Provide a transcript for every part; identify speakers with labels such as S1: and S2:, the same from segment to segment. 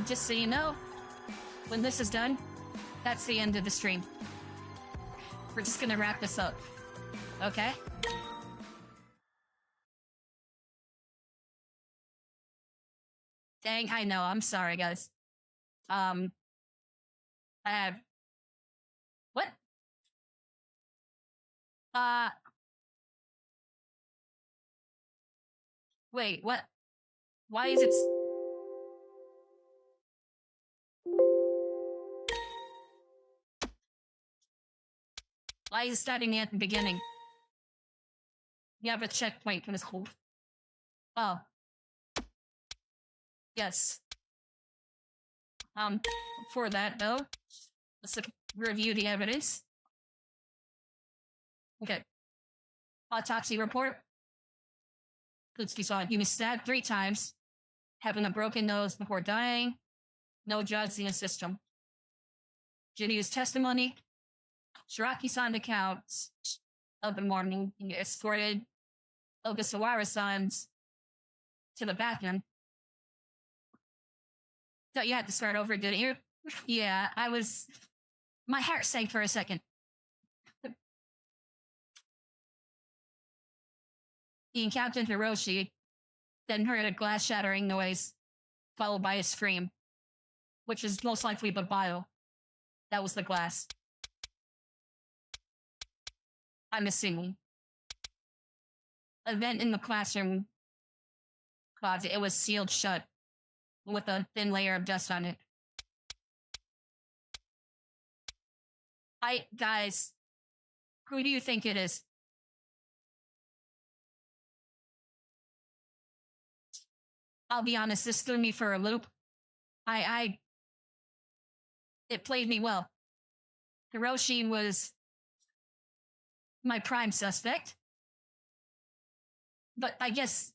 S1: Just so you know, when this is done, that's the end of the stream. We're just gonna wrap this up. Okay? Dang, I know, I'm sorry, guys. I have... What? Wait, what? Why is it... Why is it starting at the beginning? You have a checkpoint for this whole... Oh. Yes. For that, though, let's review the evidence. Okay. Autopsy report. Klutski saw he was stabbed 3 times, having a broken nose before dying, no drugs in his system. Judy's testimony. Shiraki-san accounts of the morning, he escorted Ogasawara-san's to the bathroom. Thought you had to start over, didn't you? Yeah, I was... My heart sank for a second. He encountered Hiroshi, then heard a glass-shattering noise, followed by a scream, which is most likely the bio. That was the glass. I'm assuming. A vent in the classroom closet. It was sealed shut, with a thin layer of dust on it. Guys, who do you think it is? I'll be honest, this threw me for a loop. It played me well. Hiroshi was my prime suspect. But I guess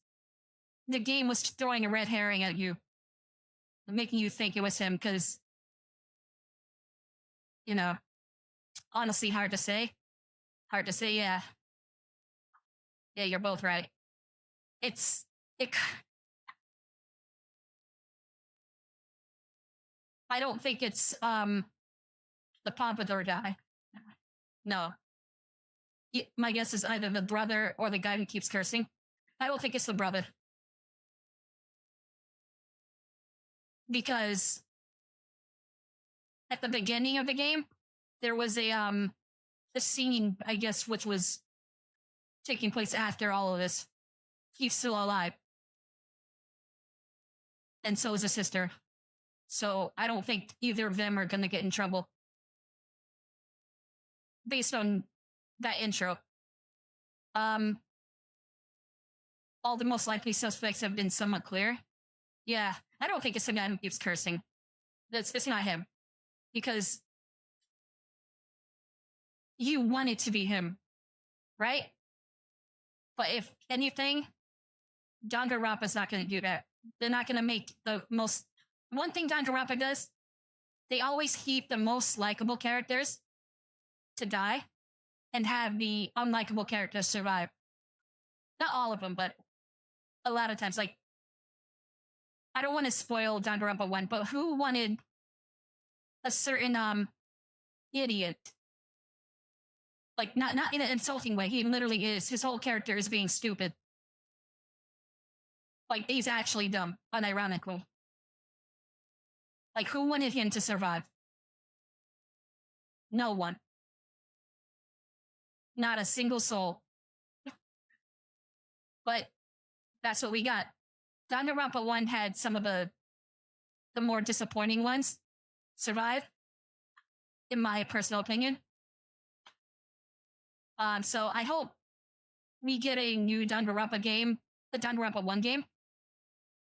S1: the game was throwing a red herring at you, making you think it was him, because, you know, honestly, hard to say. Hard to say, yeah. Yeah, you're both right. I don't think it's, the pompadour guy. No. My guess is either the brother or the guy who keeps cursing. I don't think it's the brother. Because at the beginning of the game, there was a scene, I guess, which was taking place after all of this. He's still alive. And so is his sister. So I don't think either of them are going to get in trouble. Based on that intro. All the most likely suspects have been somewhat clear. Yeah, I don't think it's the guy who keeps cursing. It's not him. Because you want it to be him, right? But if anything, Danganronpa's not going to do that. They're not going to make the most... One thing Danganronpa does, they always keep the most likable characters to die and have the unlikable characters survive. Not all of them, but a lot of times. Like, I don't want to spoil Danganronpa 1, but who wanted a certain idiot? Like, not in an insulting way. He literally is. His whole character is being stupid. Like, he's actually dumb, unironically. Like, who wanted him to survive? No one. Not a single soul. But that's what we got. Danganronpa 1 had some of the more disappointing ones survive, in my personal opinion. So I hope we get a new Danganronpa game, the Danganronpa 1 game.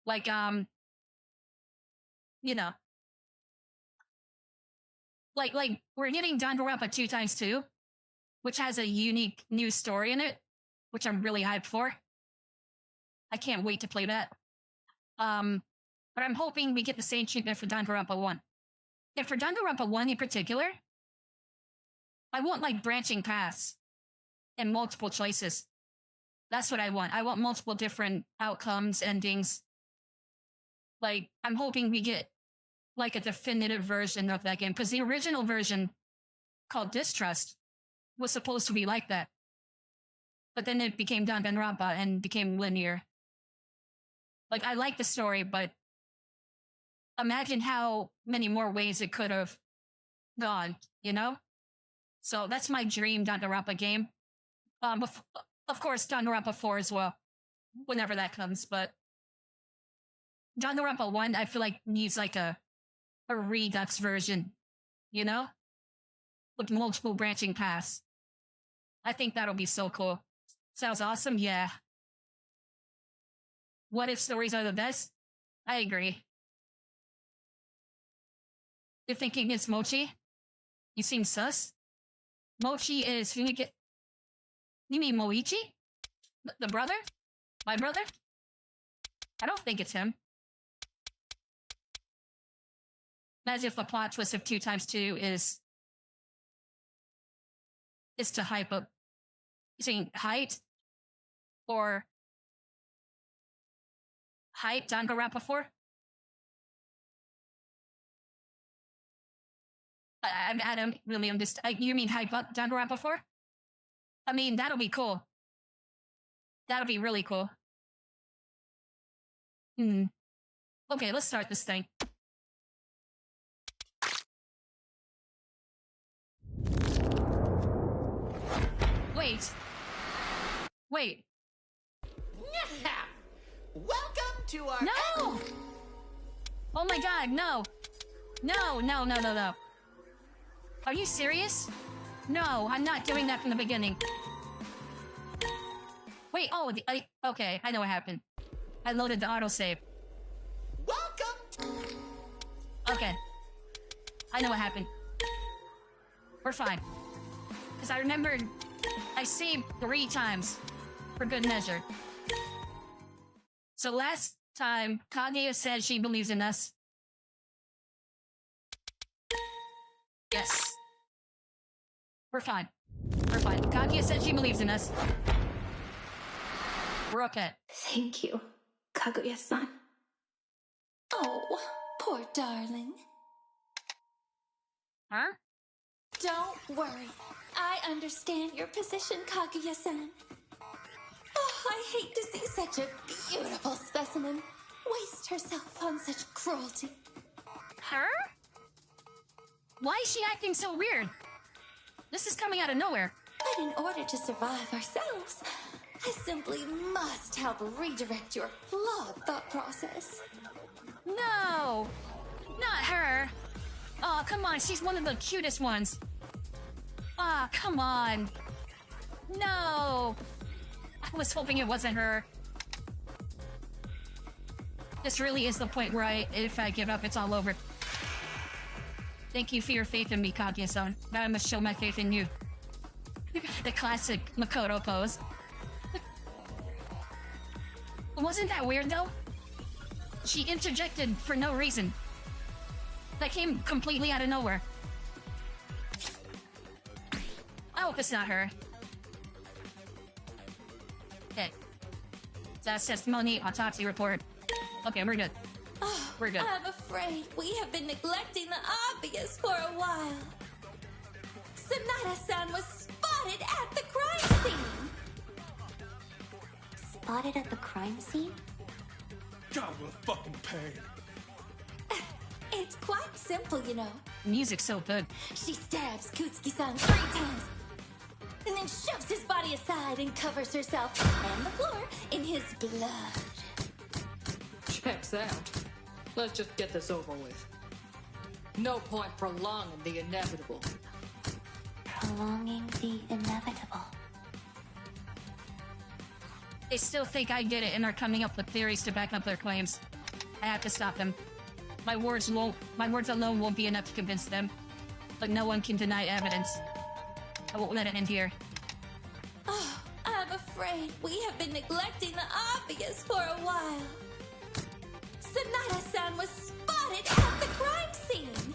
S1: Like, you know. Like, we're getting Danganronpa 2x2, which has a unique new story in it, which I'm really hyped for. I can't wait to play that. But I'm hoping we get the same treatment for Danganronpa 1. And for Danganronpa 1 in particular, I want, like, branching paths and multiple choices. That's what I want. I want multiple different outcomes, endings. Like, I'm hoping we get like a definitive version of that game, because the original version called Distrust was supposed to be like that. But then it became Danganronpa and became linear. Like, I like the story, but imagine how many more ways it could have gone, you know? So that's my dream Danganronpa game. Of course, Danganronpa 4 as well, whenever that comes, but Danganronpa 1, I feel like needs like a redux version, you know? With multiple branching paths. I think that'll be so cool. Sounds awesome, yeah. What if stories are the best? I agree. You're thinking it's Mochi? You seem sus? Mochi is who you get? You mean Moichi? The brother? My brother? I don't think it's him. As if the plot twist of 2 times 2 is to hype up. You saying height? Or hype Danganronpa 4? I don't really understand. You mean hype up Danganronpa 4? I mean, that'll be cool. That'll be really cool. Okay, let's start this thing. Wait.
S2: Welcome to our...
S1: No! Oh my god, no. No. Are you serious? No, I'm not doing that from the beginning. Wait, okay, I know what happened. I loaded the autosave.
S2: Welcome!
S1: Okay. I know what happened. We're fine. Because I remembered I saved 3 times for good measure. So last time, Kaguya said she believes in us. Yes. We're fine. Kaguya said she believes in us. We're okay.
S3: Thank you, Kaguya-san.
S4: Oh, poor darling.
S1: Huh?
S4: Don't worry. I understand your position, Kaguya-san. Oh, I hate to see such a beautiful specimen waste herself on such cruelty.
S1: Her? Why is she acting so weird? This is coming out of nowhere.
S4: But in order to survive ourselves, I simply must help redirect your flawed thought process.
S1: No! Not her! Oh, come on, she's one of the cutest ones. Ah, come on. No! I was hoping it wasn't her. This really is the point where if I give up, it's all over. Thank you for your faith in me, Kaguya-san. Now I must show my faith in you. The classic Makoto pose. Wasn't that weird, though? She interjected for no reason. That came completely out of nowhere. I hope it's not her. Okay. That's testimony, autopsy report. Okay, we're good.
S4: Oh,
S1: We're good.
S4: I'm afraid we have been neglecting the obvious for a while. Sonata-san was spotted at the crime scene.
S3: Spotted at the crime scene?
S2: God, what a fucking pain.
S4: It's quite simple, you know.
S1: Music's so good.
S4: She stabs Kutsuki-san 3 times, and then shoves his body aside and covers herself and the floor in his blood.
S5: Checks out. Let's just get this over with. No point prolonging the inevitable.
S3: Prolonging the inevitable.
S1: They still think I did it and are coming up with theories to back up their claims. I have to stop them. My words alone won't be enough to convince them. But no one can deny evidence. I won't let it end here.
S4: Oh, I'm afraid we have been neglecting the obvious for a while. Sonata-san was spotted at the crime scene.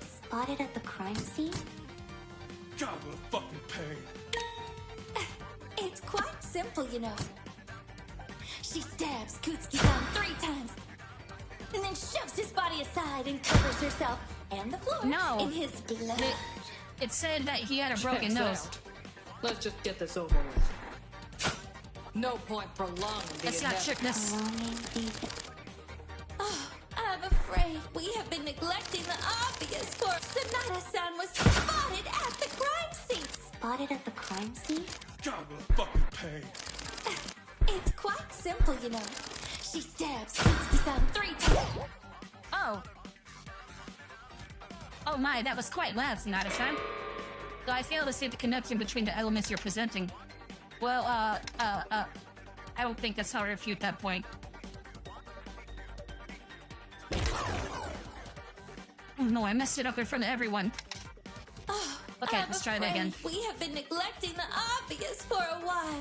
S3: Spotted at the crime scene?
S2: God, what a fucking pain.
S4: It's quite simple, you know. She stabs Kutsuki-san 3 times, and then shoves his body aside and covers herself and the floor
S1: No.
S4: in his blood.
S1: It said that he had a broken
S5: Checks
S1: nose.
S5: out. Let's just get this over with. No point prolonging the
S1: That's not
S5: inevitable.
S1: chickness.
S3: Prolonging the...
S4: Oh, I'm afraid we have been neglecting the obvious, for Sonata-san was spotted at the crime scene.
S3: Spotted at the crime scene?
S2: God, what a fucking pain.
S4: It's quite simple, you know. She stabs Kitsuki-san 3 times.
S1: Oh. Oh my, that was quite loud, Sonata-san. So I fail to see the connection between the elements you're presenting. Well, I don't think that's how I refute that point. Oh no, I messed it up in front of everyone.
S4: Oh,
S1: Okay,
S4: I'm
S1: let's try that
S4: afraid
S1: again.
S4: We have been neglecting the obvious for a while.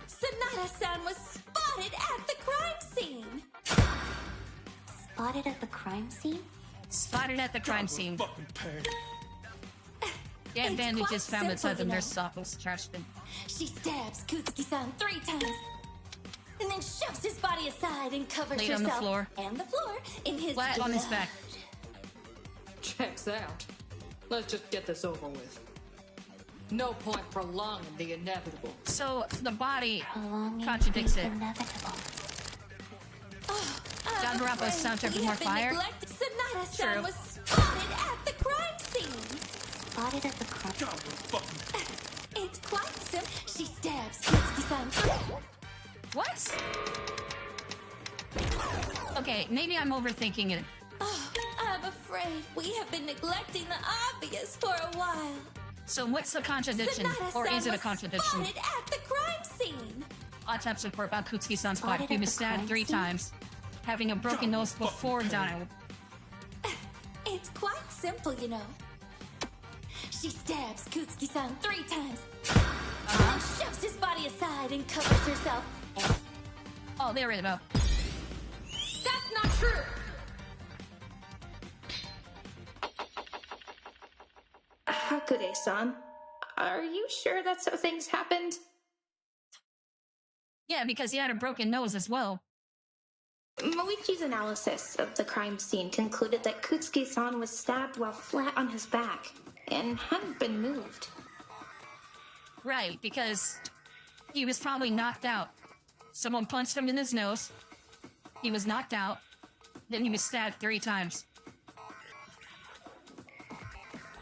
S4: Sonata-san was spotted at the crime scene.
S3: Spotted at the crime scene?
S1: Spotted at the crime
S2: God, what a
S1: scene.
S2: fucking pain.
S1: The
S4: It's
S1: bandages
S4: quite
S1: found inside the
S4: simple, you
S1: nurse's
S4: know.
S1: office trash bin.
S4: She stabs Kutsuki-san 3 times, and then shoves his body aside and covers
S1: Laid on
S4: herself
S1: the floor.
S4: and the floor in his
S1: Flat on his
S4: blood.
S1: back.
S5: Checks out. Let's just get this over with. No point prolonging the inevitable.
S1: So the body
S3: Prolonging
S1: contradicts
S3: the
S1: it.
S3: inevitable.
S1: John Garoppolo's soundtrack with more fire?
S4: Sonata-san
S1: True.
S4: was spotted at the crime scene.
S3: Spotted at the crime
S2: God, what a fucking pain.
S4: It's quite simple. She stabs Kutsuki-san.
S1: What? Okay, maybe I'm overthinking it.
S4: Oh, I'm afraid we have been neglecting the obvious for a while.
S1: So what's the contradiction? Or
S4: Sonata-san
S1: is it a
S4: was
S1: contradiction?
S4: spotted at the crime scene.
S1: Autopsy report about Kutsuki-san's
S3: Spotted
S1: body. He
S3: at
S1: was
S3: the
S1: stabbed
S3: crime
S1: 3
S3: scene?
S1: times, having a broken
S2: God,
S1: nose
S2: fucking
S1: before
S2: pain.
S1: dying.
S4: It's quite simple, you know. She stabs Kutsuki-san 3 times, and then shoves his body aside and covers herself. And
S1: Oh, there we go.
S4: that's not true.
S6: Hakude-san, are you sure that's how things happened?
S1: Yeah, because he had a broken nose as well.
S6: Moichi's analysis of the crime scene concluded that Kutsuki-san was stabbed while flat on his back and hadn't been moved.
S1: Right, because he was probably knocked out. Someone punched him in his nose. He was knocked out. Then he was stabbed 3 times.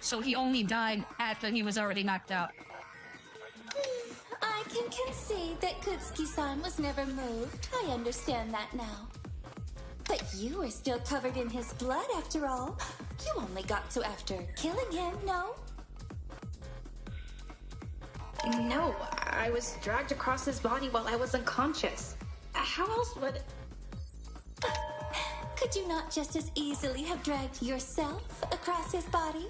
S1: So he only died after he was already knocked out.
S4: I can concede that Kutsuki-san was never moved. I understand that now. But you were still covered in his blood after all. You only got to after killing him, no?
S6: No, I was dragged across his body while I was unconscious. How else would...
S4: Could you not just as easily have dragged yourself across his body?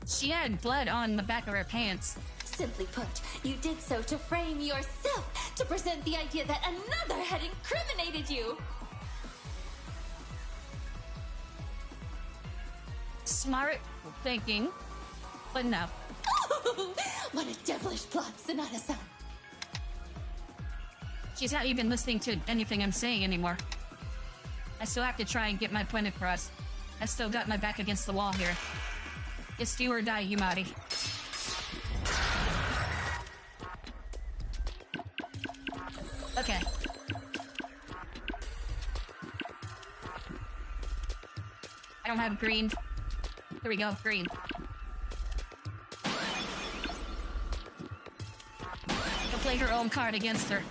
S1: She had blood on the back of her pants.
S4: Simply put, you did so to frame yourself, to present the idea that another had incriminated you.
S1: Smart thinking, but no.
S4: Oh, what a devilish plot, Sonata-san.
S1: She's not even listening to anything I'm saying anymore. I still have to try and get my point across. I still got my back against the wall here. It's do or die, Himari. Okay. I don't have green. Here we go, green. She'll play her own card against her.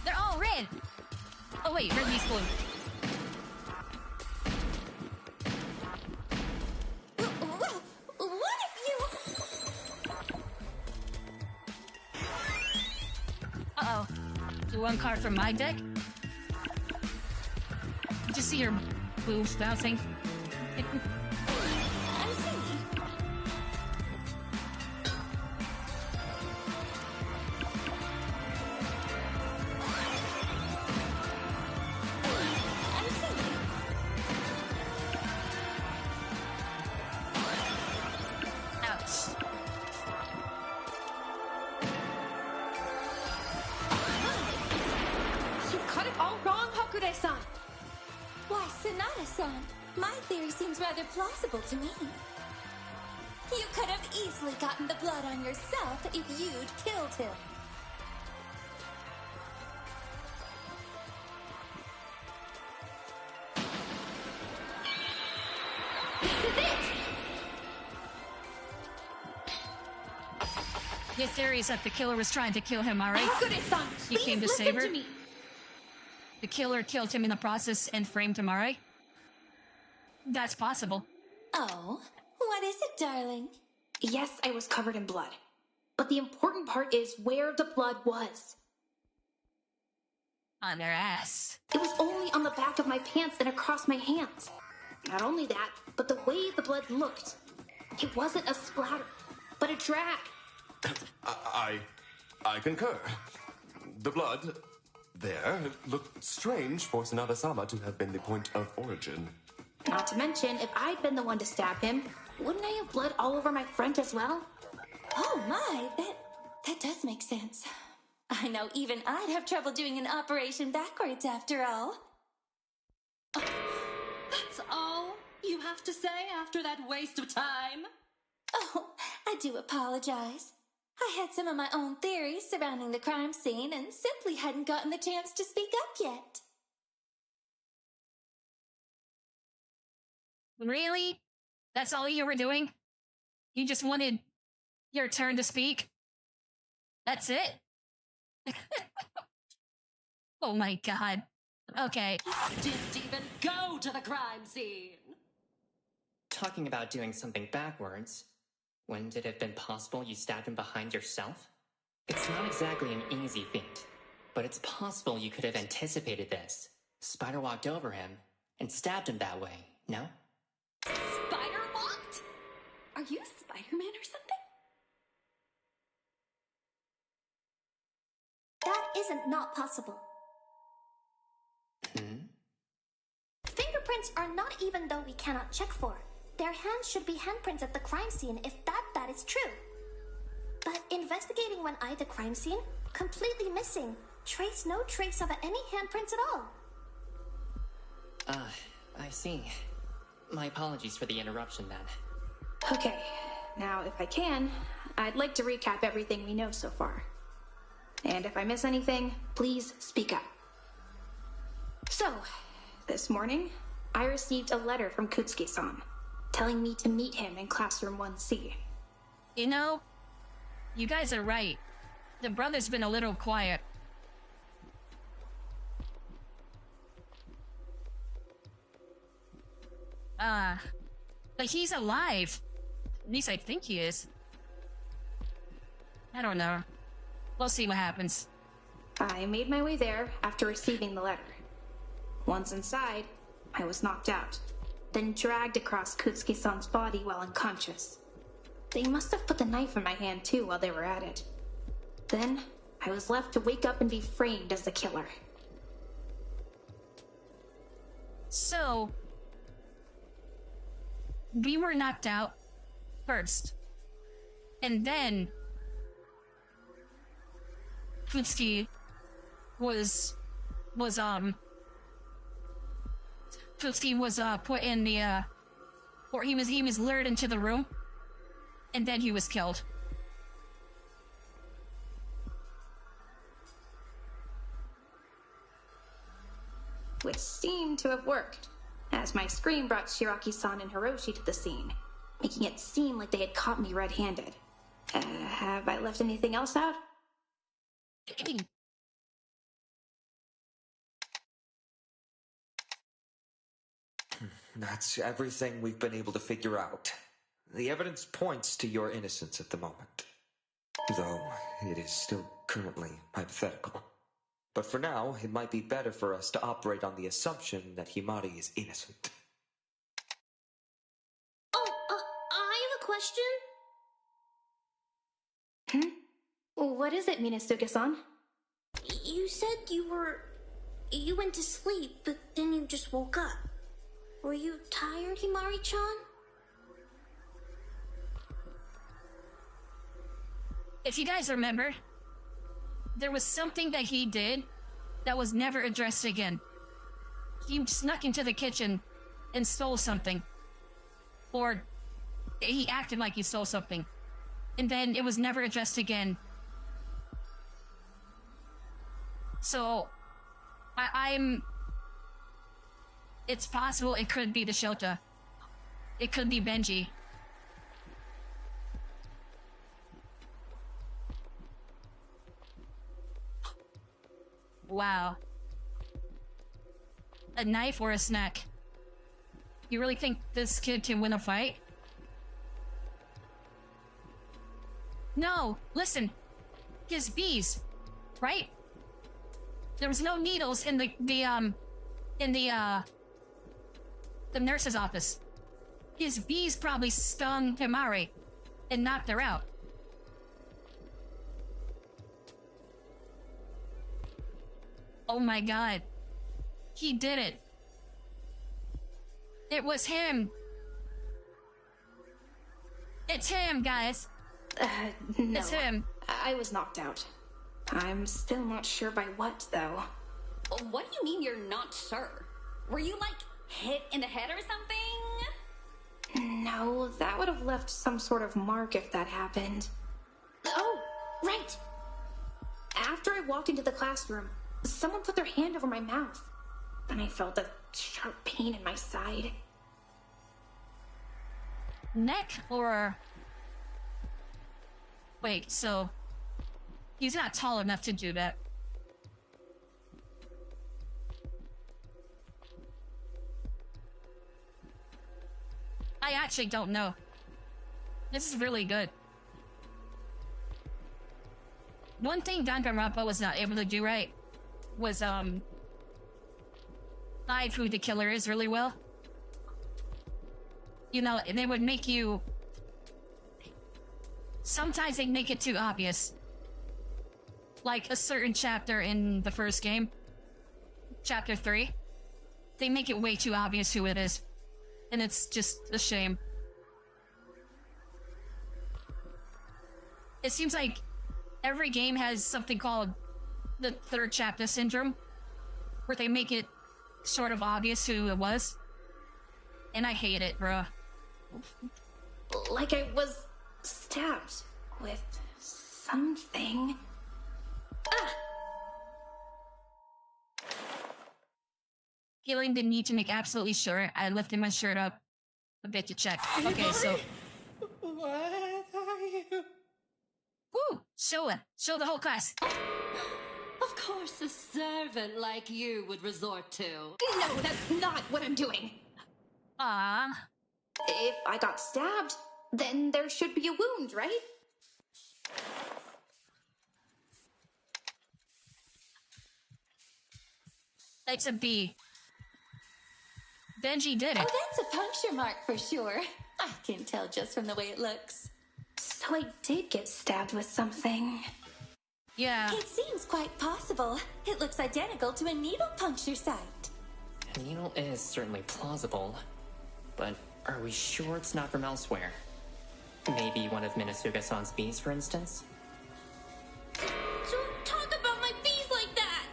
S1: They're all red! Oh wait, red means blue.
S4: Well, what if you...
S1: Uh-oh. Do one card from my deck? Did you see your boobs bouncing?
S4: I see. I see.
S1: Ouch.
S4: Kagaya-san, my theory seems rather plausible to me. You could have easily gotten the blood on yourself if you'd killed him.
S6: This is it!
S1: Your theory is that the killer was trying to kill him, alright?
S6: Kagure-san,
S1: He
S6: please
S1: came to
S6: listen
S1: save her?
S6: to me.
S1: The killer killed him in the process and framed him, alright? That's possible.
S4: Oh, what is it, darling?
S6: Yes, I was covered in blood. But the important part is where the blood was.
S1: On their ass.
S6: It was only on the back of my pants and across my hands. Not only that, but the way the blood looked. It wasn't a splatter, but a drag.
S7: I concur. The blood there looked strange for Sanada-sama to have been the point of origin.
S6: Not to mention, if I'd been the one to stab him, wouldn't I have blood all over my front as well?
S4: Oh my, that does make sense. I know even I'd have trouble doing an operation backwards after all.
S5: That's all you have to say after that waste of time?
S4: Oh, I do apologize. I had some of my own theories surrounding the crime scene and simply hadn't gotten the chance to speak up yet.
S1: Really? That's all you were doing? You just wanted your turn to speak? That's it? Oh my god. Okay.
S5: Didn't even go to the crime scene!
S8: Talking about doing something backwards, wouldn't it have been possible you stabbed him behind yourself? It's not exactly an easy feat, but it's possible you could have anticipated this, spider walked over him, and stabbed him that way, no?
S6: Spider walked? Are you Spider-Man or something?
S3: That isn't not possible. Fingerprints are not even though we cannot check for. Their hands should be handprints at the crime scene if that is true. But investigating when I the crime scene, completely missing. No trace of any handprints at all.
S8: I see. My apologies for the interruption then.
S6: Okay, now if I can, I'd like to recap everything we know so far. And if I miss anything, please speak up. So, this morning, I received a letter from Kutsuki-san, telling me to meet him in classroom 1C.
S1: You know, you guys are right. The brother's been a little quiet. But he's alive. At least I think he is. I don't know. We'll see what happens.
S6: I made my way there after receiving the letter. Once inside, I was knocked out, then dragged across Kutsuki-san's body while unconscious. They must have put the knife in my hand too while they were at it. Then, I was left to wake up and be framed as the killer.
S1: So, we were knocked out first. And then Futsuki was put in the or he was lured into the room, and then he was killed.
S6: Which seemed to have worked, as my scream brought Shiraki-san and Hiroshi to the scene, making it seem like they had caught me red-handed. Have I left anything else out?
S9: That's everything we've been able to figure out. The evidence points to your innocence at the moment. Though, it is still currently hypothetical. But for now, it might be better for us to operate on the assumption that Himari is innocent.
S3: Oh, I have a question.
S6: What is it, Minazuka-san?
S3: You said you went to sleep, but then you just woke up. Were you tired, Himari-chan?
S1: If you guys remember, there was something that he did that was never addressed again. He snuck into the kitchen and stole something. Or he acted like he stole something. And then it was never addressed again. So, I'm... It's possible it could be the Shota. It could be Benji. Wow. A knife or a snack? You really think this kid can win a fight? No, listen. His bees, right? There was no needles in the nurse's office. His bees probably stung Himari and knocked her out. Oh my god. He did it. It was him. It's him, guys.
S6: No.
S1: It's him.
S6: I was knocked out. I'm still not sure by what, though.
S4: What do you mean you're not sure? Were you, like, hit in the head or something?
S6: No, that would have left some sort of mark if that happened. Oh, right! After I walked into the classroom, someone put their hand over my mouth, and I felt a sharp pain in my side.
S1: Neck or... Wait, so... He's not tall enough to do that. I actually don't know. This is really good. One thing Danganronpa was not able to do right was, hide who the killer is really well. You know, they would make you... Sometimes they make it too obvious. Like a certain chapter in the first game. Chapter 3. They make it way too obvious who it is. And it's just a shame. It seems like every game has something called the third chapter syndrome, where they make it sort of obvious who it was. And I hate it, bruh.
S6: Like I was stabbed with something. Ah!
S1: Feeling the need to make absolutely sure, I lifted my shirt up a bit to check. Okay, so...
S8: What are you?
S1: Woo! Show the whole class.
S10: Of course a servant like you would resort to.
S6: No, that's not what I'm doing.
S1: Ah.
S6: If I got stabbed, then there should be a wound, right?
S1: It's a B. Benji did it.
S4: Oh, that's a puncture mark for sure. I can tell just from the way it looks.
S6: So I did get stabbed with something.
S1: Yeah.
S4: It seems quite possible. It looks identical to a needle puncture site.
S8: A needle is certainly plausible, but are we sure it's not from elsewhere? Maybe one of Minasuga-san's bees, for instance?
S3: Don't talk about my bees like that!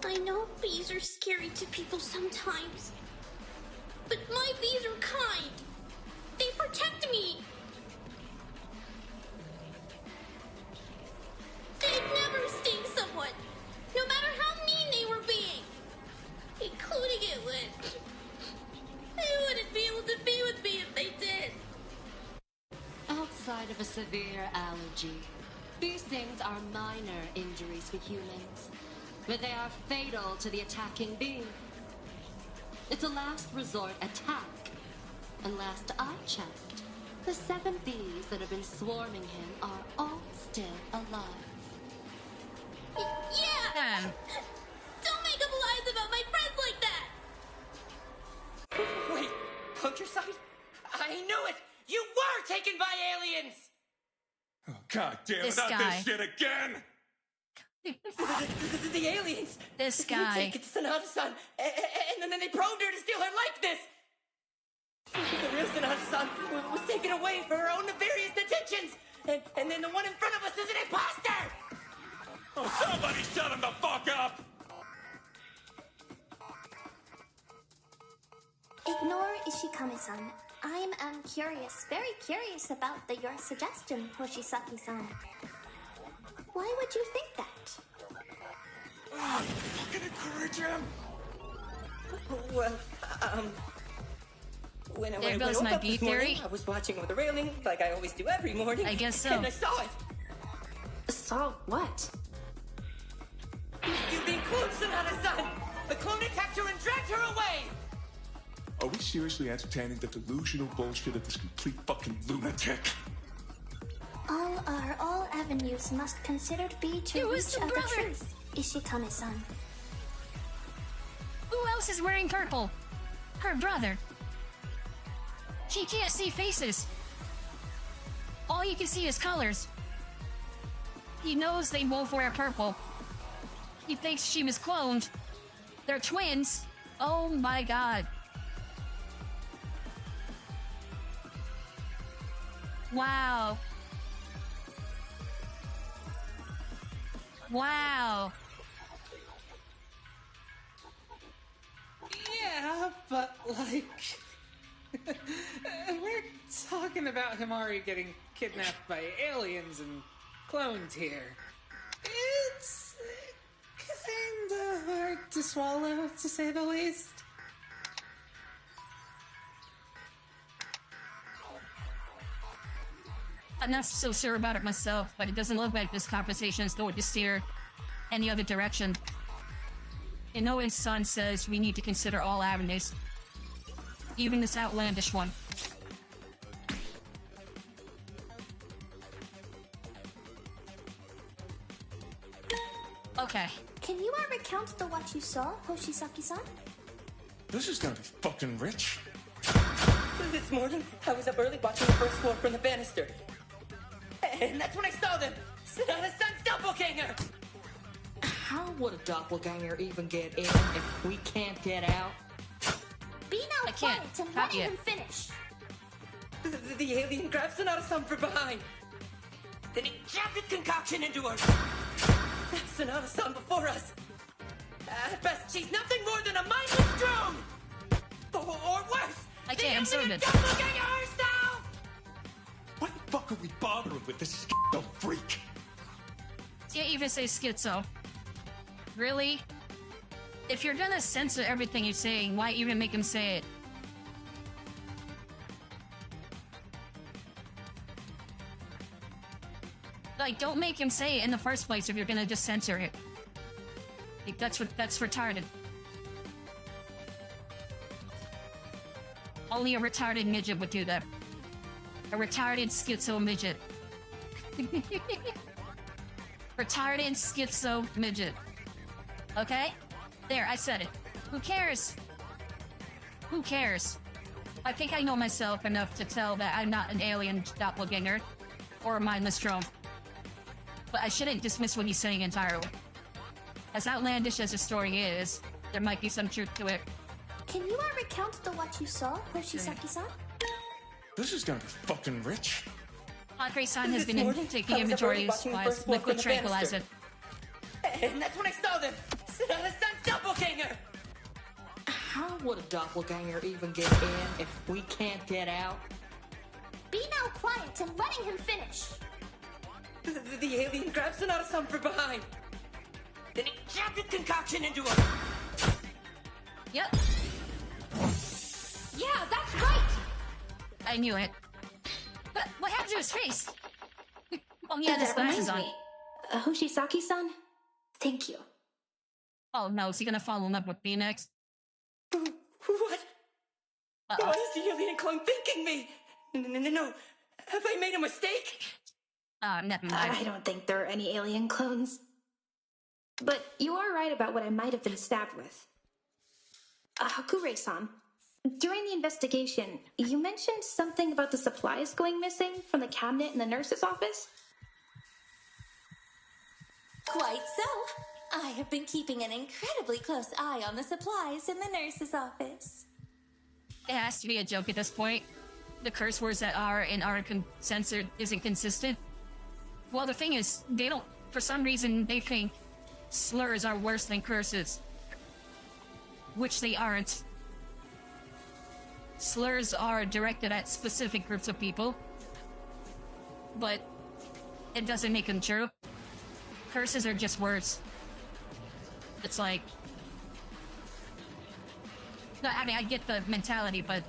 S3: I know bees are scary to people sometimes, but my bees are kind. They protect me. They'd never sting someone, no matter how mean they were being, including it would. They wouldn't be able to be with me if they did.
S10: Outside of a severe allergy, these things are minor injuries for humans, but they are fatal to the attacking bee. It's a last resort attack, and last I checked, the 7 bees that have been swarming him are all still alive.
S3: Yeah! Don't make up lies about my friends like that!
S11: Wait, puncture site? I knew it! You were taken by aliens!
S2: Oh, God damn it,
S1: This
S2: not
S1: guy.
S2: this shit again!
S11: The aliens!
S1: This
S11: They
S1: guy.
S11: take Sonata-san, and then they probed her to steal her likeness! The real Sonata-san was taken away for her own nefarious intentions! And then the one in front of us is an imposter!
S2: Oh, somebody shut him the fuck up!
S3: Ignore Ishikami-san. I'm curious, very curious about your suggestion, Hoshisaki-san. Why would you think that?
S2: Fucking encourage him!
S11: Well, when I
S1: There
S11: woke
S1: goes
S11: up
S1: my
S11: this
S1: B
S11: morning,
S1: theory.
S11: I was watching over the railing like I always do every morning.
S1: I guess so.
S11: And I saw it.
S6: Saw what?
S11: You being cloned, Sonata-san! The clone attacked her and dragged her away!
S2: Are we seriously entertaining the delusional bullshit of this complete fucking lunatic?
S3: All avenues must considered be to
S1: It was
S3: reach
S1: the
S3: of the
S1: brother.
S3: truth, Ishikami-san.
S1: Who else is wearing purple? Her brother. She can't see faces. All you can see is colors. He knows they both wear purple. He thinks she was cloned. They're twins. Oh my god. Wow. Wow.
S12: Yeah, but like... we're talking about Himari getting kidnapped by aliens and cloned here. It's kinda hard to swallow, to say the least.
S1: I'm not so sure about it myself, but it doesn't look like this conversation is going to steer any other direction. Inoue's son says we need to consider all avenues, even this outlandish one. Okay.
S3: Can you recount what you saw, Hoshisaki-san?
S2: This is gonna be fucking rich.
S11: This morning, I was up early watching the first floor from the banister. And that's when I saw them! Sonata-san's doppelganger!
S5: How would a doppelganger even get in if we can't get out?
S3: Be now quiet and
S1: Not
S3: letting
S1: yet.
S3: him finish.
S11: The alien grabbed Sonata-san from behind. Then he jabbed his concoction into her. That's Sonata-san before us. At best, she's nothing more than a mindless drone! Or worse!
S1: I can't absorb
S11: the
S1: it.
S11: doppelganger herself!
S2: What the fuck are we bothering with this schizo freak?
S1: Can't even say schizo. Really? If you're gonna censor everything he's saying, why even make him say it? Like, don't make him say it in the first place if you're gonna just censor it. Like, that's retarded. Only a retarded midget would do that. A retarded schizo midget. Retarded schizo midget. Okay? There, I said it. Who cares? Who cares? I think I know myself enough to tell that I'm not an alien doppelganger or a mindless drone. But I shouldn't dismiss what he's saying entirely. As outlandish as the story is, there might be some truth to it.
S3: Can you recount what you saw, Hoshisaki-san?
S2: This is gonna be fucking rich.
S1: Padre-san has
S11: This
S1: been
S11: morning,
S1: taking
S11: I was up early
S1: inventory
S11: watching the
S1: of
S11: first floor
S1: liquid
S11: from the
S1: tranquilizer.
S11: banister. And that's when I saw them! Sonata-san's doppelganger!
S5: How would a doppelganger even get in if we can't get out?
S3: Be now quiet and letting him finish.
S11: The alien grabbed Sonata-san from behind. Then he jabbed his concoction into her.
S1: Yep,
S3: Yeah, that's right!
S1: I knew it. But what happened to his face? Oh, he had his
S6: That
S1: glasses
S6: reminds
S1: on.
S6: me. Hoshisaki-san, thank you.
S1: Oh no, is he gonna follow up with me next?
S11: What?
S1: Uh-oh.
S11: What is the alien clone thinking me? No. Have I made a mistake?
S1: Never mind.
S6: I don't think there are any alien clones. But you are right about what I might have been stabbed with. Hakure-san, during the investigation, you mentioned something about the supplies going missing from the cabinet in the nurse's office?
S4: Quite so. I have been keeping an incredibly close eye on the supplies in the nurse's office.
S1: It has to be a joke at this point. The curse words that are and aren't censored isn't consistent. Well, the thing is, they don't, for some reason, they think slurs are worse than curses. Which they aren't. slurs are directed at specific groups of people, but it doesn't make them true. Curses are just words. It's like... No, I mean, I get the mentality, but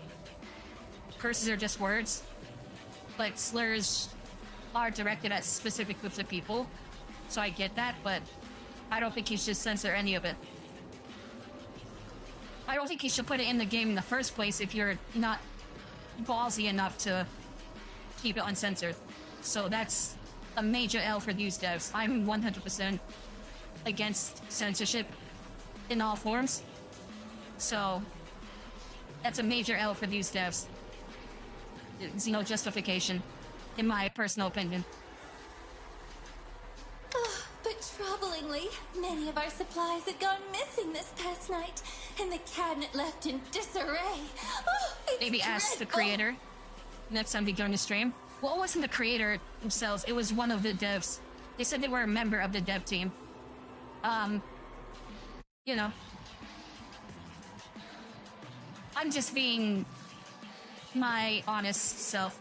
S1: curses are just words. But slurs are directed at specific groups of people, so I get that, but I don't think he should censor any of it. I don't think he should put it in the game in the first place if you're not ballsy enough to keep it uncensored. So that's a major L for these devs. I'm 100% against censorship in all forms. So that's a major L for these devs. There's no justification, in my personal opinion.
S4: Oh, but troublingly, many of our supplies had gone missing this past night, and the cabinet left in disarray. Oh, it's
S1: Maybe ask the
S4: dreadful.
S1: creator next time we join the stream. Well, it wasn't the creator themselves, it was one of the devs. They said they were a member of the dev team. You know. I'm just being my honest self.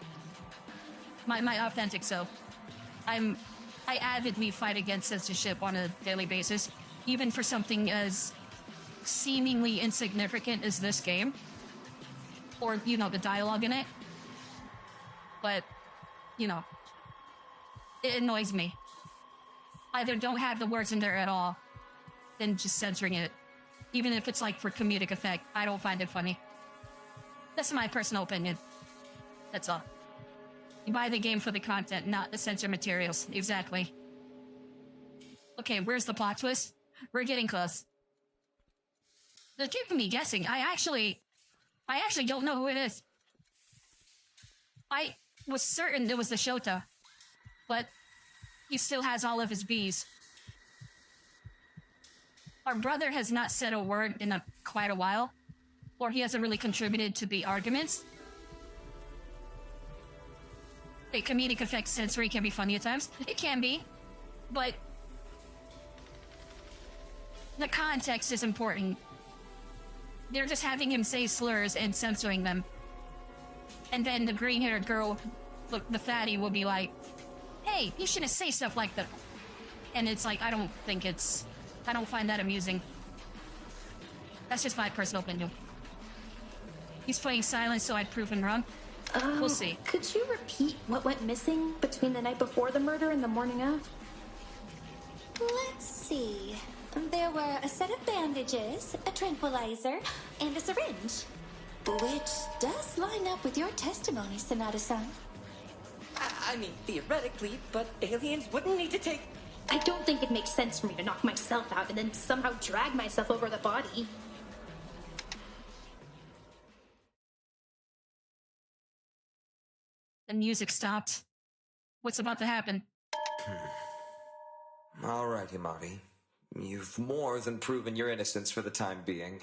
S1: My authentic self. I avidly fight against censorship on a daily basis, even for something as seemingly insignificant as this game. Or, you know, the dialogue in it. But, you know, it annoys me. Either don't have the words in there at all, than just censoring it. Even if it's like for comedic effect, I don't find it funny. That's my personal opinion. That's all. You buy the game for the content, not the censored materials. Exactly. Okay, where's the plot twist? We're getting close. They're keeping me guessing. I actually don't know who it is. I was certain it was the Shota, but he still has all of his bees. Our brother has not said a word in quite a while, or he hasn't really contributed to the arguments. A comedic effect censoring can be funny at times. It can be, but the context is important. They're just having him say slurs and censoring them. And then the green-haired girl, the fatty, will be like, hey, you shouldn't say stuff like that. And it's like, I don't find that amusing. That's just my personal opinion. He's playing silence, so I'd prove him wrong. We'll see.
S6: Could you repeat what went missing between the night before the murder and the morning of?
S4: Let's see. There were a set of bandages, a tranquilizer, and a syringe. Which does line up with your testimony, Sonata-san.
S11: I mean, theoretically, but aliens wouldn't need to take...
S6: I don't think it makes sense for me to knock myself out and then somehow drag myself over the body.
S1: The music stopped. What's about to happen?
S9: All right, Himari. You've more than proven your innocence for the time being.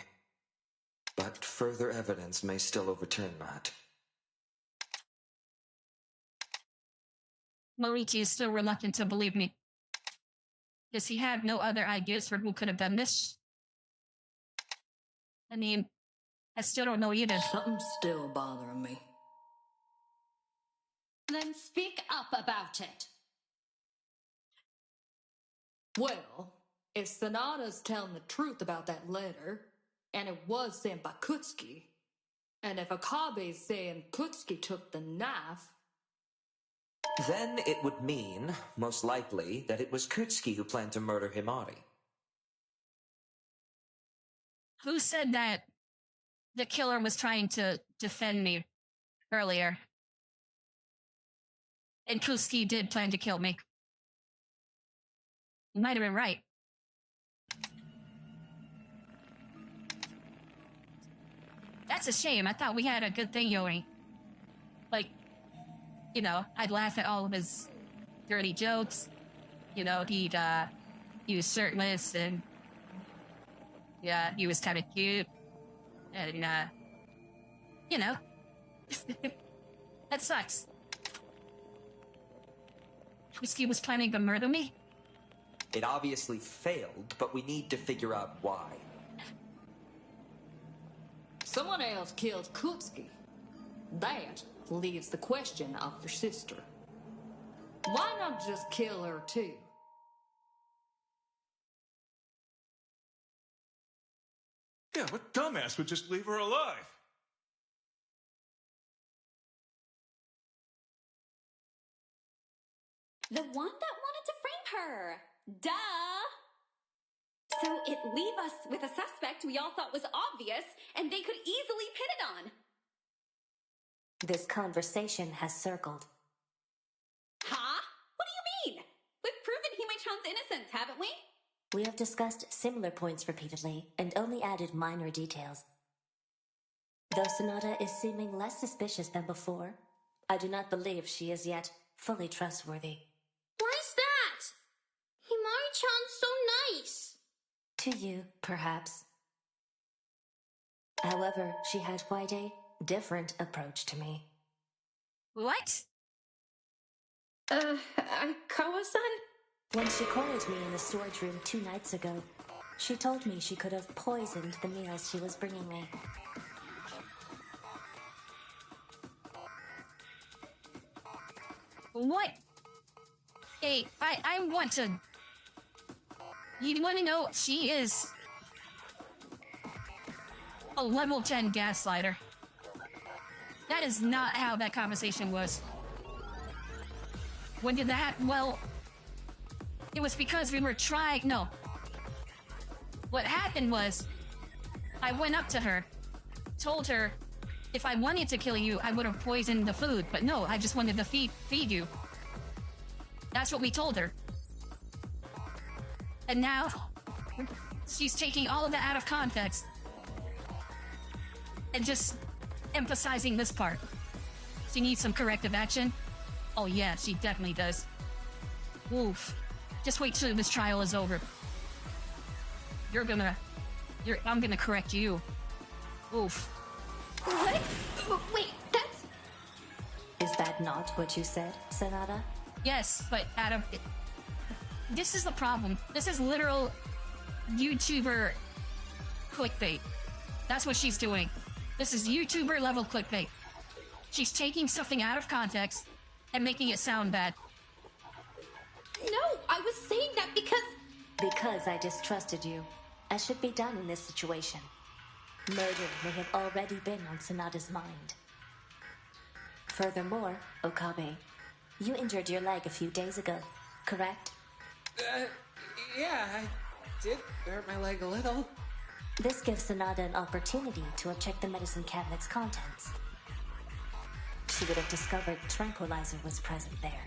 S9: But further evidence may still overturn that.
S1: Morichi is still reluctant to believe me. Does he have no other ideas for who could have done this? I mean, I still don't know either.
S5: Something's still bothering me.
S10: Then speak up about it.
S5: Well, if Sonata's telling the truth about that letter, and it was sent by Kutsuki, and if Akabe's saying Kutsuki took the knife...
S9: Then it would mean, most likely, that it was Kutsuki who planned to murder Himari.
S1: Who said that the killer was trying to defend me earlier? And Kutsuki did plan to kill me. You might have been right. That's a shame. I thought we had a good thing going. Like, you know, I'd laugh at all of his dirty jokes. You know, he was shirtless and, yeah, he was kind of cute. And, you know, that sucks. Kutsuki was planning to murder me?
S9: It obviously failed, but we need to figure out why.
S5: Someone else killed Kutsuki, That leaves the question of your sister. Why not just kill her too?
S2: Yeah, what dumbass would just leave her alive?
S4: The one that wanted to frame her. Duh! So it leave us with a suspect we all thought was obvious, and they could easily pin it on.
S13: This conversation has circled.
S4: Huh? What do you mean? We've proven Hime-chan's innocence, haven't we?
S13: We have discussed similar points repeatedly, and only added minor details. Though Sonata is seeming less suspicious than before, I do not believe she is yet fully trustworthy.
S3: Why's that? Himari-chan's so nice.
S13: To you, perhaps. However, she had quite a different approach to me.
S1: What?
S6: Aikawa-san?
S13: When she cornered me in the storage room 2 nights ago, she told me she could have poisoned the meals she was bringing me.
S1: What? Hey, I want to... You want to know, she is a level 10 gaslighter. That is not how that conversation was. When did that? Well, it was because we were trying... No. What happened was, I went up to her, told her if I wanted to kill you, I would have poisoned the food. But no, I just wanted to feed you. That's what we told her. And now, she's taking all of that out of context and just emphasizing this part. She needs some corrective action. Oh yeah, she definitely does. Oof. Just wait till this trial is over. I'm gonna correct you. Oof.
S4: What? Wait, that's...
S13: Is that not what you said, Sonata?
S1: Yes, but Adam, this is the problem. This is literal YouTuber clickbait. That's what she's doing. This is YouTuber level clickbait. She's taking something out of context and making it sound bad.
S4: No, I was saying that because...
S13: Because I distrusted you, as should be done in this situation. Murder may have already been on Sonata's mind. Furthermore, Okabe, you injured your leg a few days ago, correct?
S12: Yeah, I did hurt my leg a little.
S13: This gives Sonata an opportunity to have checked the medicine cabinet's contents. She would have discovered the tranquilizer was present there.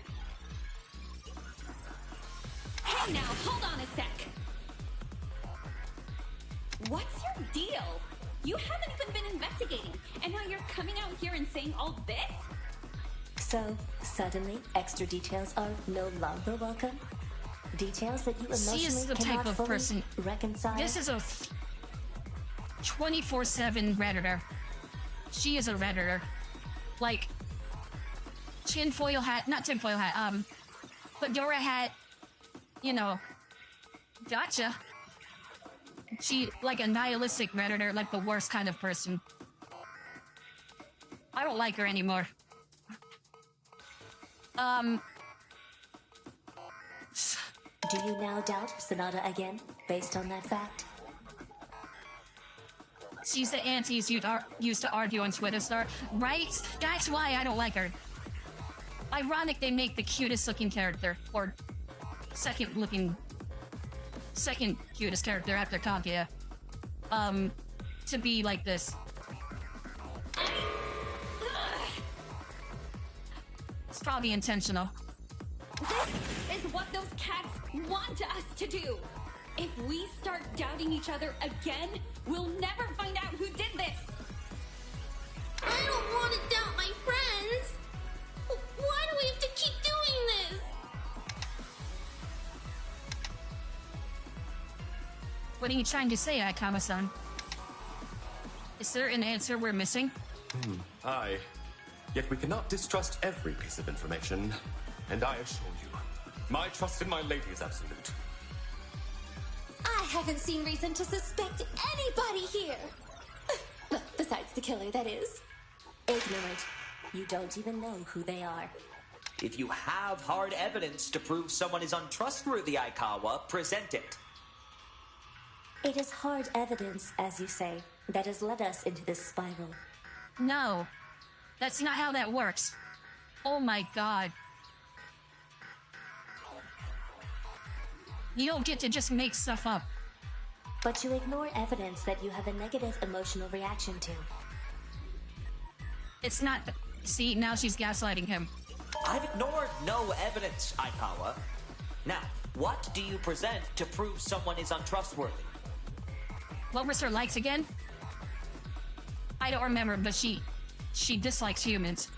S4: Hey now, hold on a sec. What's your deal? You haven't even been investigating, and now you're coming out here and saying all this?
S13: So, suddenly, extra details are no longer welcome? Details that you
S1: She is
S13: emotionally
S1: the
S13: cannot
S1: type of
S13: fully
S1: person...
S13: reconcile?
S1: This is a 24/7 Redditor. She is a Redditor. Like, tinfoil hat, not tinfoil hat, fedora hat, you know, gotcha. She, like a nihilistic Redditor, like the worst kind of person. I don't like her anymore.
S13: Do you now doubt Sonata again, based on that fact?
S1: She's the aunties used to argue on Twitter star, right? That's why I don't like her. Ironic they make the cutest looking character, or second cutest character after Kaguya, to be like this. It's probably intentional.
S4: This is what those cats want us to do. If we start doubting each other again, we'll never find out who did this.
S3: I don't want to doubt my friends. Why do we have to keep doing this?
S1: What are you trying to say, Akama-san? Is there an answer we're missing?
S7: Aye. Yet we cannot distrust every piece of information. And I assure you, my trust in my lady is absolute.
S4: I haven't seen reason to suspect anybody here. Besides the killer, that is.
S13: Ignorant, You don't even know who they are.
S14: If you have hard evidence to prove someone is untrustworthy, Aikawa, present it.
S13: It is hard evidence, as you say, that has led us into this spiral.
S1: No, that's not how that works. Oh my god. You don't get to just make stuff up.
S13: But you ignore evidence that you have a negative emotional reaction to.
S1: It's not... See, now she's gaslighting him.
S14: I've ignored no evidence, Aikawa. Now, what do you present to prove someone is untrustworthy?
S1: What was her likes again? I don't remember, but she dislikes humans.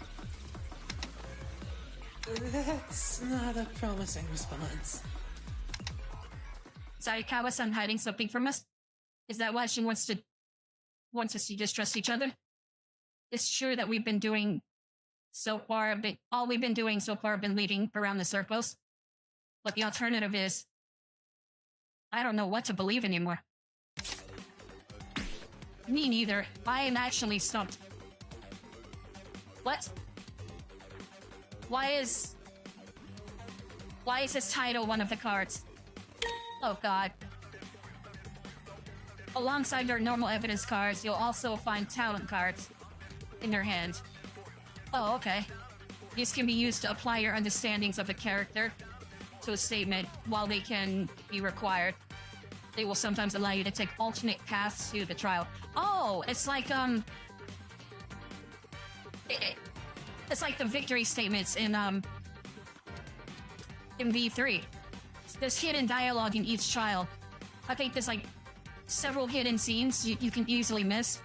S12: That's not a promising response.
S1: Is Aikawa-san hiding something from us? Is that why she wants us to distrust each other? It's true that we've been doing so far, but all we've been doing so far have been leading around the circles. But the alternative is, I don't know what to believe anymore. Me neither. I am actually stumped. What? Why is this title one of the cards? Oh god. Alongside your normal evidence cards, you'll also find talent cards in your hand. Oh, okay. These can be used to apply your understandings of the character to a statement while they can be required. They will sometimes allow you to take alternate paths to the trial. Oh, it's like, it's like the victory statements in V3. There's hidden dialogue in each trial. I think there's like several hidden scenes you can easily miss.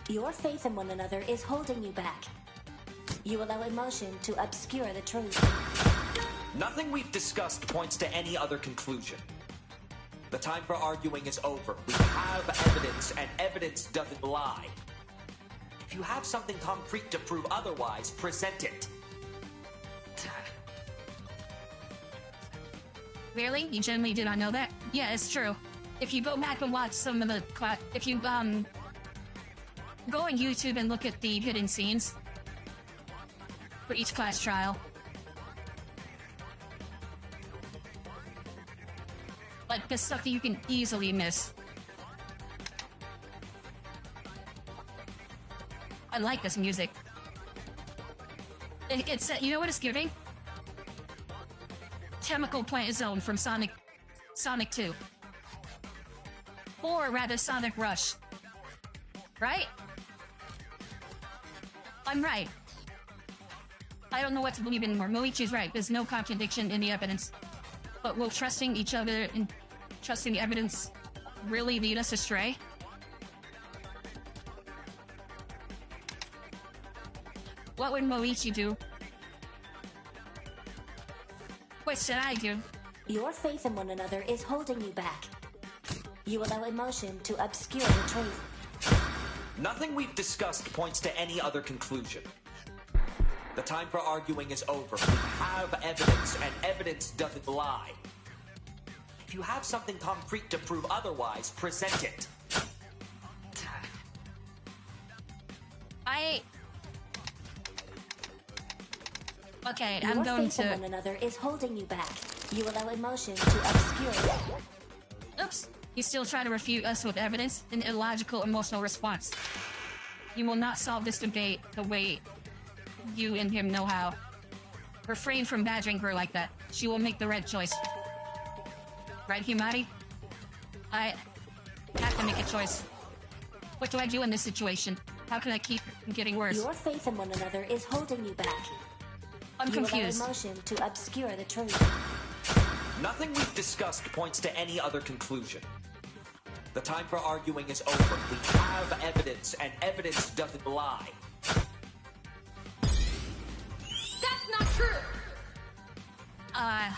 S13: Your faith in one another is holding you back. You allow emotion to obscure the truth.
S14: Nothing we've discussed points to any other conclusion. The time for arguing is over. We have evidence, and evidence doesn't lie. If you have something concrete to prove otherwise, present it.
S1: Really? You genuinely did not know that? Yeah, it's true. If you go back and watch some of the if you, go on YouTube and look at the hidden scenes for each class trial. Like, the stuff that you can easily miss. I like this music. It's, you know what it's giving? Chemical Plant Zone from Sonic 2. Or rather, Sonic Rush. Right? I'm right. I don't know what to believe anymore. Moichi's right. There's no contradiction in the evidence. But will trusting each other and trusting the evidence really lead us astray? What would Moichi do? What should I do?
S13: Your faith in one another is holding you back. You allow emotion to obscure the truth.
S14: Nothing we've discussed points to any other conclusion. The time for arguing is over. We have evidence, and evidence doesn't lie. If you have something concrete to prove otherwise, present it.
S1: Okay,
S13: Your
S1: I'm going
S13: faith in
S1: to...
S13: one another is holding you back. You allow emotion to obscure it.
S1: Oops. You still try to refute us with evidence? An illogical emotional response. You will not solve this debate the way you and him know how. Refrain from badgering her like that. She will make the right choice. Right, Himari? I have to make a choice. What do I do in this situation? How can I keep from getting worse?
S13: Your faith in one another is holding you back.
S1: I'm confused.
S13: You allow emotion to obscure the truth.
S14: Nothing we've discussed points to any other conclusion. The time for arguing is over. We have evidence, and evidence doesn't lie.
S4: That's not true!
S1: I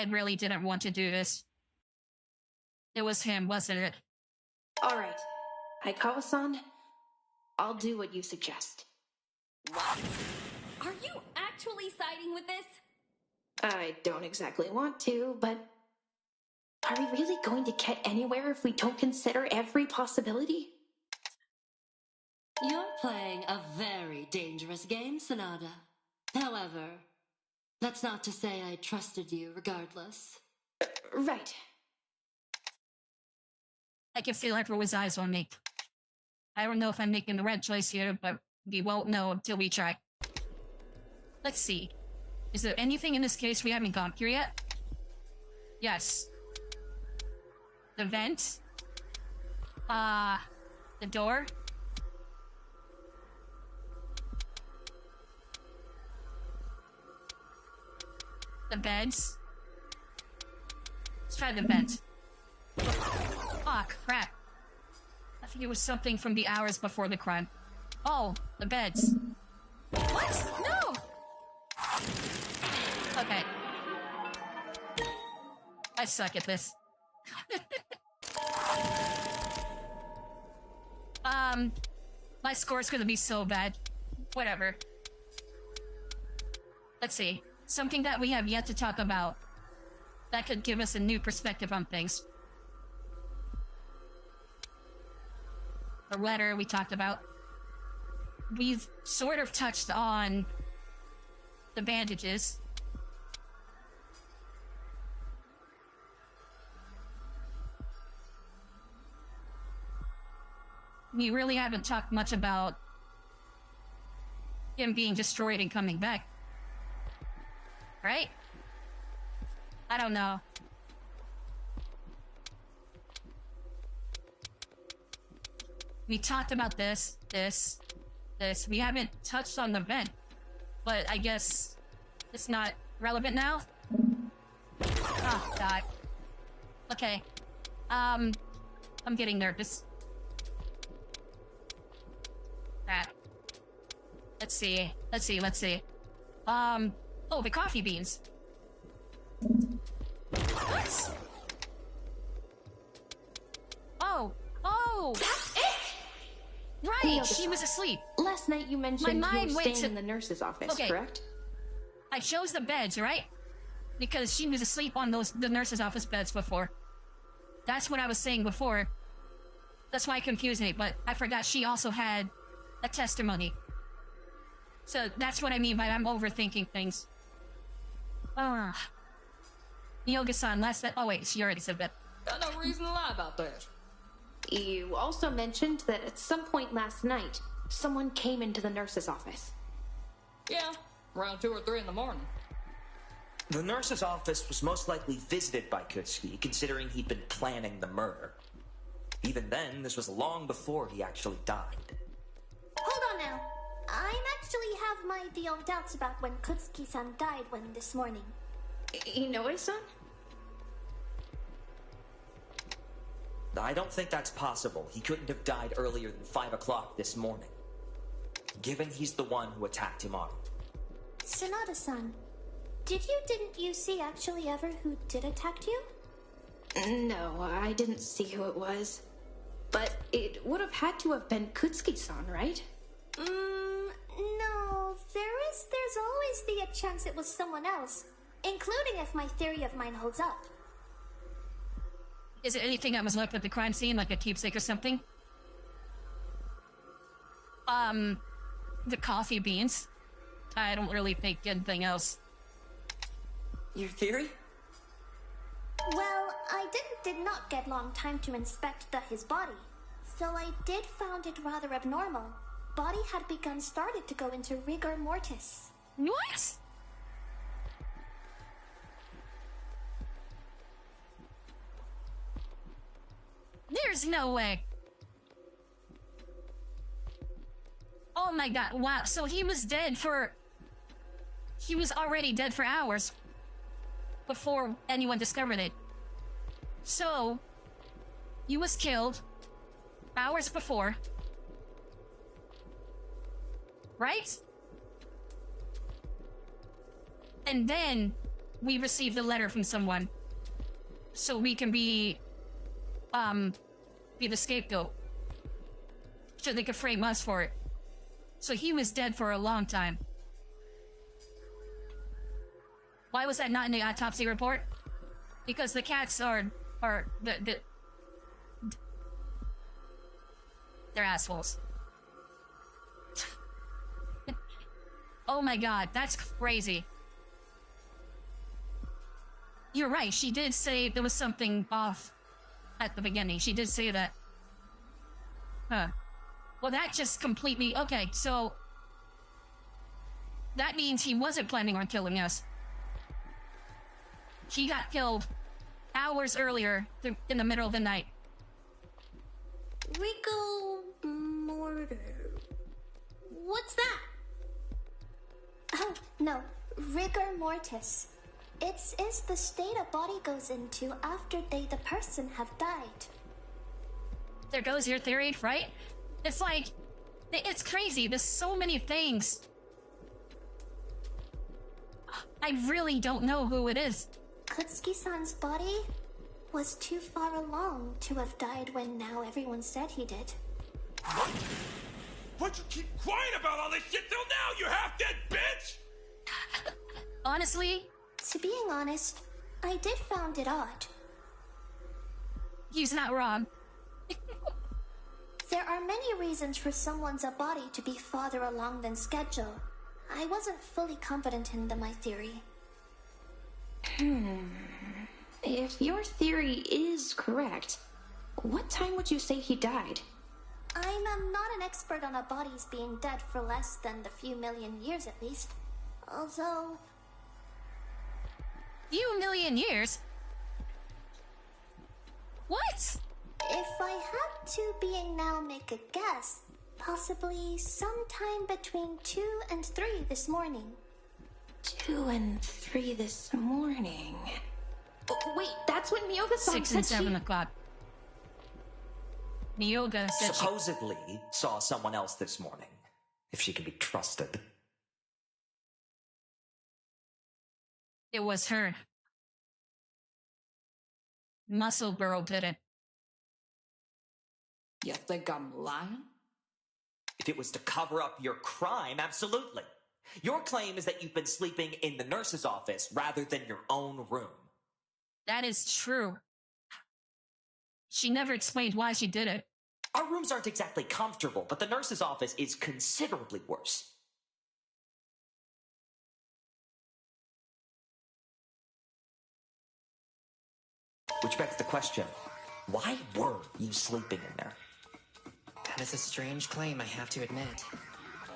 S1: really didn't want to do this. It was him, wasn't it?
S6: Alright. Aikawa-san, I'll do what you suggest.
S4: What? Are you actually siding with this?
S6: I don't exactly want to, but Are we really going to get anywhere if we don't consider every possibility?
S10: You're playing a very dangerous game, Sonata. However, that's not to say I trusted you regardless.
S6: Right.
S1: I can feel everyone's eyes on me. I don't know if I'm making the right choice here, but we won't know until we try. Let's see. Is there anything in this case we haven't gone through yet? Yes. The vent. The door. The beds. Let's try the vent. Oh, crap. I think it was something from the hours before the crime. Oh, the beds. What? No! Okay. I suck at this. My score's gonna be so bad. Whatever. Let's see. Something that we have yet to talk about that could give us a new perspective on things. The letter we talked about. We've sort of touched on the bandages. We really haven't talked much about him being destroyed and coming back. Right? I don't know. We talked about this. We haven't touched on the vent. But I guess it's not relevant now? Oh, God. Okay. I'm getting nervous. Let's see. Oh, the coffee beans. What? Oh! Right, she was asleep.
S6: Last night you mentioned you were staying in the nurse's office, correct?
S1: I chose the beds, right? Because she was asleep on the nurse's office beds before. That's what I was saying before. That's why it confused me, but I forgot she also had a testimony. So that's what I mean by I'm overthinking things. Yoga-san, last night. Oh wait, she already said that.
S5: Got no reason to lie about that.
S6: You also mentioned that at some point last night, someone came into the nurse's office.
S5: Yeah, around 2 or 3 in the morning.
S14: The nurse's office was most likely visited by Kutsuki, considering he'd been planning the murder. Even then, this was long before he actually died.
S3: Hold on now. I actually have my own doubts about when Kutsuki-san died this morning.
S6: Inoue-san?
S14: I don't think that's possible. He couldn't have died earlier than 5 o'clock this morning. Given he's the one who attacked Himari.
S3: Sonata-san, didn't you see actually ever who did attack you?
S6: No, I didn't see who it was. But it would have had to have been Kutsuki-san, right?
S3: No. There's always the chance it was someone else. Including if my theory of mine holds up.
S1: Is it anything that was left at the crime scene, like a keepsake or something? The coffee beans. I don't really think anything else.
S11: Your theory?
S3: Well, I did not get long time to inspect his body. So I did found it rather abnormal. Body had started to go into rigor mortis.
S1: What? There's no way. Oh my god, wow. So he was already dead for hours before anyone discovered it. So, he was killed hours before. Right? And then we received a letter from someone. So we can be the scapegoat. So they could frame us for it. So he was dead for a long time. Why was that not in the autopsy report? Because the cats are Or they're assholes. Oh my god, that's crazy. You're right, she did say there was something off at the beginning. She did say that. Huh. Well, that just completely... Okay, so... That means he wasn't planning on killing us. He got killed hours earlier in the middle of the night.
S3: Rigor mortar. What's that? Oh, no. Rigor mortis. It's the state a body goes into after the person have died.
S1: There goes your theory, right? It's like... It's crazy. There's so many things. I really don't know who it is.
S3: Kutsuki-san's body was too far along to have died when now everyone said he did.
S2: What? Why'd you keep crying about all this shit till now, you half-dead bitch?
S1: Honestly?
S3: To being honest, I did found it odd.
S1: He's not wrong.
S3: There are many reasons for someone's body to be farther along than schedule. I wasn't fully confident in my theory.
S6: If your theory is correct, what time would you say he died?
S3: I'm not an expert on bodies being dead for less than the few million years at least. Although...
S1: Few million years? What?
S3: If I had to being now make a guess, possibly sometime between 2 and 3 this morning.
S6: 2 and 3 this morning. Oh, wait, that's when Miyoga-san
S1: 6
S6: said
S1: and 7 o'clock. Miyoga said
S14: supposedly saw someone else this morning, if she can be trusted.
S1: It was her. Muscle Girl did it.
S5: You think I'm lying?
S14: If it was to cover up your crime, absolutely. Your claim is that you've been sleeping in the nurse's office rather than your own room.
S1: That is true. She never explained why she did it.
S14: Our rooms aren't exactly comfortable, but the nurse's office is considerably worse. Which begs the question, why were you sleeping in there?
S8: That is a strange claim, I have to admit.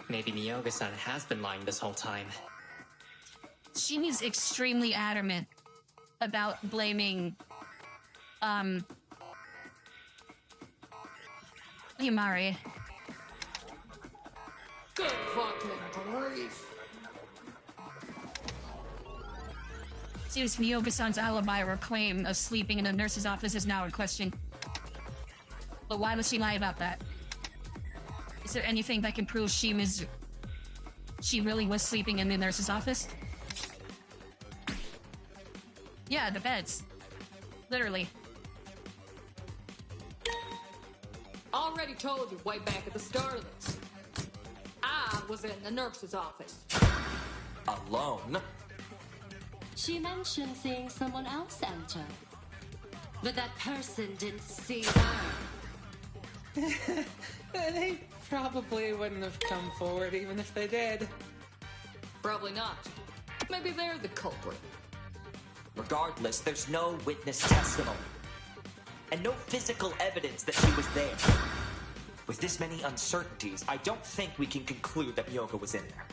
S8: Maybe Miyoga-san has been lying this whole time.
S1: She is extremely adamant about blaming, Yamari.
S5: Good fucking grief.
S1: Seems Miyoga-san's alibi or claim of sleeping in a nurse's office is now in question. But why would she lie about that? Is there anything that can prove she really was sleeping in the nurse's office? Yeah, the beds. Literally.
S5: Already told you way back at the start of this. I was in the nurse's office.
S14: Alone?
S10: She mentioned seeing someone else enter. But that person didn't see her.
S12: They probably wouldn't have come forward even if they did.
S5: Probably not. Maybe they're the culprit.
S14: Regardless, there's no witness testimony. And no physical evidence that she was there. With this many uncertainties, I don't think we can conclude that Miyoga was in there.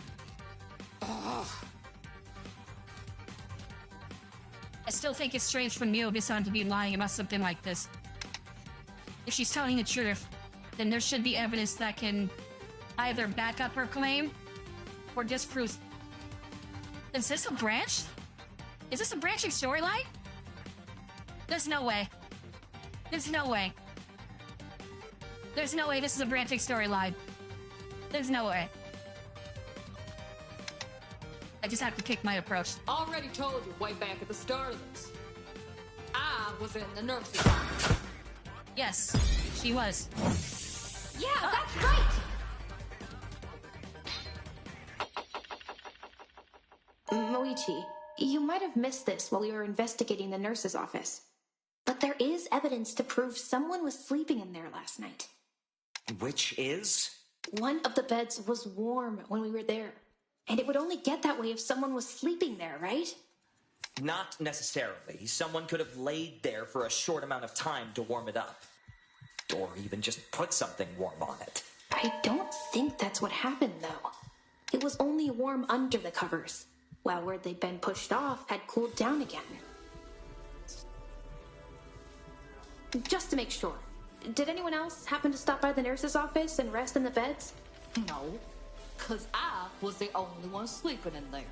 S1: I still think it's strange for Miyoga-san to be lying about something like this. If she's telling the truth, then there should be evidence that can either back up her claim or disprove. Is this a branch? Is this a branching storyline? There's no way. There's no way. There's no way this is a branching storyline. There's no way. I just have to kick my approach.
S5: Already told you way back at the start of this. I was in the nurse's office.
S1: Yes, she was.
S6: Yeah, that's right! Moichi, you might have missed this while we were investigating the nurse's office. But there is evidence to prove someone was sleeping in there last night.
S14: Which is?
S6: One of the beds was warm when we were there. And it would only get that way if someone was sleeping there, right?
S14: Not necessarily. Someone could have laid there for a short amount of time to warm it up. Or even just put something warm on it.
S6: I don't think that's what happened, though. It was only warm under the covers, while where they'd been pushed off had cooled down again. Just to make sure, did anyone else happen to stop by the nurse's office and rest in the beds?
S5: No, because I was the only one sleeping in there.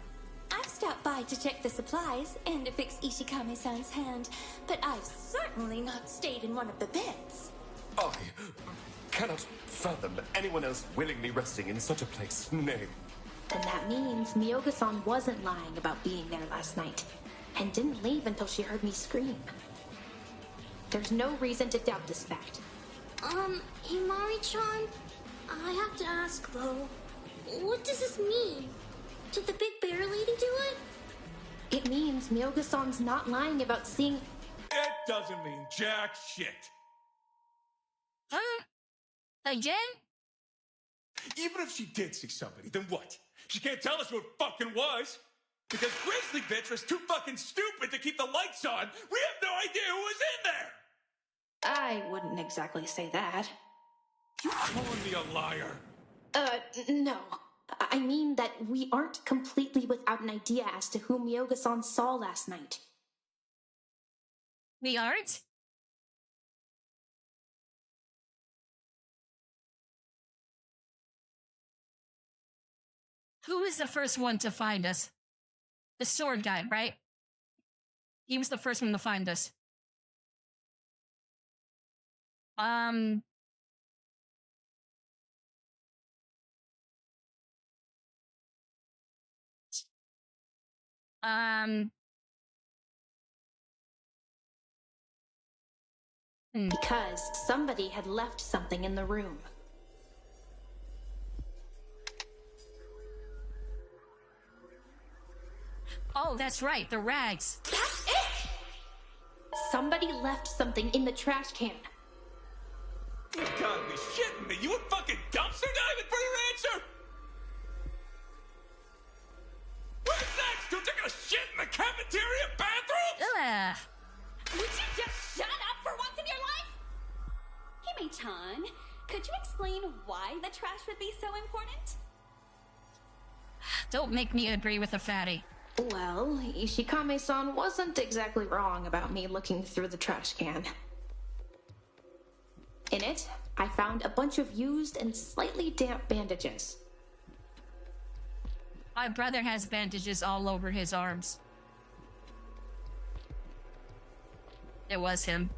S4: I've stopped by to check the supplies and to fix Ishikame-san's hand, but I've certainly not stayed in one of the beds.
S7: I cannot fathom anyone else willingly resting in such a place. Nay.
S6: Then that means Miyoga-san wasn't lying about being there last night, and didn't leave until she heard me scream. There's no reason to doubt this fact.
S3: Himari-chan, I have to ask though, what does this mean? Did the big bear lady do it?
S6: It means Miyoga-san's not lying about seeing...
S2: It doesn't mean jack shit.
S1: Huh? Again?
S2: Even if she did see somebody, then what? She can't tell us who it fucking was. Because Grizzly Bitch was too fucking stupid to keep the lights on. We have no idea who was in there.
S6: I wouldn't exactly say that.
S2: You calling me a liar?
S6: No. I mean that we aren't completely without an idea as to who Miyoga-san saw last night.
S1: We aren't? Who was the first one to find us? The sword guy, right? He was the first one to find us.
S6: Because somebody had left something in the room.
S1: Oh, that's right, the rags.
S6: That's it! Somebody left something in the trash can.
S2: You gotta be shitting me. You went fucking dumpster diving for your answer? Where's next? You taking a shit in the cafeteria bathroom?
S1: Ugh.
S4: Would you just shut up for once in your life? Hime-chan, could you explain why the trash would be so important?
S1: Don't make me agree with a fatty.
S6: Well, Ishikame-san wasn't exactly wrong about me looking through the trash can. In it, I found a bunch of used and slightly damp bandages.
S1: My brother has bandages all over his arms. It was him.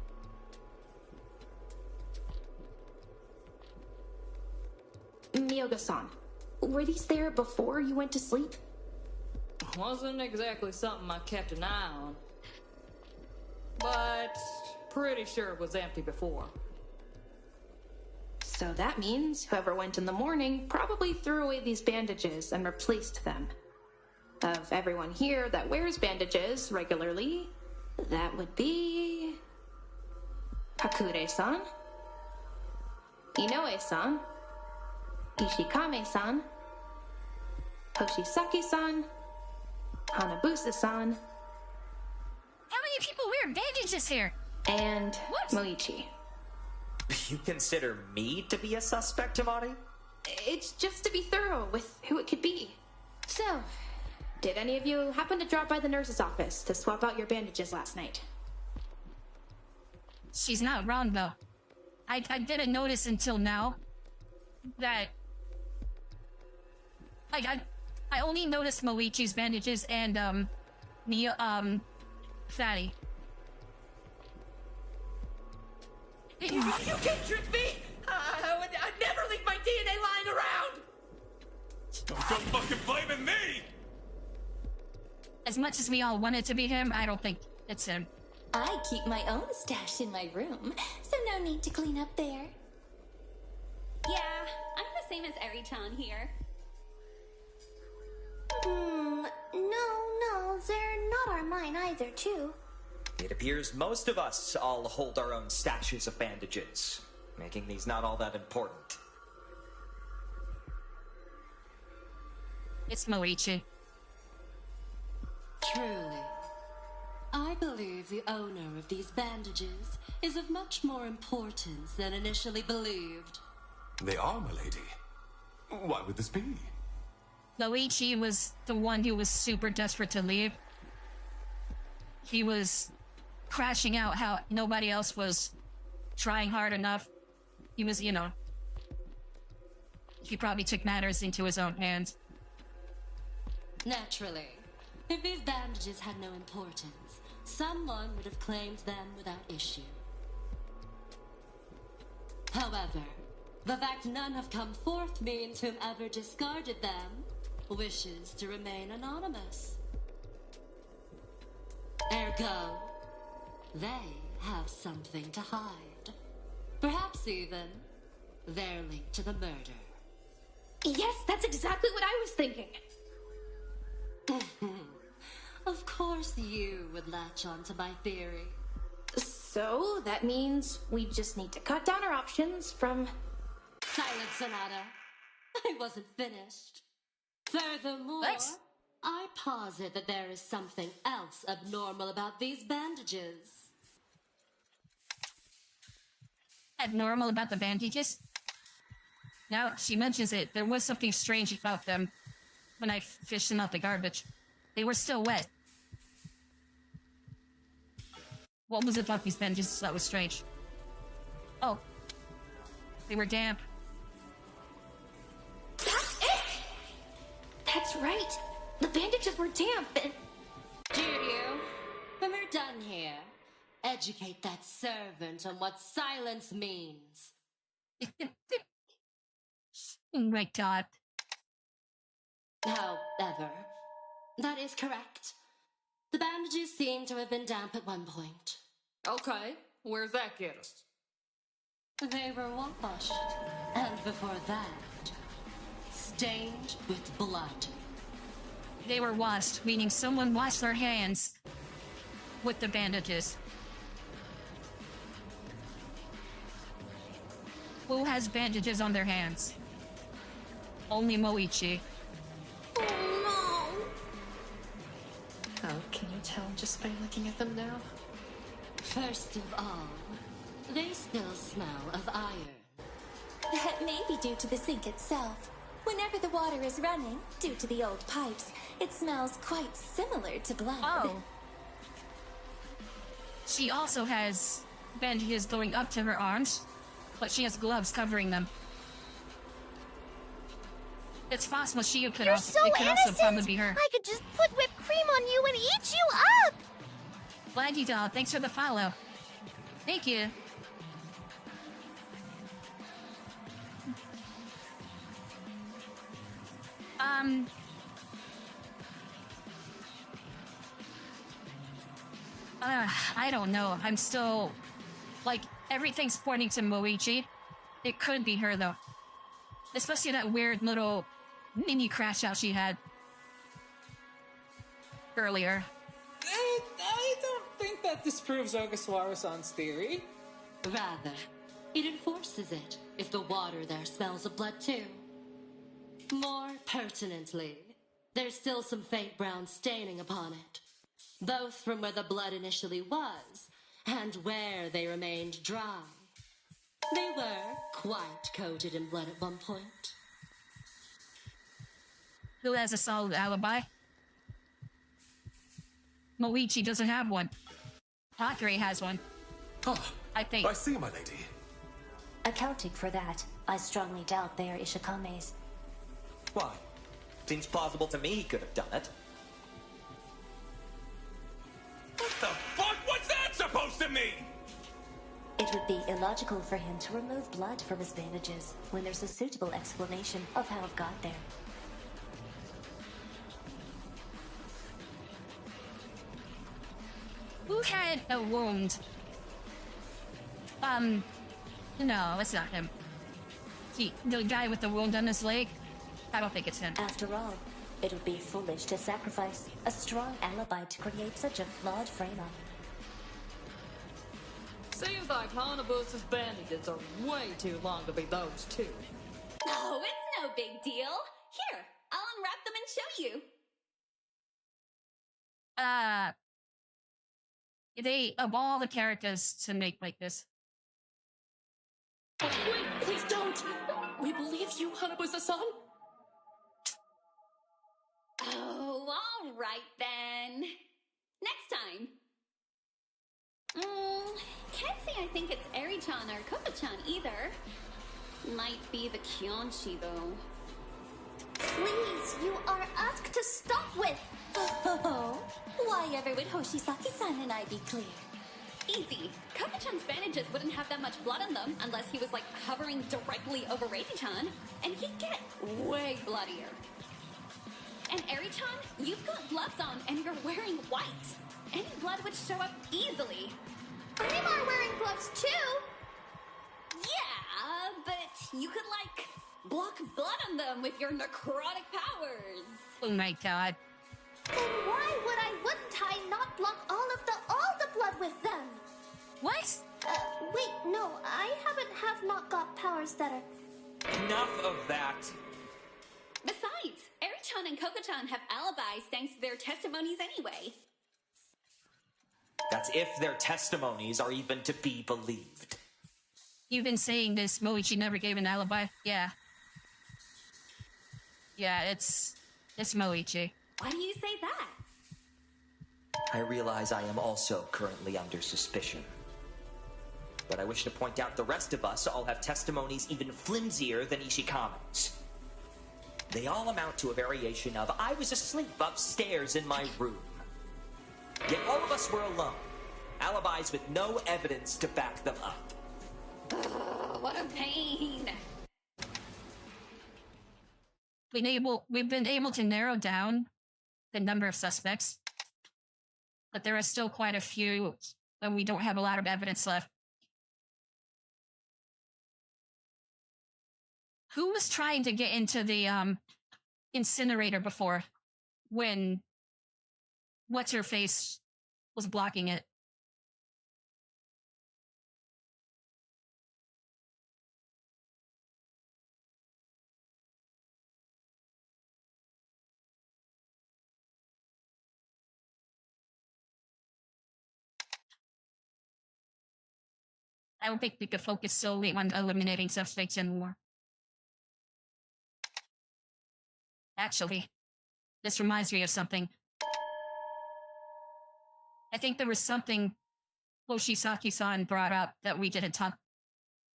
S6: Miyoga-san, were these there before you went to sleep?
S5: Wasn't exactly something I kept an eye on. But pretty sure it was empty before.
S6: So that means whoever went in the morning probably threw away these bandages and replaced them. Of everyone here that wears bandages regularly, that would be... Hakure-san, Inoue-san, Ishikame-san, Toshisaki-san, Hanabusa-san.
S1: How many people wear bandages here?
S6: And Moichi.
S14: You consider me to be a suspect, Himari?
S6: It's just to be thorough with who it could be. So, did any of you happen to drop by the nurse's office to swap out your bandages last night?
S1: She's not wrong, though. I didn't notice until now that... I only noticed Moichi's bandages and, Fatty.
S11: You can't trick me! I'd never leave my DNA lying around!
S2: Don't fucking blame me!
S1: As much as we all want it to be him, I don't think it's him.
S4: I keep my own stash in my room, so no need to clean up there. Yeah, I'm the same as Eri-chan here.
S3: No, they're not our mine either, too.
S14: It appears most of us all hold our own stashes of bandages, making these not all that important.
S1: It's Moichi.
S10: Truly. I believe the owner of these bandages is of much more importance than initially believed.
S7: They are, milady. Why would this be?
S1: Moichi was the one who was super desperate to leave. He was crashing out how nobody else was trying hard enough. He was, he probably took matters into his own hands.
S10: Naturally. If these bandages had no importance, someone would have claimed them without issue. However, the fact none have come forth means whomever discarded them wishes to remain anonymous. Ergo, they have something to hide. Perhaps even they're linked to the murder.
S6: Yes, that's exactly what I was thinking.
S10: Of course you would latch on to my theory.
S6: So, that means we just need to cut down our options from...
S10: Silence, Sonata. I wasn't finished. Furthermore, I posit that there is something else abnormal about these bandages.
S1: Abnormal about the bandages? Now she mentions it, there was something strange about them when I fished them out the garbage. They were still wet. What was it about these bandages that was strange? Oh. They were damp.
S6: That's it! That's right. The bandages were damp and...
S10: Judio, when we're done here, educate that servant on what silence means.
S1: Oh my god.
S10: However, that is correct. The bandages seem to have been damp at one point.
S5: Okay, where's that get us?
S10: They were washed, and before that, stained with blood.
S1: They were washed, meaning someone washed their hands with the bandages. Who has bandages on their hands? Only Moichi.
S6: Oh
S8: Oh, can you tell just by looking at them now?
S10: First of all, they still smell of iron.
S4: That may be due to the sink itself. Whenever the water is running, due to the old pipes, it smells quite similar to blood.
S1: Oh. She also has bandages going up to her arms, but she has gloves covering them. It's possible she could
S3: You're
S1: also,
S3: so
S1: it could also
S3: innocent!
S1: probably be her.
S3: I could just put whipped cream on you and eat you up!
S1: Blandy doll, thanks for the follow. Thank you. I don't know. I'm still, like, everything's pointing to Moichi. It could be her, though. Especially that weird little mini crash out she had earlier.
S12: I don't think that disproves Ogasawara-san's theory.
S10: Rather, it enforces it if the water there smells of blood too. More pertinently, there's still some faint brown staining upon it, both from where the blood initially was and where they remained dry. They were quite coated in blood at one point.
S1: Who has a solid alibi? Moichi doesn't have one. Hakure has one.
S7: Oh,
S1: I think.
S7: I see, my lady.
S13: Accounting for that, I strongly doubt they are Ishikame's.
S14: Why? Seems plausible to me he could have done it.
S2: What the fuck was that supposed to mean?
S13: It would be illogical for him to remove blood from his bandages when there's a suitable explanation of how it got there.
S1: Who had a wound? No, it's not him. The guy with the wound on his leg? I don't think it's him.
S13: After all, it would be foolish to sacrifice a strong alibi to create such a flawed frame-up.
S5: Seems like Hanabus's bandages are way too long to be those two.
S4: Oh, it's no big deal. Here, I'll unwrap them and show you.
S1: They, of all the characters to make like this.
S5: Wait, please don't! We believe you, Hanabusa-san!
S4: Oh, all right then. Next time. Can't say I think it's Eri-chan or Koto-chan either. Might be the Kyonshi, though.
S3: Please, you are asked to stop with.
S4: Oh, why ever would Hoshisaki-san and I be clear? Easy. Koto-chan's bandages wouldn't have that much blood on them unless he was, like, hovering directly over Eri-chan, and he'd get way bloodier. And Eri-chan, you've got gloves on and you're wearing white. Any blood would show up easily.
S3: I'm are wearing gloves too.
S4: Yeah, but you could, like, block blood on them with your necrotic powers.
S1: Oh my god.
S3: Then wouldn't I not block all the blood with them?
S1: What?
S3: Wait, no, I have not got powers that are...
S14: Enough of that.
S4: Besides, Eri-chan and Koko-chan have alibis thanks to their testimonies anyway.
S14: That's if their testimonies are even to be believed.
S1: You've been saying this, Moichi never gave an alibi? Yeah. Yeah, it's Moichi.
S4: Why do you say that?
S14: I realize I am also currently under suspicion. But I wish to point out the rest of us all have testimonies even flimsier than Ishikamo's. They all amount to a variation of, I was asleep upstairs in my room. Yet all of us were alone. Alibis with no evidence to back them up.
S4: What a pain.
S1: We've been able to narrow down the number of suspects, but there are still quite a few, and we don't have a lot of evidence left. Who was trying to get into the incinerator before when What's-Her-Face was blocking it? I don't think we could focus solely on eliminating suspects anymore. Actually, this reminds me of something. I think there was something Hoshisaki-san brought up that we didn't talk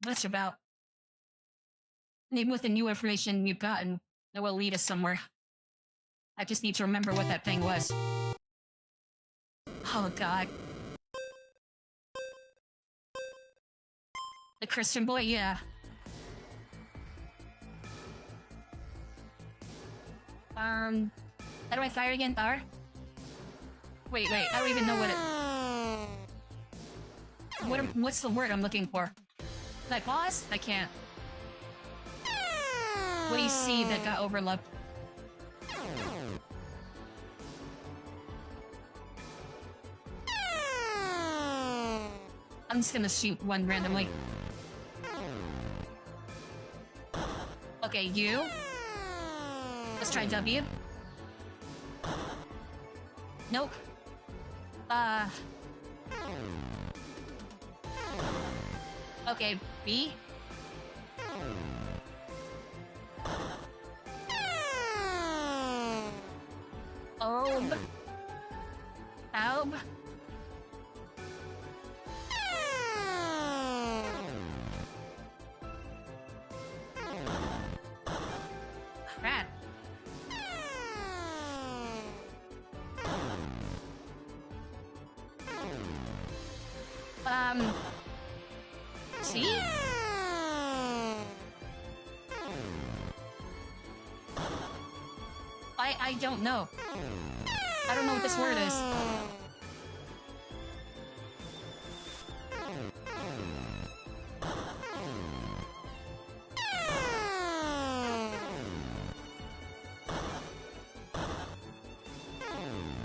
S1: much about. Maybe with the new information we've gotten, it will lead us somewhere. I just need to remember what that thing was. Oh god. The Christian boy, yeah. How do I fire again? Power? Wait, I don't even know what's the word I'm looking for? Can I pause? I can't. What do you see that got overlooked? I'm just gonna shoot one randomly. Okay, you. Let's try W. Nope. Okay, B. Ob. Alb. Crap. See? I don't know. I don't know what this word is.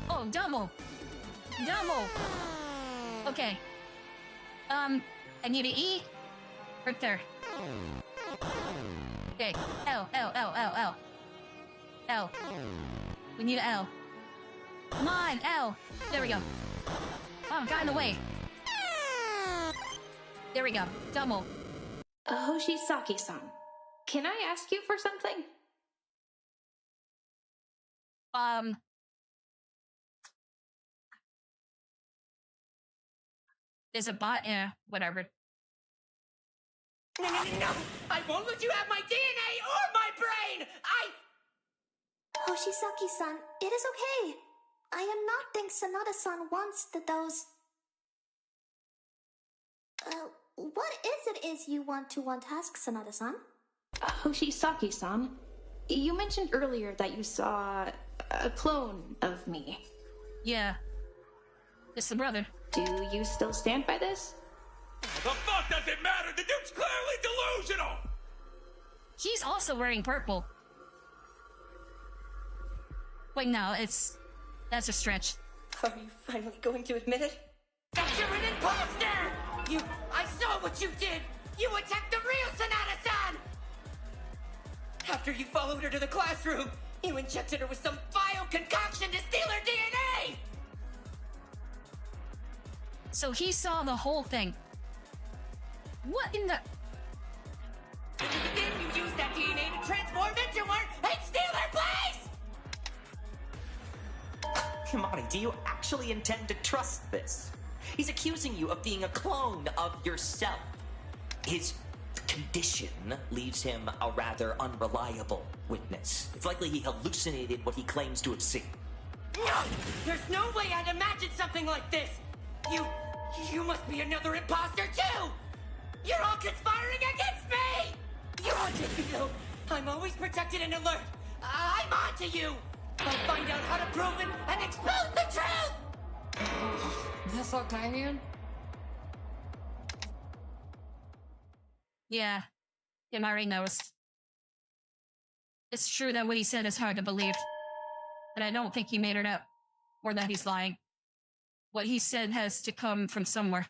S1: Oh, Dumbo! Dumbo! Okay. I need an E. Right there. Okay. L. L. We need an L. Come on, L. There we go. Oh, got in the way. There we go. Double.
S6: Hoshisaki-san, can I ask you for something?
S1: There's a bot, yeah, whatever.
S11: No! I won't let you have my DNA or my brain!
S3: Hoshisaki-san, it is okay. I am not think Sanada-san wants those... what is you want to ask Sanada-san?
S6: Hoshisaki-san, you mentioned earlier that you saw a clone of me.
S1: Yeah. It's the brother.
S6: Do you still stand by this?
S2: The fuck does it matter? The dude's clearly delusional!
S1: He's also wearing purple. Wait, no, that's a stretch.
S11: Are you finally going to admit it? That you're an imposter! I saw what you did! You attacked the real Sanada-san! After you followed her to the classroom, you injected her with some vile concoction to steal her DNA!
S1: So he saw the whole thing. What in the...
S11: Then you used that DNA to transform into her and steal her place!
S14: Kimari, do you actually intend to trust this? He's accusing you of being a clone of yourself. His condition leaves him a rather unreliable witness. It's likely he hallucinated what he claims to have seen.
S11: No! There's no way I'd imagine something like this! You must be another imposter too! You're all conspiring against me! You want to know? I'm always protected and alert. I'm on to you! I'll find out how to prove it and expose the truth!
S5: That's okay,
S1: Yeah. Kimari knows. It's true that what he said is hard to believe. But I don't think he made it up. Or that he's lying. What he said has to come from somewhere.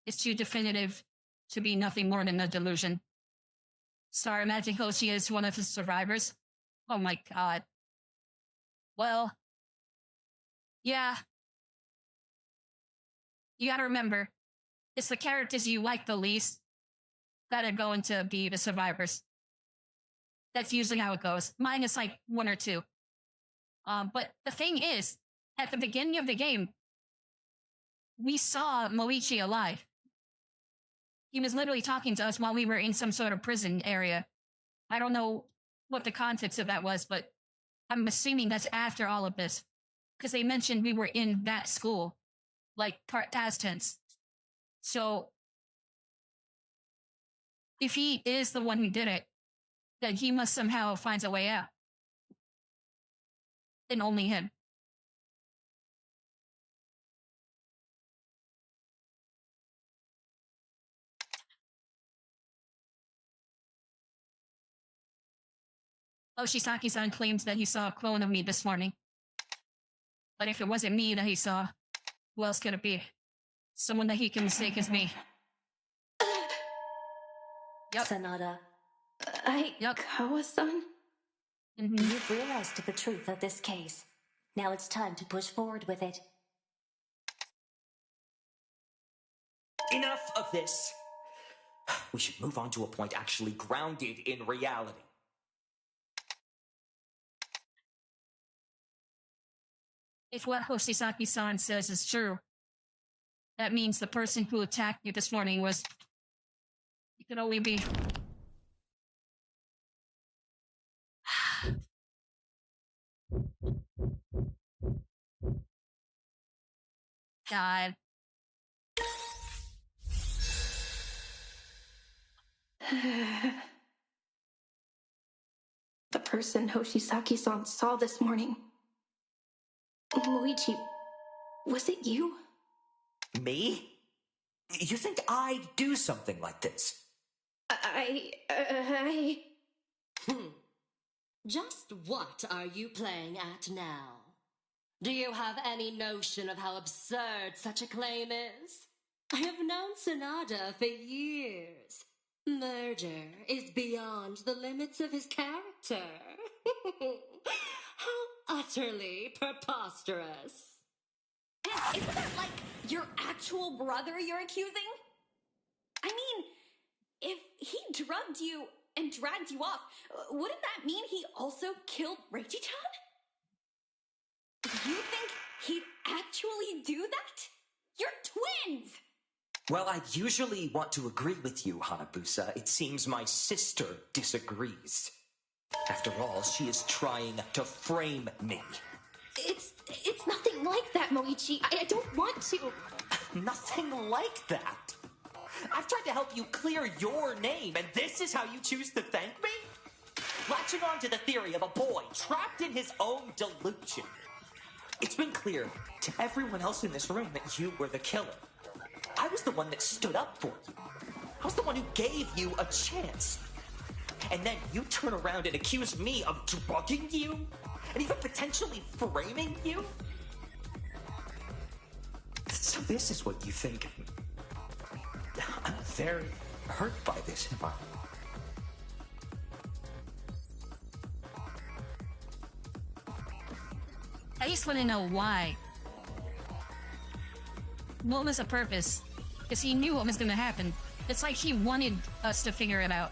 S1: It's too definitive to be nothing more than a delusion. Star Magic Hoshi is one of his survivors. Oh my god. Well, yeah. You gotta remember, it's the characters you like the least that are going to be the survivors. That's usually how it goes. Mine is like one or two. But the thing is, at the beginning of the game, we saw Moichi alive. He was literally talking to us while we were in some sort of prison area. I don't know what the context of that was, but I'm assuming that's after all of this. Because they mentioned we were in that school. Like, past tense. So, if he is the one who did it, then he must somehow find a way out. And only him. Oshisaki-san claims that he saw a clone of me this morning. But if it wasn't me that he saw, who else could it be? Someone that he can mistake as me.
S13: Yep. Sanada.
S6: Kawa-san?
S13: You've realized the truth of this case. Now it's time to push forward with it.
S14: Enough of this. We should move on to a point actually grounded in reality.
S1: If what Hoshisaki-san says is true, that means the person who attacked you this morning was... It could only be... God.
S6: The person Hoshisaki-san saw this morning. Moichi, was it you?
S14: Me? You think I'd do something like this?
S10: Just what are you playing at now? Do you have any notion of how absurd such a claim is? I have known Sonata for years. Murder is beyond the limits of his character. How utterly preposterous.
S4: And isn't that like your actual brother you're accusing? I mean, if he drugged you and dragged you off, wouldn't that mean he also killed Reichi-chan? You think he'd actually do that? You're twins!
S14: Well, I usually want to agree with you, Hanabusa. It seems my sister disagrees. After all, she is trying to frame me.
S6: It's nothing like that, Moichi. I don't want to.
S14: Nothing like that. I've tried to help you clear your name, and this is how you choose to thank me? Latching on to the theory of a boy trapped in his own delusion. It's been clear to everyone else in this room that you were the killer. I was the one that stood up for you. I was the one who gave you a chance. And then you turn around and accuse me of drugging you? And even potentially framing you? So this is what you think of me. I'm very hurt by this, am I?
S1: I just want to know why. What was the purpose? Because he knew what was going to happen. It's like he wanted us to figure it out.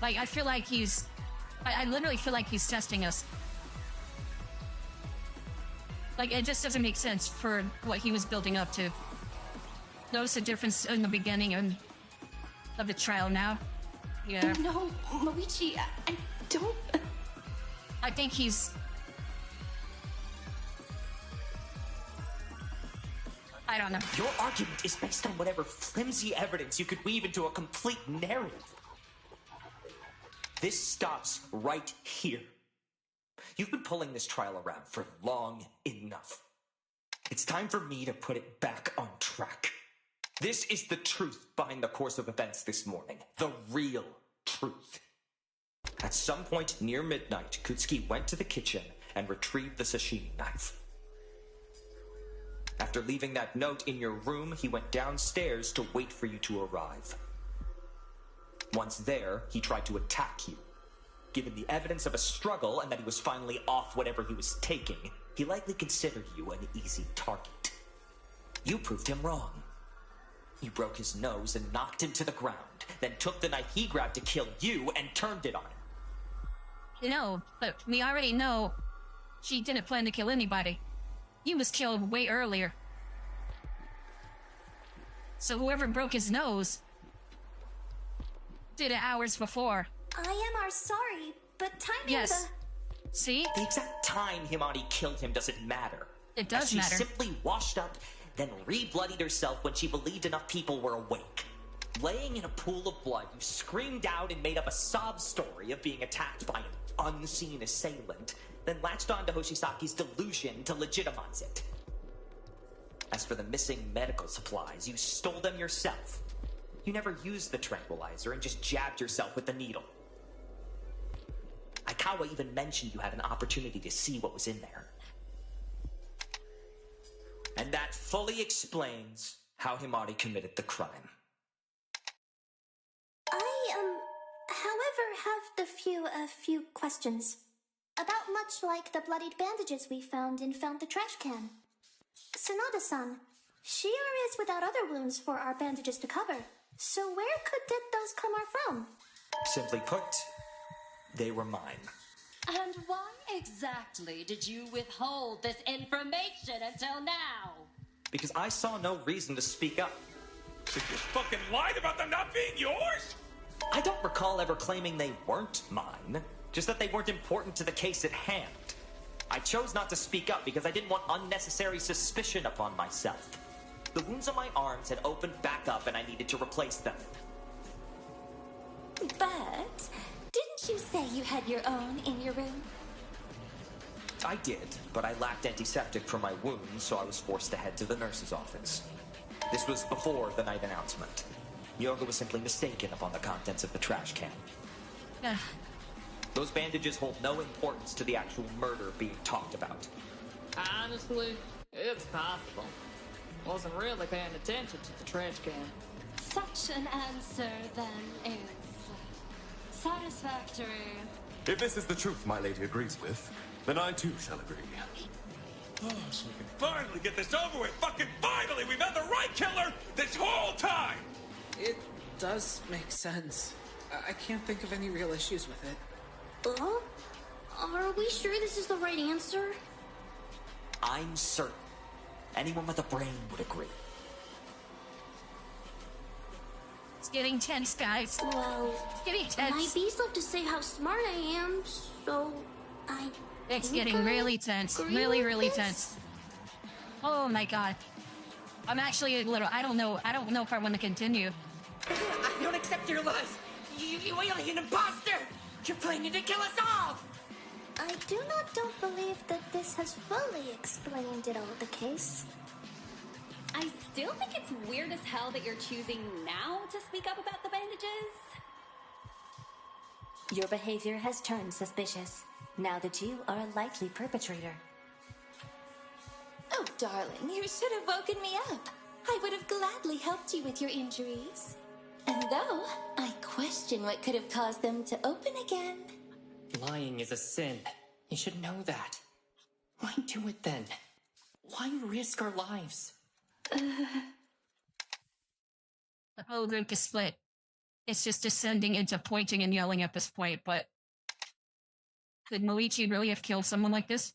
S1: Like, I feel like he's... I literally feel like he's testing us. Like, it just doesn't make sense for what he was building up to. Notice the difference in the beginning of the trial now? Yeah.
S6: No, Moichi, I don't...
S1: I think he's... I don't know.
S14: Your argument is based on whatever flimsy evidence you could weave into a complete narrative. This stops right here. You've been pulling this trial around for long enough. It's time for me to put it back on track. This is the truth behind the course of events this morning. The real truth. At some point near midnight, Kutsuki went to the kitchen and retrieved the sashimi knife. After leaving that note in your room, he went downstairs to wait for you to arrive. Once there, he tried to attack you. Given the evidence of a struggle and that he was finally off whatever he was taking, he likely considered you an easy target. You proved him wrong. You broke his nose and knocked him to the ground, then took the knife he grabbed to kill you and turned it on him.
S1: You know, but we already know she didn't plan to kill anybody. He was killed way earlier. So whoever broke his nose did it hours before.
S3: I am our sorry, but timing
S1: Yes. See?
S14: The exact time Himari killed him doesn't matter.
S1: It does
S14: As she
S1: matter.
S14: simply washed up, then re-bloodied herself when she believed enough people were awake. Laying in a pool of blood, you screamed out and made up a sob story of being attacked by an unseen assailant, then latched on to Hoshisaki's delusion to legitimize it. As for the missing medical supplies, you stole them yourself. You never used the tranquilizer and just jabbed yourself with the needle. Aikawa even mentioned you had an opportunity to see what was in there. And that fully explains how Himari committed the crime.
S3: However, have a few questions. About much like the bloodied bandages we found the trash can. Sonata-san, Shiori is without other wounds for our bandages to cover. So where did those come from?
S14: Simply put, they were mine.
S10: And why exactly did you withhold this information until now?
S14: Because I saw no reason to speak up.
S2: So you fucking lied about them not being yours?
S14: I don't recall ever claiming they weren't mine, just that they weren't important to the case at hand. I chose not to speak up because I didn't want unnecessary suspicion upon myself. The wounds on my arms had opened back up and I needed to replace them.
S4: But didn't you say you had your own in your room?
S14: I did, but I lacked antiseptic for my wounds, so I was forced to head to the nurse's office. This was before the night announcement. Yoga was simply mistaken upon the contents of the trash can. Those bandages hold no importance to the actual murder being talked about.
S5: Honestly, it's possible. Wasn't really paying attention to the trash can.
S10: Such an answer, then, is satisfactory.
S7: If this is the truth my lady agrees with, then I too shall agree.
S2: Oh, so we can finally get this over with. Fucking finally! We've had the right killer this whole time!
S12: It does make sense. I can't think of any real issues with it.
S3: Are we sure this is the right answer?
S14: I'm certain anyone with a brain would agree.
S1: It's getting tense, guys.
S3: Well,
S1: It's getting tense.
S3: my bees love to say how smart I am, so
S1: It's
S3: think
S1: getting
S3: I
S1: really tense.
S3: agree
S1: Really,
S3: with
S1: really
S3: this.
S1: tense. Oh my god. I'm actually a little, I don't know if I want to continue.
S11: I don't accept your lies. You alien imposter! You're planning to kill us all!
S3: I don't believe that this has fully explained it all the case.
S4: I still think it's weird as hell that you're choosing now to speak up about the bandages.
S13: Your behavior has turned suspicious, now that you are a likely perpetrator.
S4: Oh, darling, you should have woken me up. I would have gladly helped you with your injuries. And though I question what could have caused them to open again.
S8: Lying is a sin. You should know that. Why do it then? Why risk our lives?
S1: The whole group is split. It's just descending into pointing and yelling at this point, but could Moichi really have killed someone like this?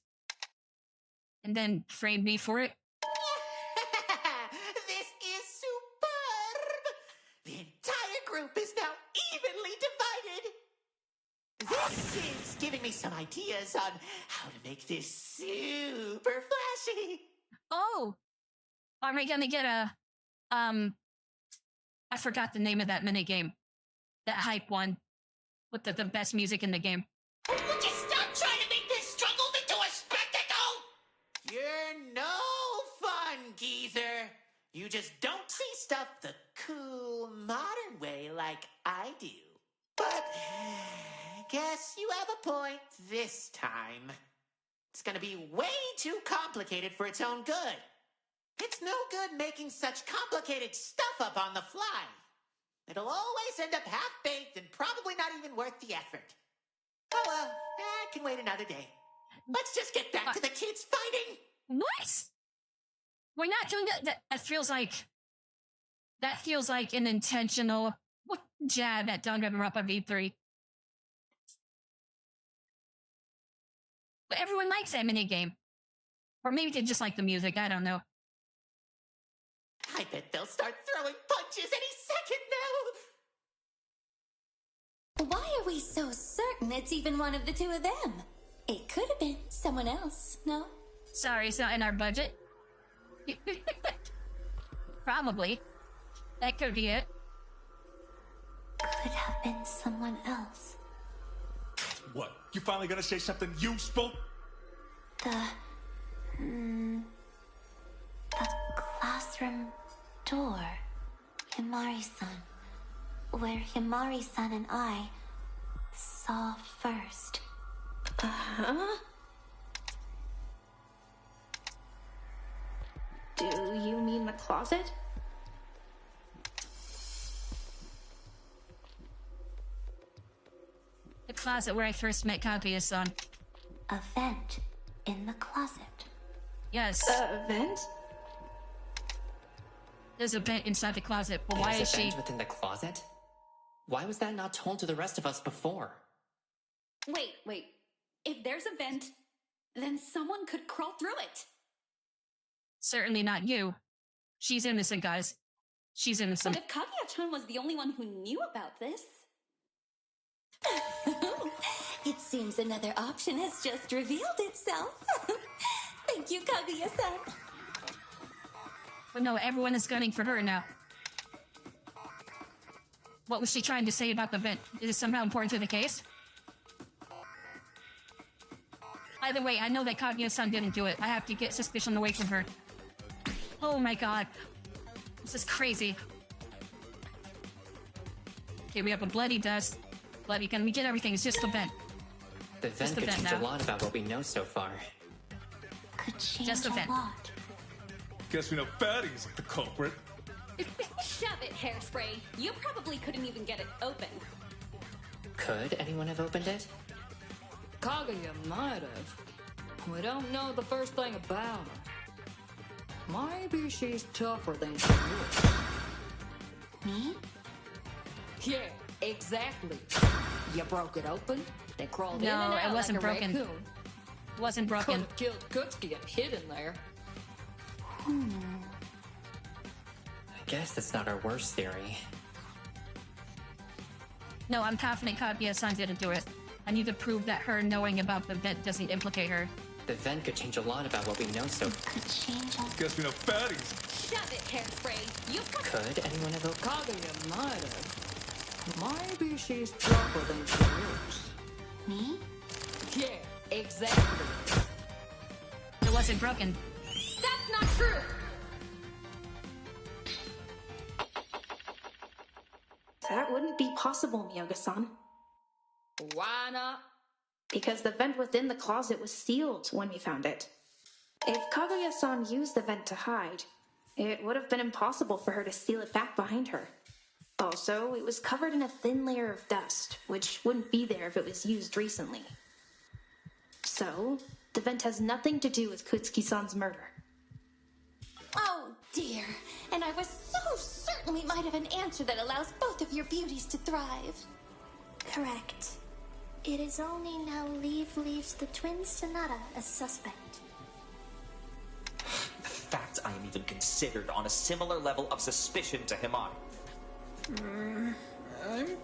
S1: And then framed me for it?
S11: This is superb! The entire group is now evenly divided. This is giving me some ideas on how to make this super flashy.
S1: Oh! Are we gonna get a, I forgot the name of that minigame. That hype one. With the best music in the game.
S11: Would you stop trying to make this struggle into a spectacle? You're no fun, geezer. You just don't see stuff the cool, modern way like I do. But guess you have a point this time. It's gonna be way too complicated for its own good. It's no good making such complicated stuff up on the fly. It'll always end up half-baked and probably not even worth the effort. Oh well, I can wait another day. Let's just get back to the kids fighting.
S1: What? We're not doing that. That feels like an intentional jab at Danganronpa V3. But everyone likes that minigame. Or maybe they just like the music, I don't know.
S11: I bet they'll start throwing punches any second now.
S4: Why are we so certain it's even one of the two of them? It could have been someone else, no?
S1: Sorry, it's not in our budget. Probably. That could be it.
S3: Could have been someone else.
S2: What? You finally gonna say something useful?
S3: The classroom door. Himari-san. Where Himari-san and I saw first.
S6: Uh-huh. Do you mean the closet?
S1: The closet where I first met Kaguya-san.
S3: A vent in the closet.
S1: Yes.
S6: A vent?
S1: There's a vent inside the closet, but why
S8: There's
S1: is
S8: a
S1: she...
S8: vent within the closet? Why was that not told to the rest of us before?
S4: Wait. If there's a vent, then someone could crawl through it.
S1: Certainly not you. She's innocent, guys. She's innocent.
S4: But if Kaguya-chan was the only one who knew about this... It seems another option has just revealed itself. Thank you, Kaguya-san.
S1: But no, everyone is gunning for her now. What was she trying to say about the vent? Is it somehow important to the case? Either way, I know that Kaguya-san didn't do it. I have to get suspicion away from her. Oh my god. This is crazy. Okay, we have a bloody dust. Bloody, can we get everything? It's just the vent.
S8: The vent could change a lot about what we know so far.
S3: Could change
S1: Just a vent.
S3: lot.
S2: Guess we know Fatty's the culprit.
S4: Shove it, Hairspray. You probably couldn't even get it open.
S8: Could anyone have opened it?
S5: Kaguya might have. We don't know the first thing about her. Maybe she's tougher than she looks.
S4: Me?
S5: Yeah, exactly. You broke it open, they crawled in
S1: No,
S5: and out
S1: it wasn't
S5: like a
S1: broken.
S5: raccoon.
S1: It wasn't
S5: Could
S1: broken.
S5: have killed Kutsuki and hid in there.
S8: I guess that's not our worst theory.
S1: No, I'm confident Kaguya-san didn't do it. I need to prove that her knowing about the vent doesn't implicate her.
S8: The vent could change a lot about what we know so far.
S2: Guess we know Fatty's.
S4: Shove it, Hairspray. You
S8: Could anyone have opened
S5: Kaguya might have. Maybe she's tougher than she looks.
S4: Me?
S5: Yeah, exactly.
S1: It wasn't broken.
S4: That's not true!
S6: That wouldn't be possible, Miyoga-san.
S5: Why not?
S6: Because the vent within the closet was sealed when we found it. If Kaguya-san used the vent to hide, it would have been impossible for her to seal it back behind her. Also, it was covered in a thin layer of dust, which wouldn't be there if it was used recently. So, the vent has nothing to do with Kutsuki-san's murder.
S4: Oh dear. And I was so certain we might have an answer that allows both of your beauties to thrive.
S3: Correct. It is only now leaves the twin Sonata a suspect.
S14: The fact I am even considered on a similar level of suspicion to Himari.
S12: I'm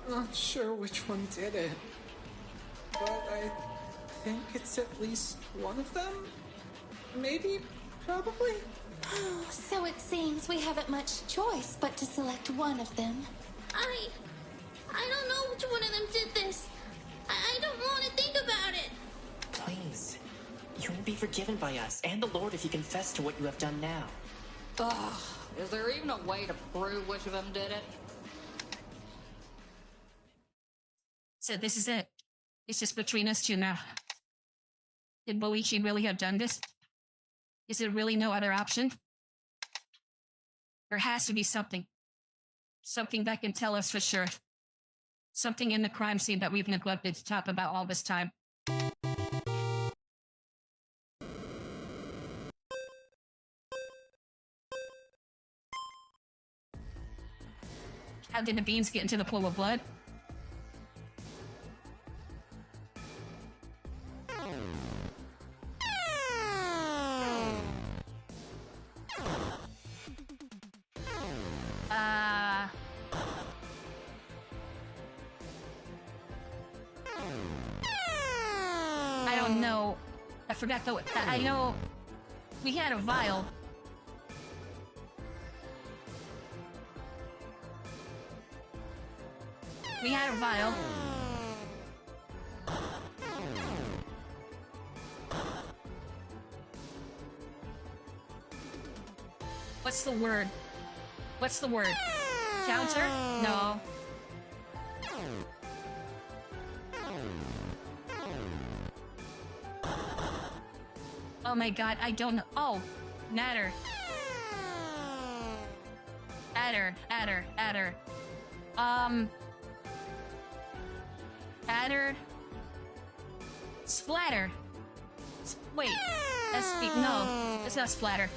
S12: not sure which one did it. But I think it's at least one of them? Maybe? Probably?
S4: Oh, so it seems we haven't much choice but to select one of them.
S3: I don't know which one of them did this. I don't want to think about it.
S8: Please. You will be forgiven by us and the Lord if you confess to what you have done now.
S5: Ugh, is there even a way to prove which of them did it?
S1: So this is it. It's just between us two now. Did Boichi really have done this? Is there really no other option? There has to be something. Something that can tell us for sure. Something in the crime scene that we've neglected to talk about all this time. How did the beans get into the pool of blood? I don't know. I forgot though. I know we had a vial. We had a vial. What's the word? What's the word? Counter? No. Oh my god, I don't know. Oh, Natter. Adder. Adder. Splatter. Wait. No, it's not splatter.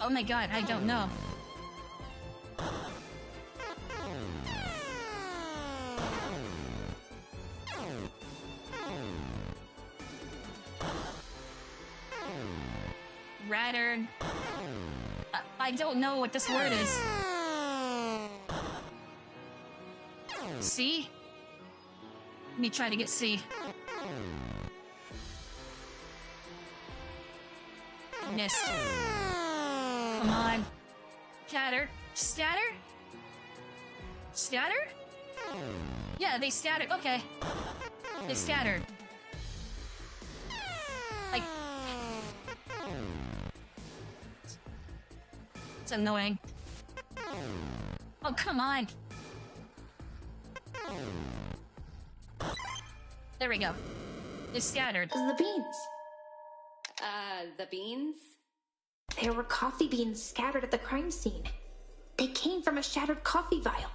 S1: Oh my god, I don't know. Ratter. I don't know what this word is. C? Let me try to get C. Missed. Come on. Catter. Statter? Statter? Yeah, they scattered. Okay. They scattered. Like... It's annoying. Oh, come on. There we go. It's scattered.
S6: The beans.
S4: The beans?
S6: There were coffee beans scattered at the crime scene. They came from a shattered coffee vial.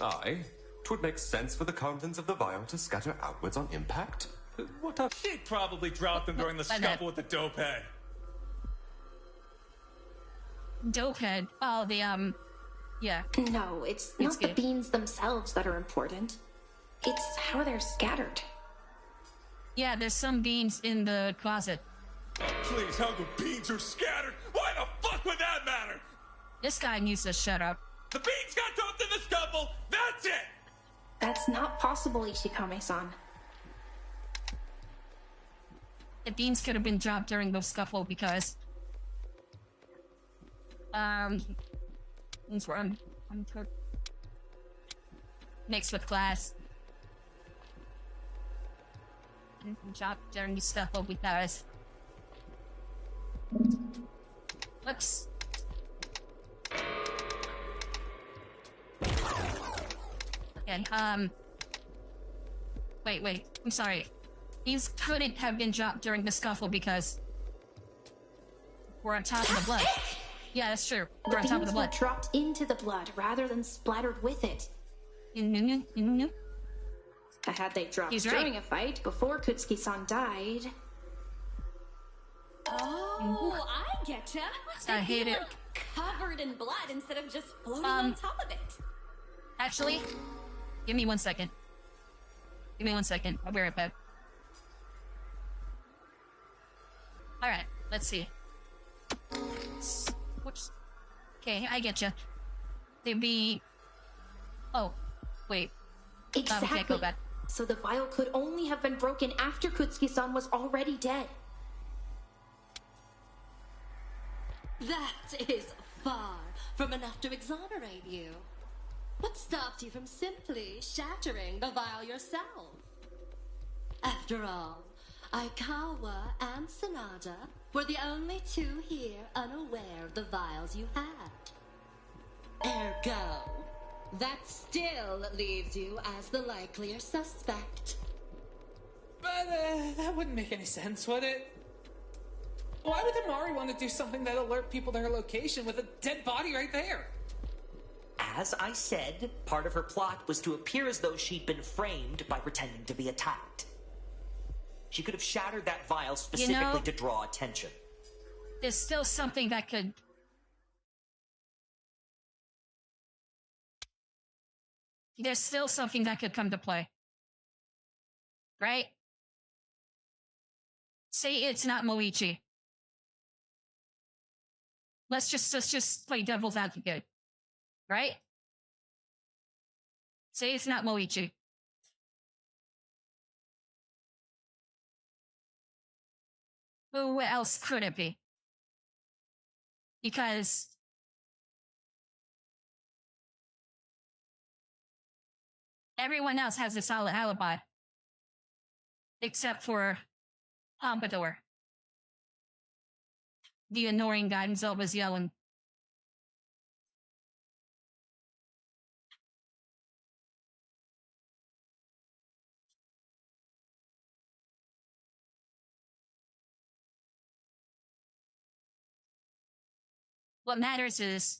S7: Aye. 'Twould make sense for the contents of the vial to scatter outwards on impact. What a...
S2: She probably dropped them during the scuffle with the dope head.
S1: Dope head. Oh, yeah.
S6: No, it's not the beans themselves that are important. It's how they're scattered.
S1: Yeah, there's some beans in the closet.
S2: Please, how the beans are scattered? Why the fuck would that matter?
S1: This guy needs to shut up.
S2: The beans got dropped in the scuffle! That's it!
S6: That's not possible, Ishikame-san.
S1: The beans could have been dropped during the scuffle because... Things were uncooked. Mixed with glass. And dropped during the scuffle because... Whoops. Okay, wait, I'm sorry. These couldn't have been dropped during the scuffle because we're on top of the blood. Yeah, that's true. We're on top of the blood.
S6: Were dropped into the blood rather than splattered with it. Had they dropped during a fight before Kutsuki-san died...
S4: Oh, I getcha.
S1: I hate it.
S4: Covered in blood instead of just floating on top of it.
S1: Actually, give me 1 second. Give me 1 second. I'll be right back. Alright, let's see. Whoops. Okay, I get you. There'd be... Oh, wait.
S6: Exactly.
S1: We can't go back.
S6: So the vial could only have been broken after Kutsuki-san was already dead.
S10: That is far from enough to exonerate you. What stopped you from simply shattering the vial yourself? After all, Aikawa and Sanada were the only two here unaware of the vials you had. Ergo, that still leaves you as the likelier suspect.
S12: But, that wouldn't make any sense, would it? Why would Amari want to do something that alert people to her location with a dead body right there?
S14: As I said, part of her plot was to appear as though she'd been framed by pretending to be attacked. She could have shattered that vial specifically to draw attention.
S1: There's still something that could... There's still something that could come to play. Right? Say it's not Moichi. Let's just play devil's advocate. Right? Say it's not Moichi. Who else could it be? Because everyone else has a solid alibi. Except for Pompadour. The annoying guy himself was yelling. What matters is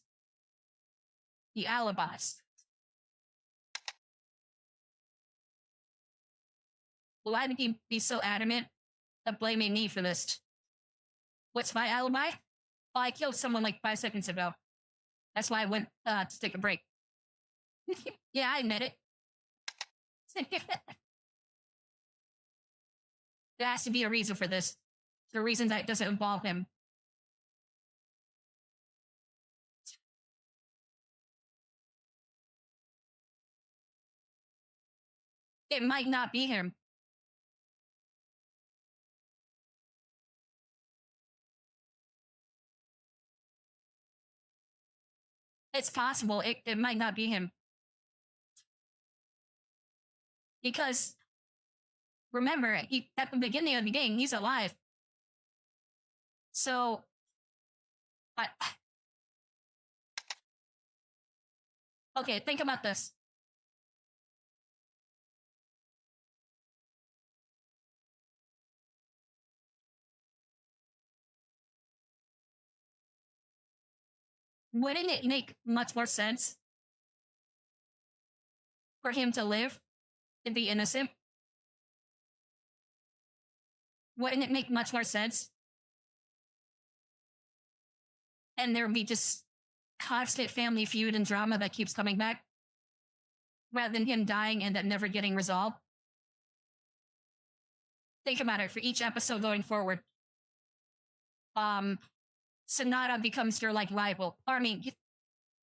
S1: the alibis. Why did he be so adamant of blaming me for this? What's my alibi? Well, I killed someone like 5 seconds ago. That's why I went to take a break. Yeah, I admit it. There has to be a reason for this. The reason that it doesn't involve him. It might not be him. It's possible it might not be him. Because, remember, at the beginning of the game, he's alive. So, Okay, think about this. Wouldn't it make much more sense for him to live and be innocent? Wouldn't it make much more sense? And there would be just constant family feud and drama that keeps coming back, rather than him dying and that never getting resolved. Think about it, for each episode going forward, Sonata becomes your like rival. Or I mean,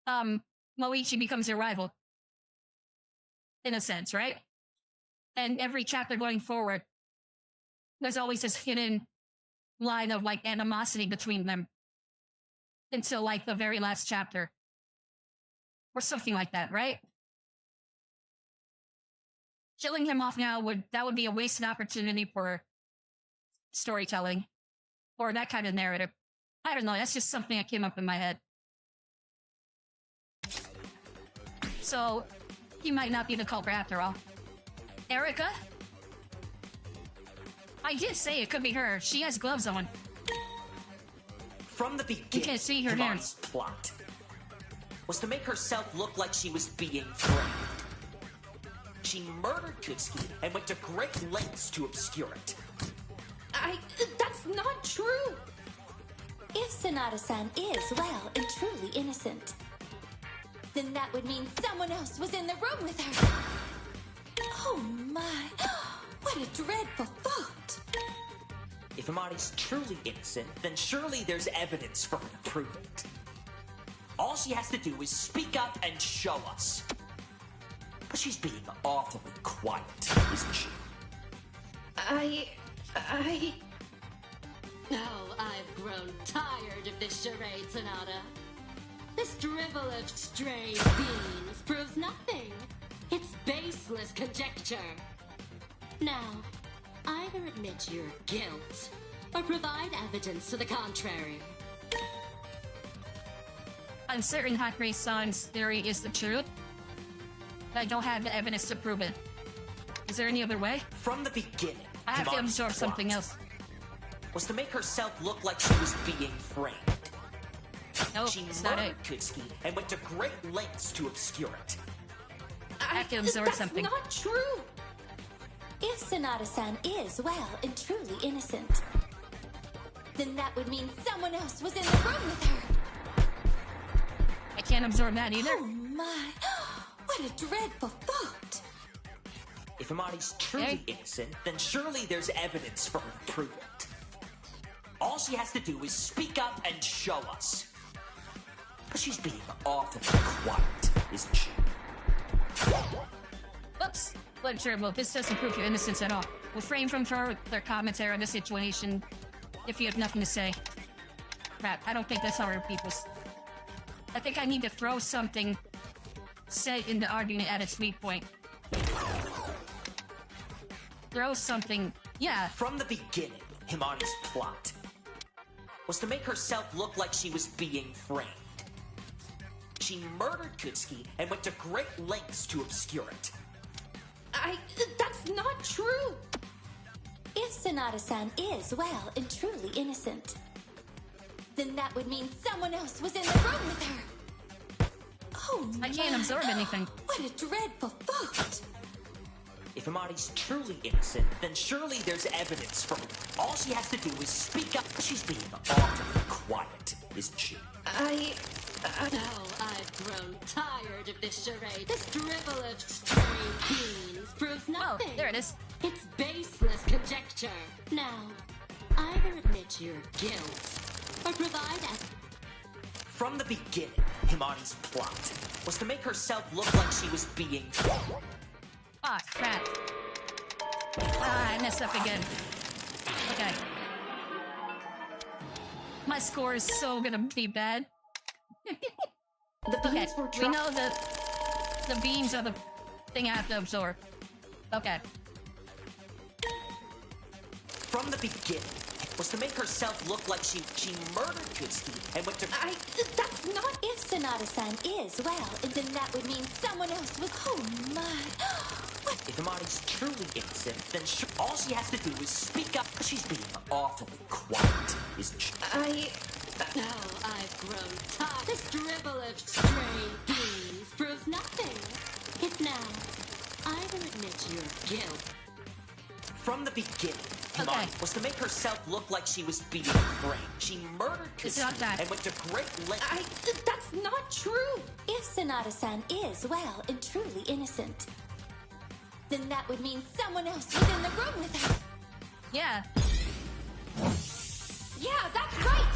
S1: Moichi becomes your rival. In a sense, right? And every chapter going forward, there's always this hidden line of like animosity between them. Until like the very last chapter. Or something like that, right? Killing him off now would be a wasted opportunity for storytelling. Or that kind of narrative. I don't know, that's just something that came up in my head. So, he might not be the culprit after all. Erica? I did say it could be her. She has gloves on.
S14: From the beginning,
S1: you can't see her
S14: Himari's plot was to make herself look like she was being framed. She murdered Kutsuki and went to great lengths to obscure it.
S4: That's not true!
S13: If Sonata-san is, well, and truly innocent,
S4: then that would mean someone else was in the room with her. Oh my, what a dreadful thought.
S14: If Himari's truly innocent, then surely there's evidence for her to prove it. All she has to do is speak up and show us. But she's being awfully quiet, isn't she?
S10: Oh, I've grown tired of this charade, Sonata. This dribble of stray beans proves nothing. It's baseless conjecture. Now, either admit your guilt, or provide evidence to the contrary.
S1: I'm certain Hakurei-san's theory is the truth, but I don't have the evidence to prove it. Is there any other way?
S14: From the beginning,
S1: I have to absorb something else.
S14: Was to make herself look like she was being framed.
S1: No,
S14: she murdered Kutsuki and went to great lengths to obscure it.
S1: I have to absorb something.
S4: That's not true!
S13: If Sonata-san is, well, and truly innocent,
S4: then that would mean someone else was in the room with her.
S1: I can't absorb that either.
S4: Oh my, what a dreadful thought.
S14: If Himari's truly innocent, then surely there's evidence for her to prove it. All she has to do is speak up and show us. But she's being awfully quiet, isn't she?
S1: Whoops. But sure, well, this doesn't prove your innocence at all. Refrain from further commentary on the situation if you have nothing to say. Crap, I don't think that's how I repeat this. I think I need to throw something said in the argument at its weak point. Throw something, yeah.
S14: From the beginning, Himari's plot was to make herself look like she was being framed. She murdered Kutsuki and went to great lengths to obscure it.
S4: That's not true!
S13: If Sonata-san is, well, and truly innocent,
S4: then that would mean someone else was in the room with her. Oh
S1: I can't absorb anything.
S4: What a dreadful thought!
S14: If Himari's truly innocent, then surely there's evidence for her. All she has to do is speak up. She's being awfully quiet, isn't she?
S10: Oh, I've grown tired of this charade. This dribble of stray beans proves nothing.
S1: Oh, there it is.
S10: It's baseless conjecture. Now, either admit your guilt, or provide evidence.
S14: From the beginning, Himari's plot was to make herself look like she was being...
S1: Ah, crap. Ah, I messed up again. Okay. My score is so gonna be bad. Okay, we know that the beams are the thing I have to absorb. Okay.
S14: From the beginning, was to make herself look like she murdered Kutsuki and went to...
S4: That's not if Sonata-san is, well, then that would mean someone else was... Oh, my... What?
S14: If Imani's truly innocent, then all she has to do is speak up. She's being awfully quiet, isn't she?
S10: Oh, I've grown tired. This dribble of stray beans proves nothing. If now, I will admit your guilt.
S14: From the beginning, Imani was to make herself look like she was being framed. She murdered Kutsuki and went to great lengths.
S4: That's not true. If Sonata-san is, well, and truly innocent, then that would mean someone else was in the room with her.
S1: Yeah.
S4: Yeah, that's right!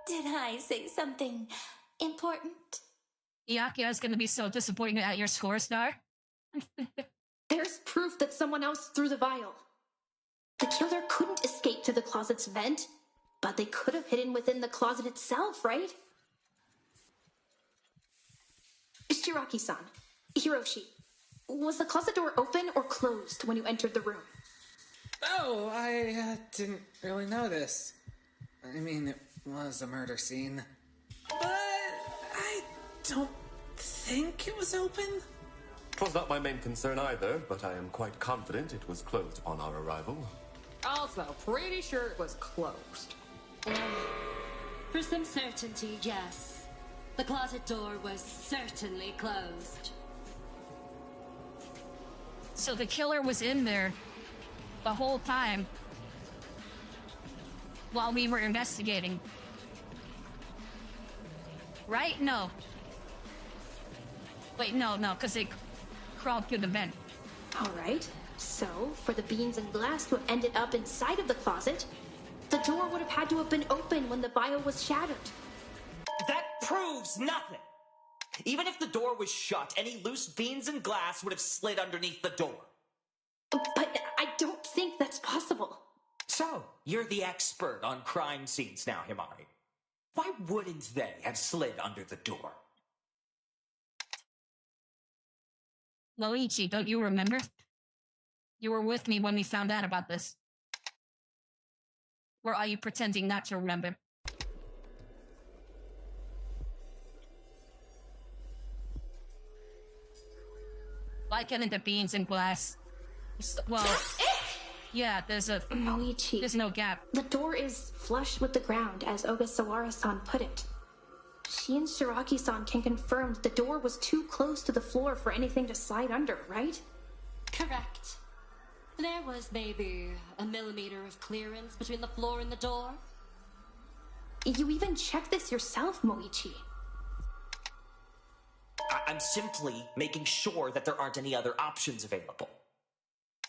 S4: Did I say something important?
S1: Iakia's gonna be so disappointed at your score, Star.
S6: There's proof that someone else threw the vial. The killer couldn't escape through the closet's vent, but they could have hidden within the closet itself, right? Shiraki-san, Hiroshi, was the closet door open or closed when you entered the room?
S12: Oh, I didn't really notice. I mean, it was a murder scene. But I don't think it was open.
S7: It was not my main concern either, but I am quite confident it was closed upon our arrival.
S5: Also, pretty sure it was closed.
S10: For some certainty, yes. The closet door was certainly closed.
S1: So the killer was in there the whole time while we were investigating. Right? No. Wait, no, because they crawled through the vent.
S6: All right. So, for the beans and glass to have ended up inside of the closet, the door would have had to have been open when the vial was shattered.
S14: That proves nothing! Even if the door was shut, any loose beans and glass would have slid underneath the door.
S6: But I don't think that's possible.
S14: So, you're the expert on crime scenes now, Himari. Why wouldn't they have slid under the door?
S1: Loichi, don't you remember? You were with me when we found out about this. Or are you pretending not to remember? Why couldn't the beans and glass? Well, yeah, there's
S6: Moichi.
S1: There's no gap.
S6: The door is flush with the ground, as Ogasawara-san put it. She and Shiraki-san can confirm that the door was too close to the floor for anything to slide under, right?
S10: Correct. There was maybe a millimeter of clearance between the floor and the door.
S6: You even checked this yourself, Moichi.
S14: I'm simply making sure that there aren't any other options available.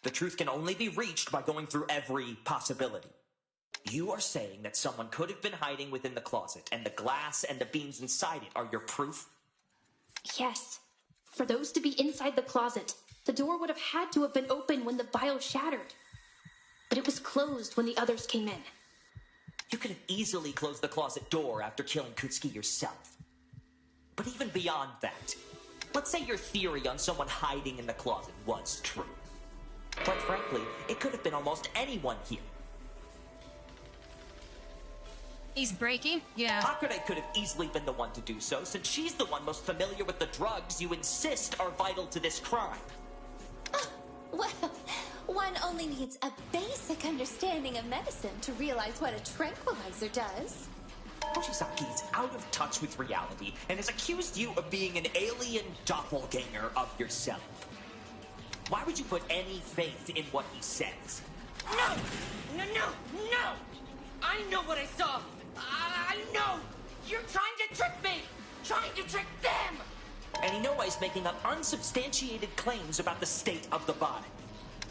S14: The truth can only be reached by going through every possibility. You are saying that someone could have been hiding within the closet, and the glass and the beans inside it are your proof?
S6: Yes. For those to be inside the closet, the door would have had to have been open when the vial shattered. But it was closed when the others came in.
S14: You could have easily closed the closet door after killing Kutsuki yourself. But even beyond that, let's say your theory on someone hiding in the closet was true. Quite frankly, it could have been almost anyone here.
S1: He's breaking? Yeah.
S14: Hakurei could have easily been the one to do so, since she's the one most familiar with the drugs you insist are vital to this crime.
S4: Well, one only needs a basic understanding of medicine to realize what a tranquilizer does.
S14: Hoshisaki is out of touch with reality and has accused you of being an alien doppelganger of yourself. Why would you put any faith in what he says?
S11: No! No! I know what I saw! I know! You're trying to trick me! Trying to trick them!
S14: And Inoue making up unsubstantiated claims about the state of the body.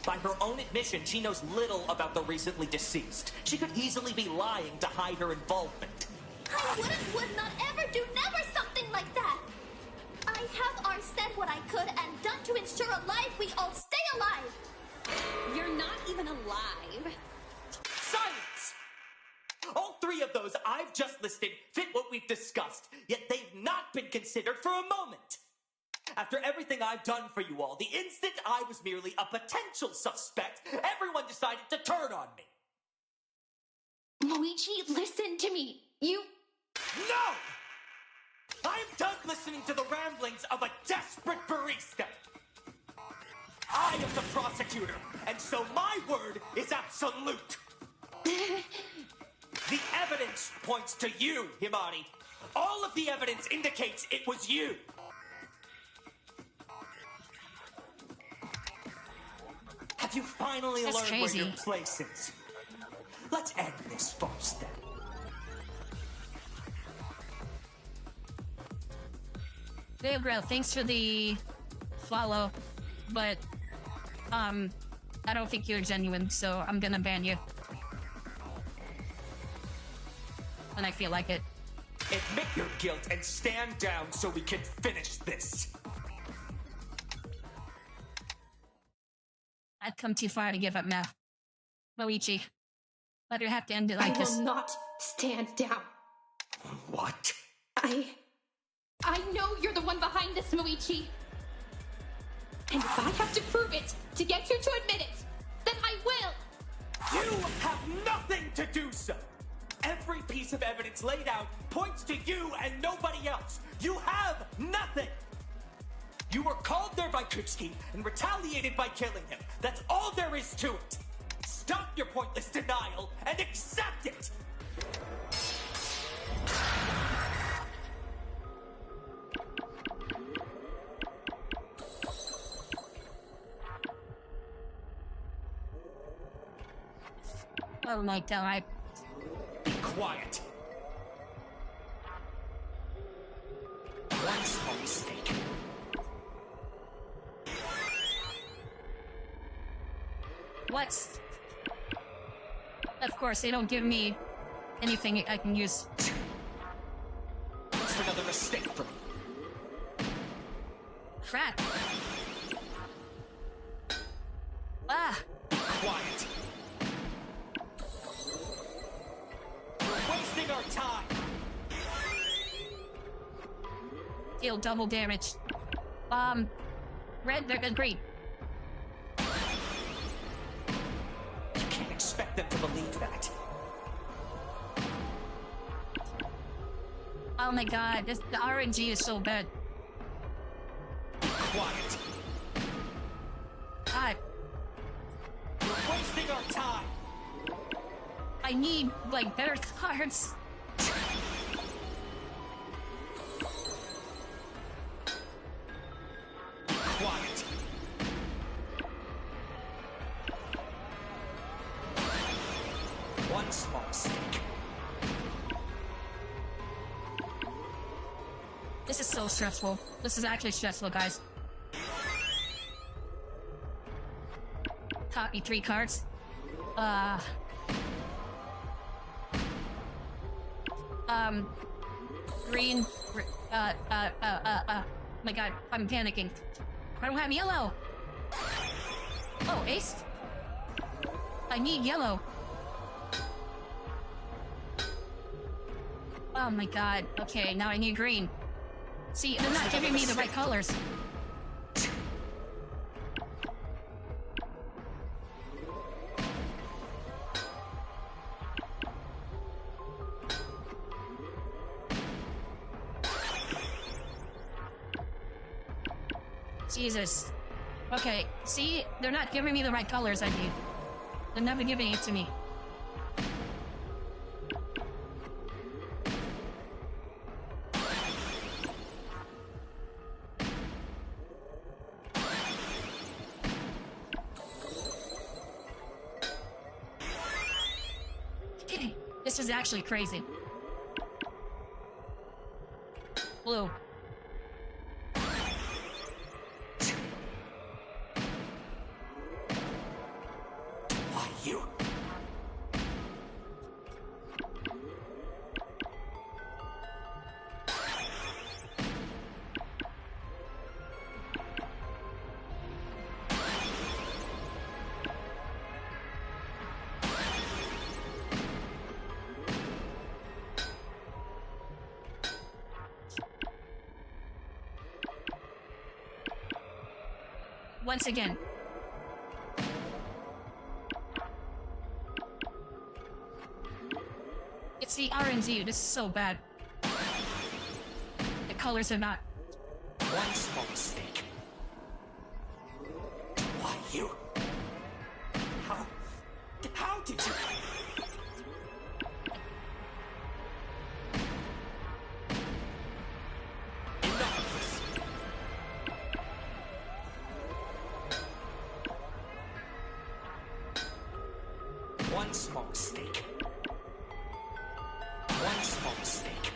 S14: By her own admission, she knows little about the recently deceased. She could easily be lying to hide her involvement.
S3: I would not ever do never something like that! I have said what I could and done to ensure we all stay alive!
S10: You're not even alive.
S14: Silence! All three of those I've just listed fit what we've discussed, yet they've not been considered for a moment. After everything I've done for you all, the instant I was merely a potential suspect, everyone decided to turn on me.
S4: Luigi, listen to me. You...
S14: No! I am done listening to the ramblings of a desperate barista. I am the prosecutor, and so my word is absolute. The evidence points to you, Himari. All of the evidence indicates it was you. Have you finally
S1: That's
S14: learned
S1: crazy.
S14: where your place is? Let's end this farce then.
S1: Gabriel, thanks for the follow, but I don't think you're genuine, so I'm gonna ban you. When I feel like it.
S14: Admit your guilt and stand down so we can finish this.
S1: I'd come too far to give up math. Luigi, let her have to end it like this.
S6: I will not stand down.
S14: What?
S6: I know you're the one behind this, Moichi. And if I have to prove it to get you to admit it, then I will.
S14: You have nothing to do so. Every piece of evidence laid out points to you and nobody else. You have nothing. You were called there by Kutsky and retaliated by killing him. That's all there is to it. Stop your pointless denial and accept it.
S1: Oh my god.
S14: Be quiet. One small mistake.
S1: What? Of course, they don't give me anything I can use.
S14: Just another mistake from me.
S1: Crap. Ah!
S14: Be quiet. We're wasting our time.
S1: Deal double damage. Red, they're green.
S14: You can't expect them to believe that.
S1: Oh my god, the RNG is so bad.
S14: Be quiet.
S1: God,
S14: We're wasting our time.
S1: I need, like, better cards.
S14: Quiet. One small mistake.
S1: This is so stressful. This is actually stressful, guys. Copy 3 cards. Green. My god, I'm panicking. I don't have yellow. Oh, ace? I need yellow. Oh my god. Okay, now I need green. See, they're not giving me the right colors. Jesus. Okay, see? They're not giving me the right colors I need. They're never giving it to me. This is actually crazy. Blue.
S14: Why you?
S1: once again. It's the RNG. This is so bad. The colors are not.
S14: One small mistake. Why you? How did you? Enough of this. One small mistake. One small mistake.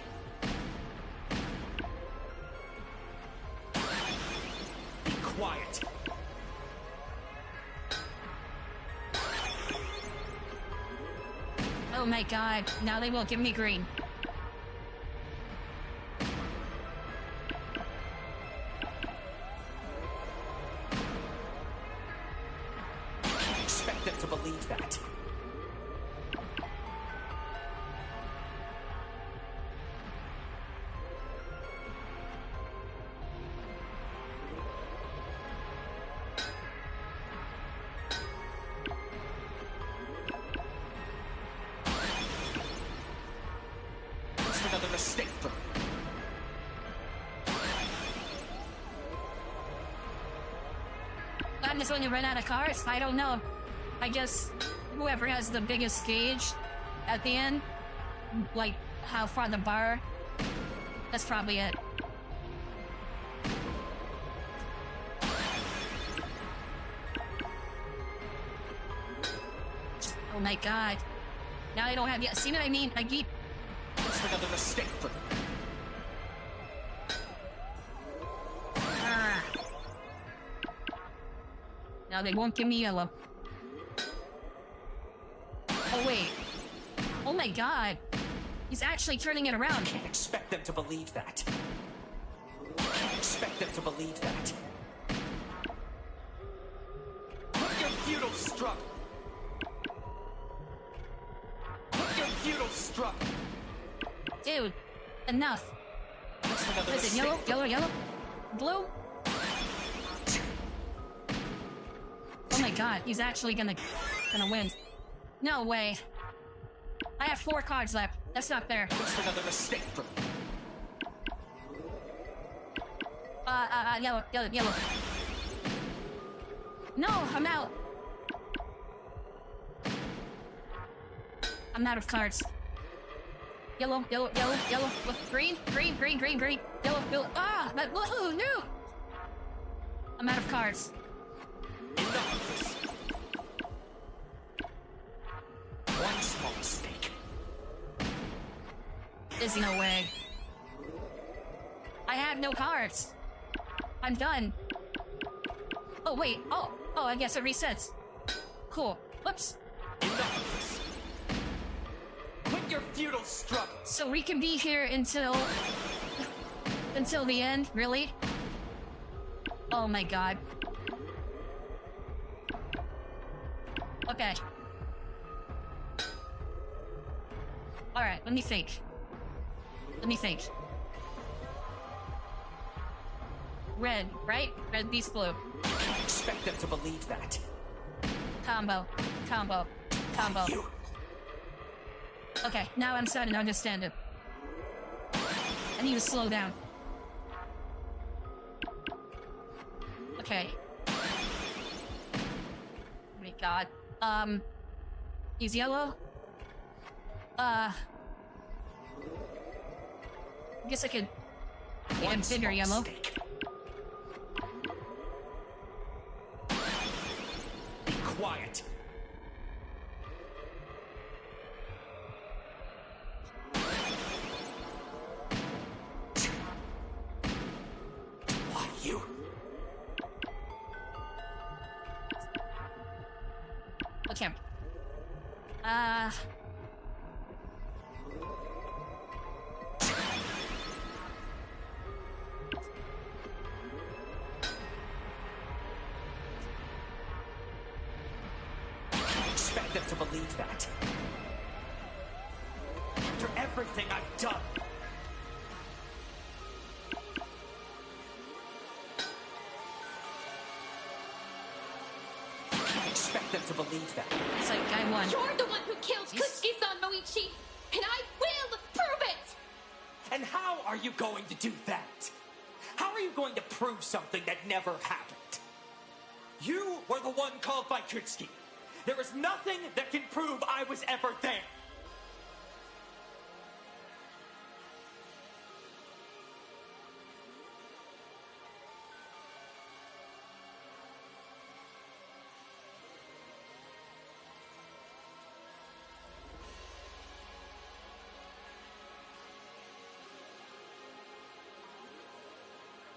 S14: Be quiet.
S1: Oh my god, now they will give me green.
S14: You can't expect them to believe that. Just another mistake for me.
S1: I'm just when you run out of cars. I don't know. I guess whoever has the biggest gauge at the end, like how far the bar, that's probably it. Oh my god. Now I don't have yet. See what I mean? I keep.
S14: Just another mistake for me.
S1: Ah. Now they won't give me yellow. Oh wait. Oh my god. He's actually turning it around.
S14: You can't expect them to believe that. You can't expect them to believe that. Put your feudal strut. Put your feudal strut.
S1: Dude, enough.
S14: Just another
S1: What is it?
S14: mistake.
S1: Yellow? Yellow? Yellow? Blue? Oh my god, he's actually gonna win. No way. I have 4 cards left. That's not fair.
S14: Just another mistake for me.
S1: Yellow, yellow, yellow. No, I'm out. I'm out of cards. Yellow, yellow, yellow, yellow, green, green, green, green, green, yellow, yellow. Ah, that blue, no. I'm out of cards.
S14: Enough of this. One small mistake.
S1: There's no way. I have no cards. I'm done. Oh wait. Oh, I guess it resets. Cool. Whoops.
S14: Enough of this. Quit your feudal strut.
S1: So we can be here until the end, really? Oh my god. Okay. Alright, let me think. Red, right? Red beats blue.
S14: You can't expect them to believe that.
S1: Combo.
S14: You.
S1: Okay, now I'm starting to understand it. I need to slow down. Okay. Oh my god. He's yellow. I guess I could get a bigger yellow.
S14: Mistake. Be quiet. Why you?
S1: Okay.
S14: Expect them to believe that. After everything I've done. expect them to believe that?
S1: It's like, I won.
S4: You're the one who killed Kutsuki-san, Moichi! And I will prove it!
S14: And how are you going to do that? How are you going to prove something that never happened? You were the one called by Kutsuki. There is nothing that can prove I was ever there.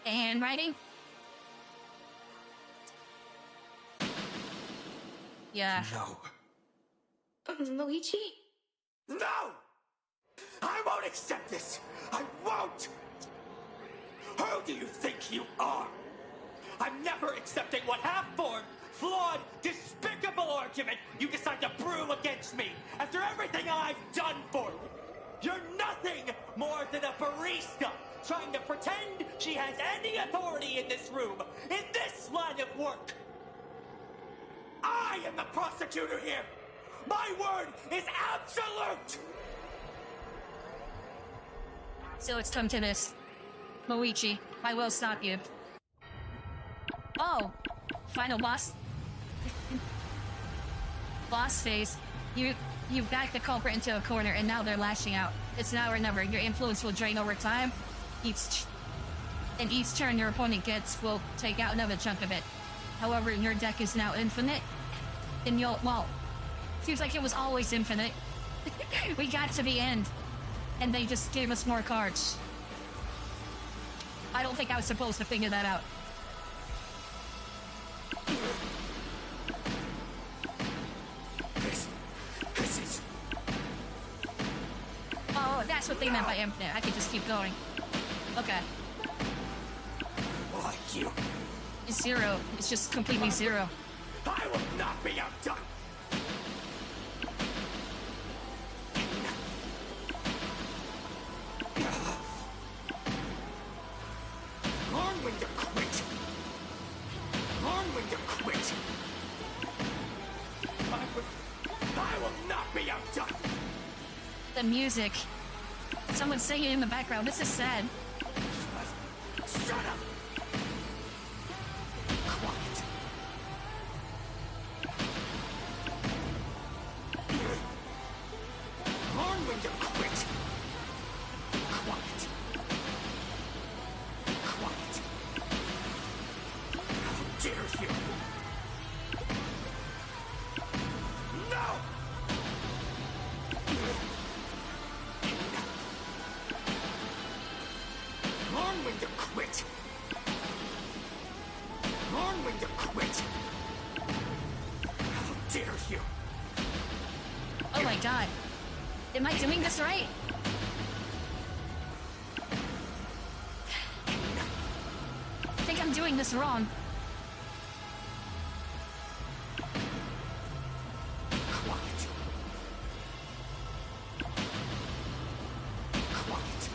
S1: Handwriting? Yeah.
S14: No.
S6: Moichi?
S14: No! I won't accept this! I won't! Who do you think you are? I'm never accepting what half-formed, flawed, despicable argument you decide to brew against me after everything I've done for you. You're nothing more than a barista trying to pretend she has any authority in this room, in this line of work. I am the prosecutor here. My word is absolute.
S1: So it's come to this. Moichi, I will stop you. Oh! Final boss? Boss phase. You've backed the culprit into a corner and now they're lashing out. It's now or never. Your influence will drain over time. Each turn your opponent gets will take out another chunk of it. However, your deck is now infinite. And well, seems like it was always infinite. We got to the end. And they just gave us more cards. I don't think I was supposed to figure that out.
S14: This is...
S1: Oh, that's what they meant by infinite. I could just keep going. Okay.
S14: Like you.
S1: It's zero. It's just completely zero.
S14: I will not be outdone. Learn when to quit. Learn when to quit. I will not be outdone.
S1: The music. Someone's singing in the background. This is sad.
S14: Shut up. Quiet. Learn when to quit. Quiet. Quiet. How dare you? No! Learn when to quit. Learn when to quit. How dare you?
S1: Oh my god. Am I doing this right? I think I'm doing this wrong.
S14: Quiet. Quiet.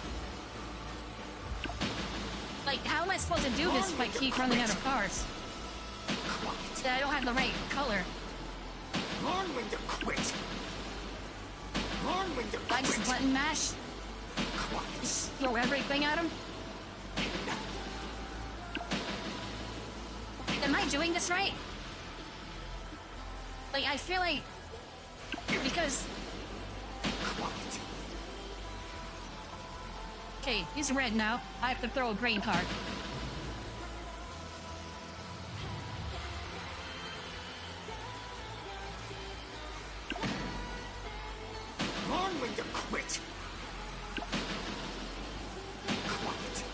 S1: Like, how am I supposed to do this if I keep running out of cards? That I don't have the right color.
S14: Learn when to quit. Learn when to quit.
S1: I just button mash? Just throw everything at him? Am I doing this right? Like, I feel like... Because... Okay, he's red now. I have to throw a green card.
S14: Learn when to quit. Quiet.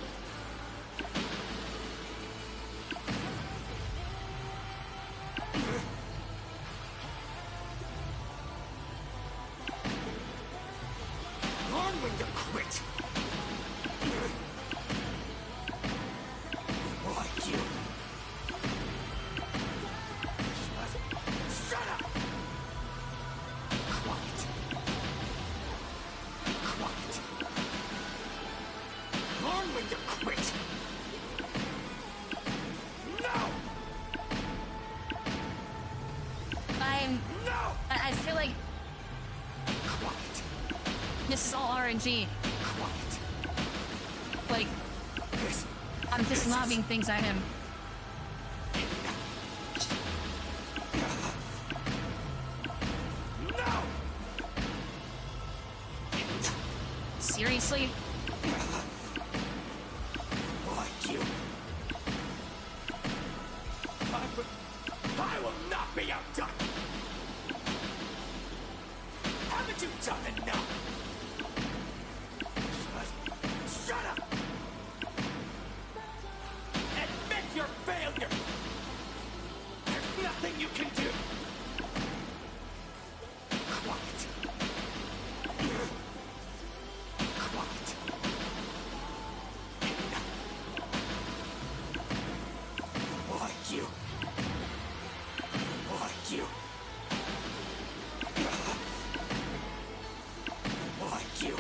S14: Learn when to quit.
S1: RNG. Like, I'm just lobbing things at him. Seriously?
S2: Like you. I will not be outdone. Haven't you done enough? Shut up! Admit your failure! There's nothing you can do! Quiet. Quiet. Like you. Like you. Like you.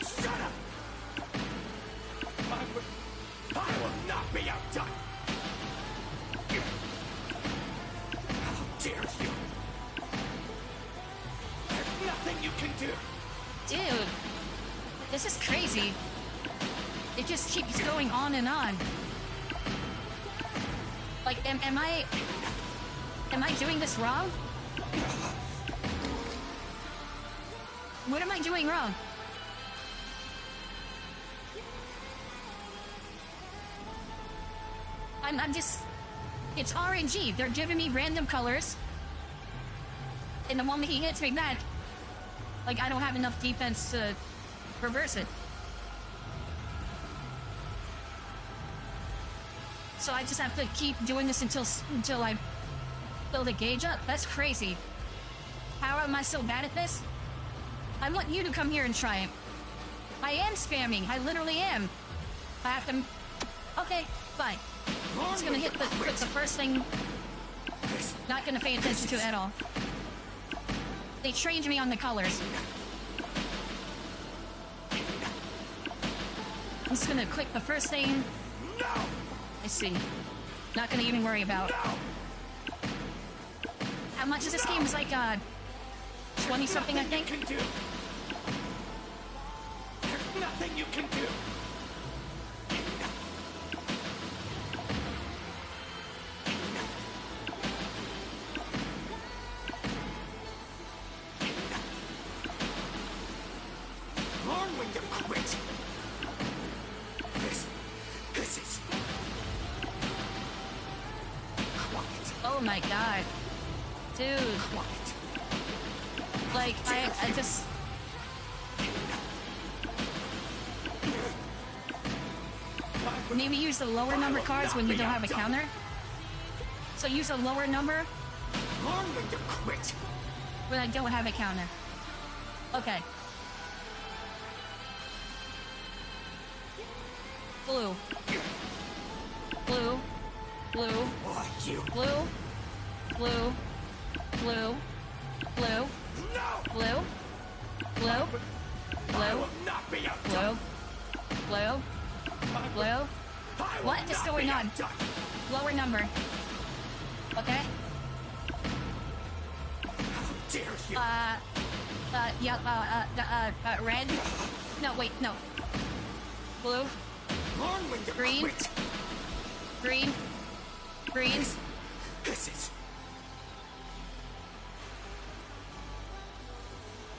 S2: Shut up! I will not be outdone! How dare you! There's nothing you can do!
S1: Dude, this is crazy. It just keeps going on and on. Like, am I doing this wrong? What am I doing wrong? I'm just... It's RNG. They're giving me random colors. And the moment he hits me back, like, I don't have enough defense to reverse it. So I just have to keep doing this until I fill the gauge up? That's crazy. How am I so bad at this? I want you to come here and try it. I am spamming. I literally am. I have to... Okay, fine. Just gonna hit the first thing. Not gonna pay attention to it at all. They trained me on the colors. I'm just gonna click the first thing.
S2: No!
S1: I see. Not gonna even worry about.
S2: No!
S1: How much is this game? It's like 20 something, I think.
S2: There's nothing you can do. Learn when to quit. This is quiet.
S1: Oh my god. Dude.
S2: Quiet.
S1: Like, I just... Maybe use the lower number cards when you don't have a counter? So use a lower number
S2: Learn when to quit.
S1: when I don't have a counter. Okay. Blue. Blue. Blue.
S2: Like you.
S1: Blue. Blue. Blue. Blue.
S2: No!
S1: Blue. Blue.
S2: I
S1: Blue.
S2: will not be outdone.
S1: Blue. Blue. Blue.
S2: I will
S1: What is
S2: not
S1: going
S2: be
S1: on?
S2: outdone.
S1: Lower number. Okay?
S2: How dare you?
S1: Yeah, red. No, wait, no. Blue.
S2: Learn when to
S1: Green.
S2: quit.
S1: Green. Green.
S2: This is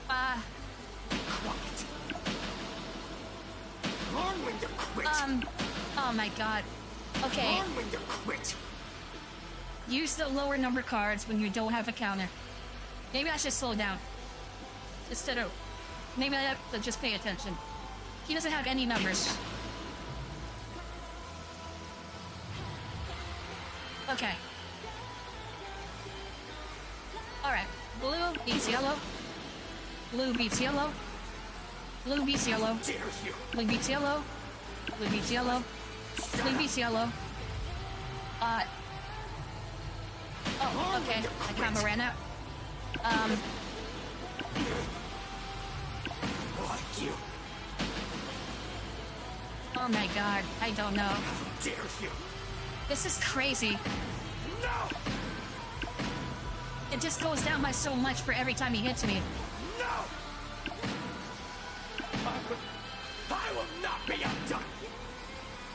S2: quiet. Learn when to quit.
S1: Oh my god. Okay.
S2: Learn when to quit.
S1: Use the lower number cards when you don't have a counter. Maybe I should slow down. Instead of... Maybe I have to just pay attention. He doesn't have any numbers. Okay. Alright. Blue beats yellow. Blue beats yellow. Blue beats yellow.
S2: How dare you?
S1: Blue beats yellow. Blue beats yellow. Blue beats yellow. Oh, okay. My combo ran out.
S2: Like you.
S1: Oh my god. I don't know.
S2: How dare you?
S1: This is crazy.
S2: No!
S1: It just goes down by so much for every time he hits me.
S2: No! I will not be outdone.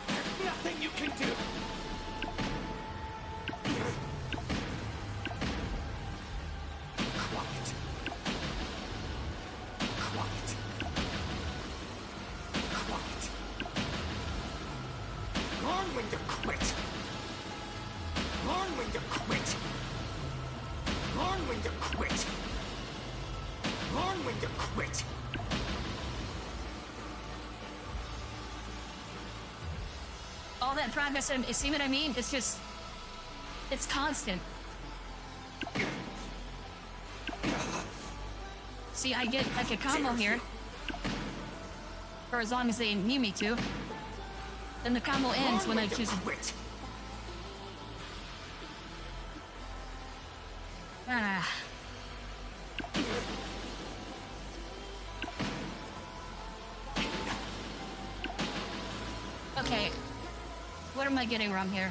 S2: There's nothing you can do. Quiet. Quiet. Quiet. Learn when to quit. Learn when to quit. Learn when to quit. Learn when to quit.
S1: All that progress, and see what I mean? It's just, it's constant. See, I get like a combo here, for as long as they need me to. Then the combo ends when I choose to quit. Okay. What am I getting wrong here?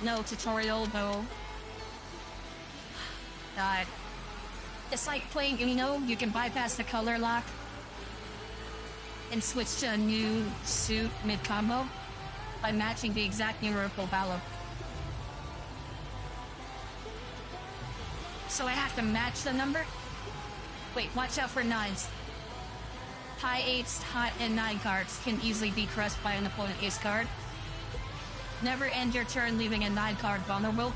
S1: No tutorial, no. God. It's like playing, you know, you can bypass the color lock and switch to a new suit mid-combo by matching the exact numerical value. So I have to match the number? Wait, watch out for 9s. High 8s, hot, and 9 cards can easily be crushed by an opponent ace card. Never end your turn leaving a 9 card vulnerable.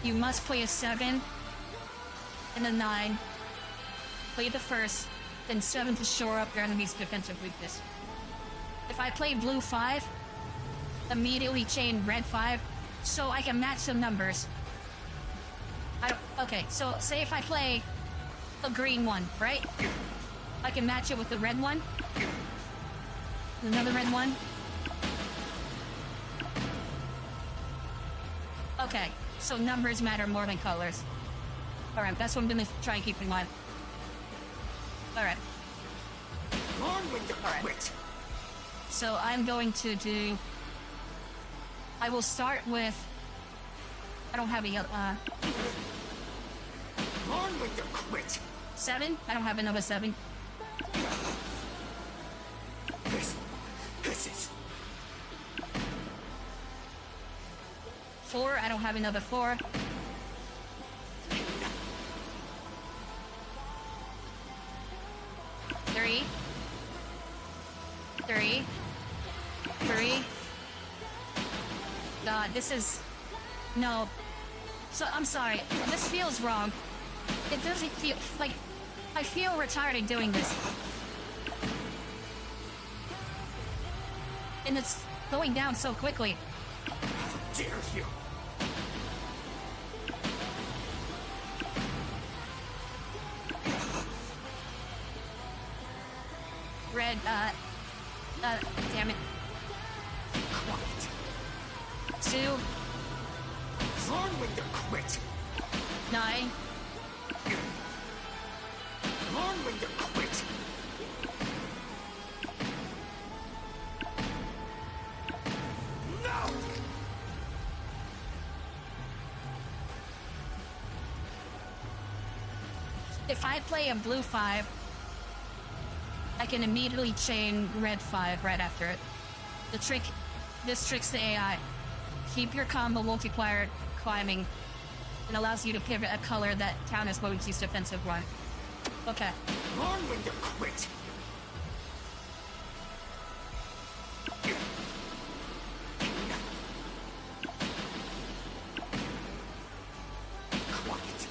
S1: You must play a 7 and a 9. Play the first, then 7 to shore up your enemy's defensive weakness. If I play blue 5, immediately chain red 5, so I can match the numbers. Okay, so say if I play a green 1, right? I can match it with the red 1. Another red 1. Okay, so numbers matter more than colors. Alright, that's what I'm gonna try and keep in mind. Alright. Alright. So I'm going to do... I will start with... I don't have a yellow... 7? I don't have another 7.
S2: This is...
S1: 4, I don't have another 4. 3. 3. 3. God, this is... No. So, I'm sorry. This feels wrong. It doesn't feel... Like, I feel retarded doing this. And it's going down so quickly.
S2: Dare you?
S1: Red, damn it.
S2: Quiet.
S1: 2.
S2: Learn when to quit.
S1: 9.
S2: Learn when to quit. No!
S1: If I play a blue 5, I can immediately chain red 5 right after it. This tricks the AI. Keep your combo multiplier climbing and allows you to pivot a color that counters Moji's defensive one. Okay.
S2: Learn when to quit. Quiet.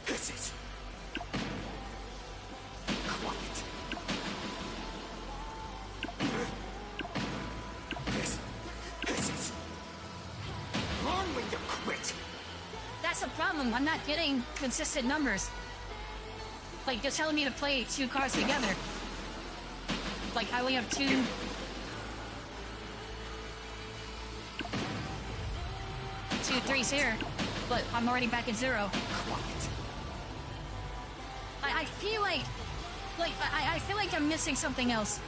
S2: This is... Quiet. This is... Learn when to quit.
S1: That's the problem. I'm not getting consistent numbers. Like, they're telling me to play 2 cards together. Like, I only have 2... 2 3s here, but I'm already back at 0. I feel like Like, I feel like I'm missing something else.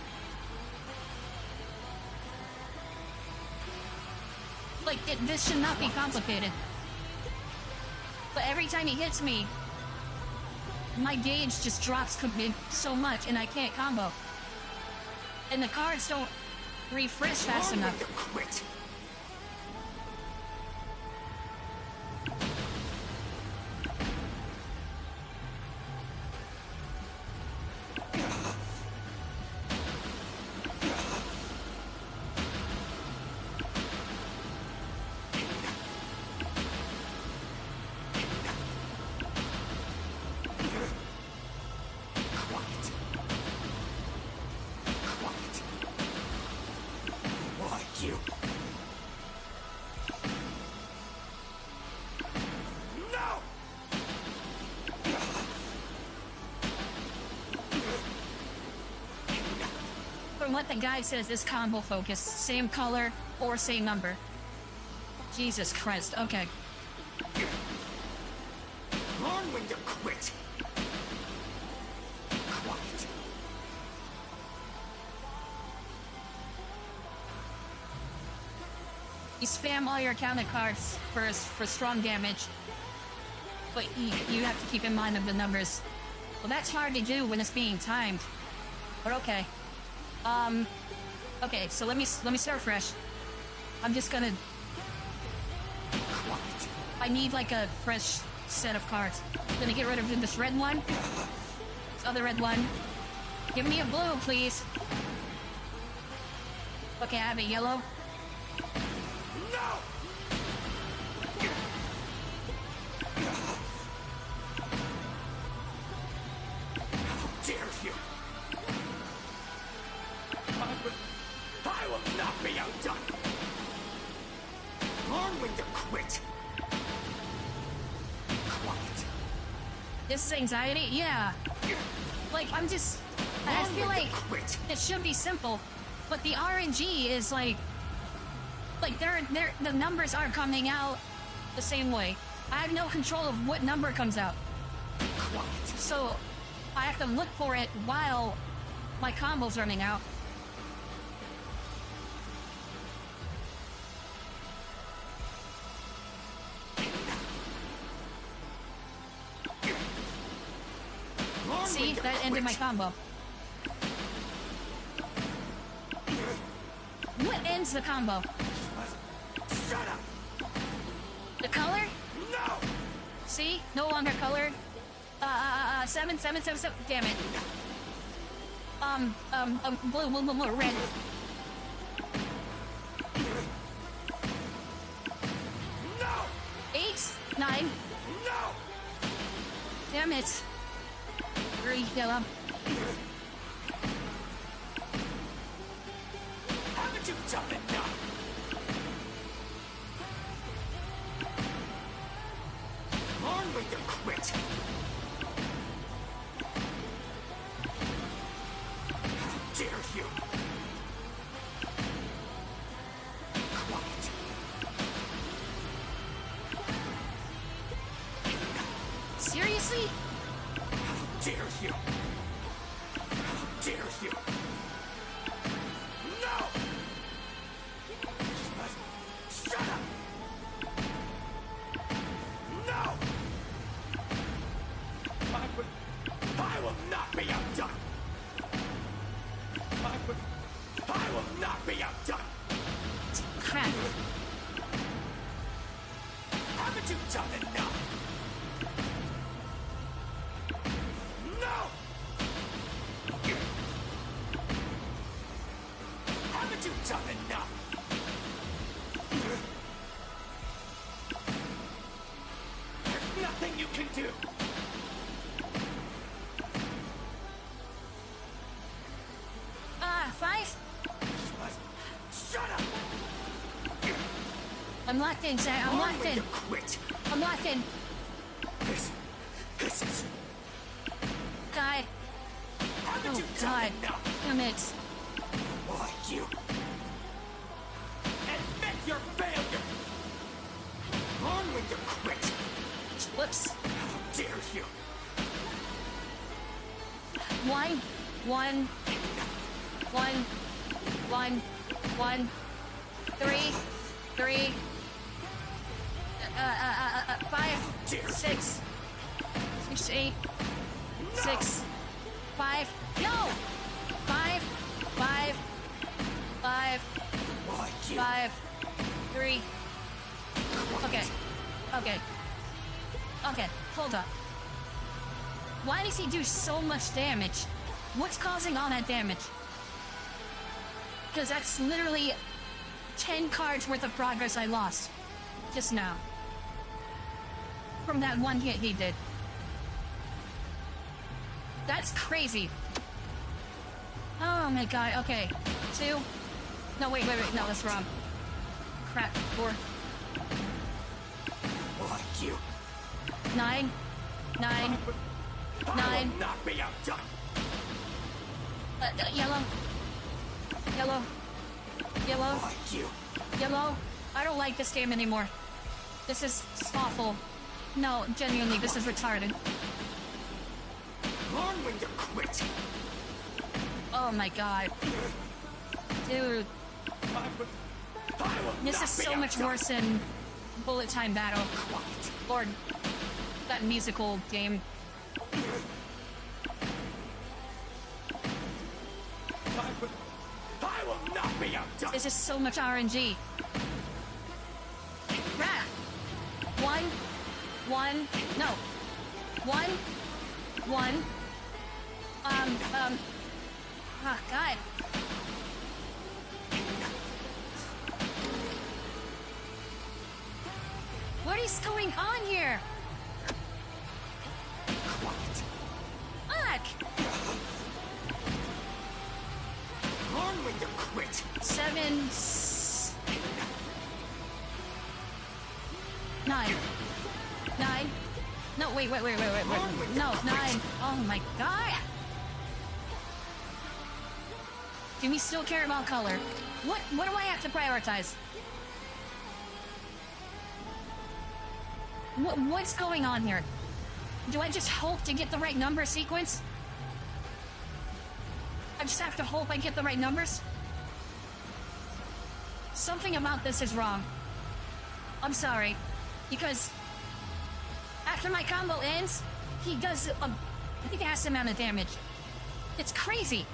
S1: Like, this should not be complicated. But every time he hits me, my gauge just drops so much and I can't combo. And the cards don't refresh fast enough.
S14: Quit.
S1: From what the guy says, this combo focus, same color or same number. Jesus Christ, okay.
S14: Learn when to quit. Quiet.
S1: You spam all your counter cards for strong damage, but you have to keep in mind of the numbers. Well, that's hard to do when it's being timed, but okay. Okay, so let me start fresh. I'm just gonna... I need like a fresh set of cards. I'm gonna get rid of this red one. This other red one. Give me a blue, please. Okay, I have a yellow.
S14: No! How dare you! I will not be outdone! Learn when to quit! Quiet.
S1: This is anxiety? Yeah. Like, I feel like it should be simple, but the RNG is like the numbers aren't coming out the same way. I have no control of what number comes out.
S14: Quiet.
S1: So I have to look for it while my combo's running out. See, that ended my combo. What ends the combo?
S14: Shut up!
S1: The color?
S14: No!
S1: See? No longer colored. 7, 7, 7, 7. Damn it. Blue, red.
S14: No!
S1: 8, 9.
S14: No!
S1: Damn it. 3, yellow.
S14: Haven't you done enough? Learn when to quit. How dare you? Quiet.
S1: Seriously?
S14: How dare you? How dare you? No! Shut up! No! I will not be outdone! I will not be outdone!
S1: Crap.
S14: Haven't you done enough? No! Haven't you done enough? There's nothing you can do!
S1: 5?
S14: Shut up!
S1: I'm locked in, Zach. I'm locked in.
S14: Quit!
S1: I'm locked in.
S14: This is...
S1: God.
S14: Haven't
S1: Oh,
S14: you
S1: God.
S14: done enough?
S1: Damn it.
S14: Why, you... Admit your failure! Learn when to quit!
S1: Whoops.
S14: How dare you?
S1: Why 1, 1, 1, 1, 3, 3, 5, 6, 6, 8, 6, 5, no! 5, 5, 5, 5, 3. Okay, okay, okay, hold up. Why does he do so much damage? What's causing all that damage? Because that's literally 10 cards worth of progress I lost just now. From that one hit he did. That's crazy. Oh my god, okay. 2. No, wait, no, that's wrong. Crap, 4.
S2: Like you.
S1: 9. 9. 9.
S2: Not be outdone.
S1: Yellow. Yellow. Yellow.
S2: Like you.
S1: Yellow. I don't like this game anymore. This is awful. No, genuinely, this is retarded.
S2: Learn when to quit.
S1: Oh my god. Dude. This is so much worse than Bullet Time Battle. Lord. That musical game.
S2: I will not be outdone.
S1: This is so much RNG. Crap. 1, 1, no. 1, 1. Oh, God. What is going on here? Fuck!
S2: Learn when to quit.
S1: 7, 9. 9. No, wait. No, 9. Oh my god! Do we still care about color? What do I have to prioritize? What's going on here? Do I just hope to get the right number sequence? I just have to hope I get the right numbers? Something about this is wrong. I'm sorry. Because after my combo ends, he does I think it has some amount of damage. It's crazy.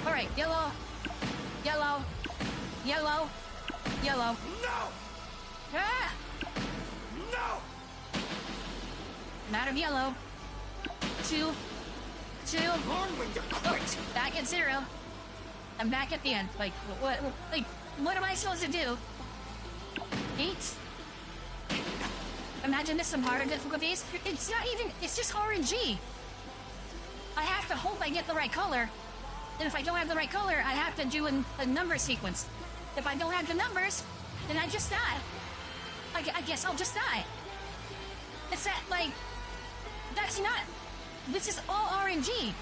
S1: Alright, yellow. Yellow. Yellow. Yellow.
S2: No!
S1: Ah!
S2: No!
S1: I'm out of yellow. 2. 2.
S2: Learn when to quit.
S1: Back at 0. I'm back at the end. Like, what am I supposed to do? 8? Imagine this some harder difficulties. It's not even, it's just RNG. I have to hope I get the right color. And if I don't have the right color, I have to do a number sequence. If I don't have the numbers, then I just die. I guess I'll just die. It's that, like, that's not, this is all RNG.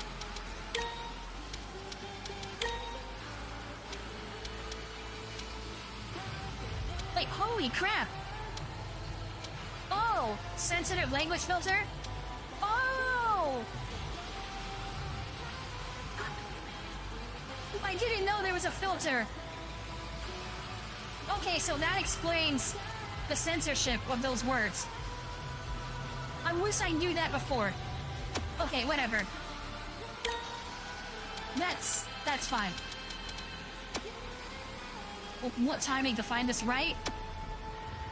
S1: Wait, holy crap. Oh, sensitive language filter? Oh! I didn't know there was a filter. Okay, so that explains the censorship of those words. I wish I knew that before. Okay, whatever. That's fine. What timing to find this right?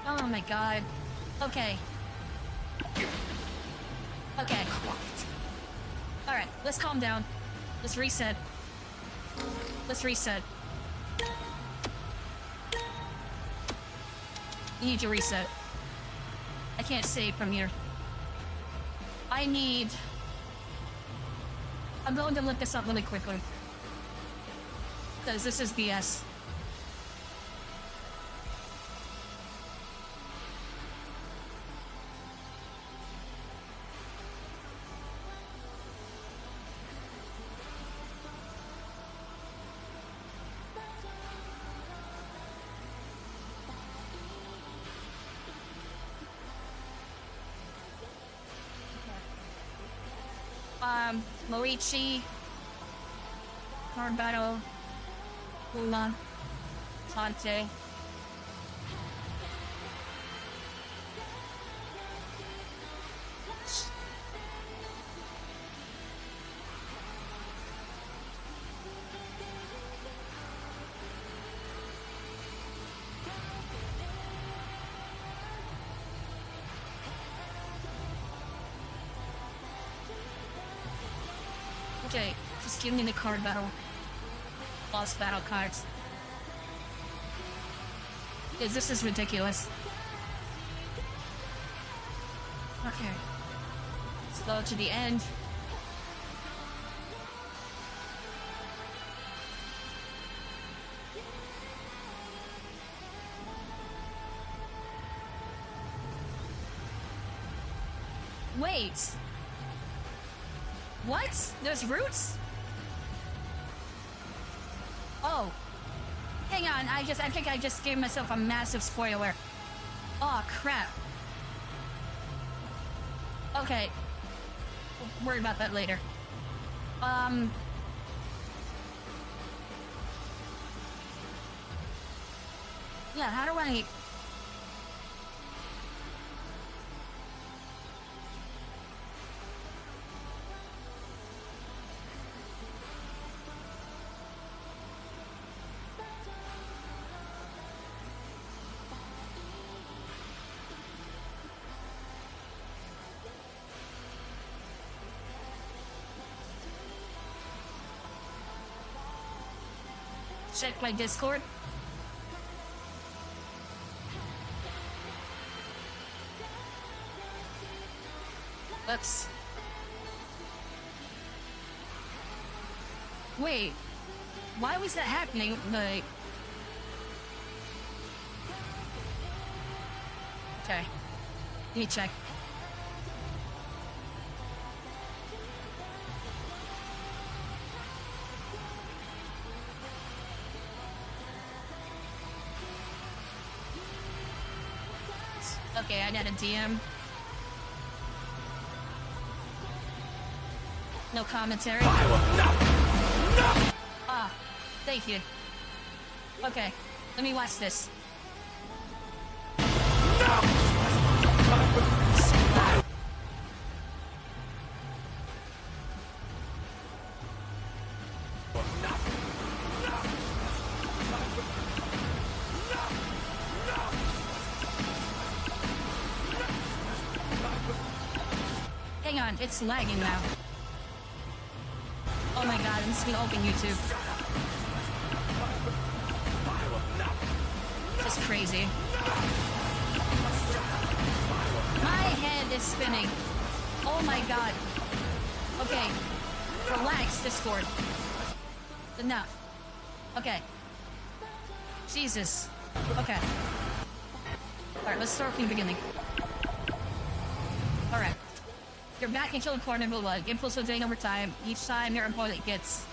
S1: Oh my god. Okay. Okay. Alright, let's calm down. Let's reset. Let's reset. You need to reset. I can't save from here. I'm going to look this up really quickly. Because this is BS. Morichi, Card Battle, Kumitantei. Okay, just give me the card battle. Boss battle cards. Because this is ridiculous. Okay. Let's go to the end. Wait. What? There's roots? Oh. Hang on, I think I just gave myself a massive spoiler. Oh, crap. Okay. We'll worry about that later. Yeah, how do I... Check my Discord. Oops. Wait. Why was that happening? Like... Okay. Let me check. Okay, I got a DM. No commentary. Ah, thank you. Okay, let me watch this. Hang on, it's lagging now. Oh my god, I'm just gonna open YouTube. Just crazy. My head is spinning. Oh my god. Okay. Relax, Discord. Enough. Okay. Jesus. Okay. Alright, let's start from the beginning. Alright. You're back into the corner below. Impulse will drain over time. Each time your opponent gets...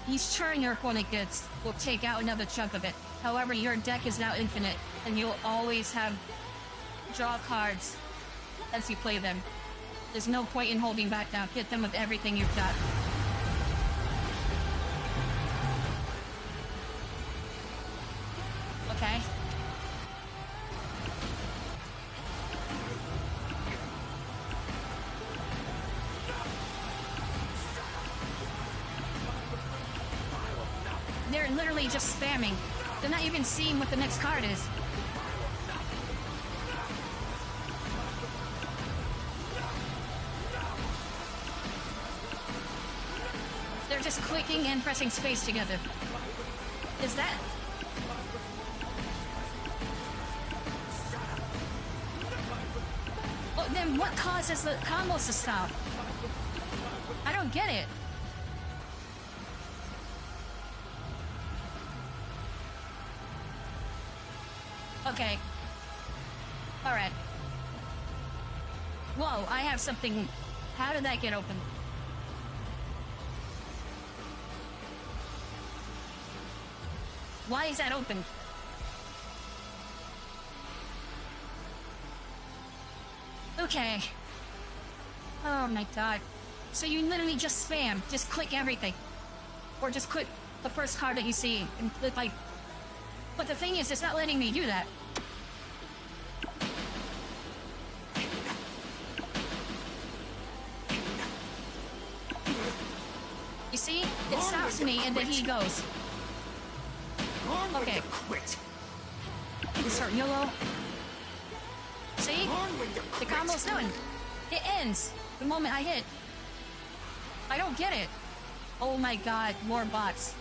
S1: Each turn your opponent gets will take out another chunk of it. However, your deck is now infinite, and you'll always have draw cards as you play them. There's no point in holding back now. Hit them with everything you've got. Okay? They're literally just spamming. They're not even seeing what the next card is. They're just clicking and pressing space together. Is that... Oh, then what causes the combos to stop? I don't get it. Okay. Alright. Whoa, I have something... How did that get open? Why is that open? Okay. Oh my god. So you literally just spam, just click everything. Or just click the first card that you see and click like... But the thing is, it's not letting me do that. You see? It stops me and then he goes. Okay. Insert YOLO. See? The combo's done. It ends the moment I hit. I don't get it. Oh my god, more bots.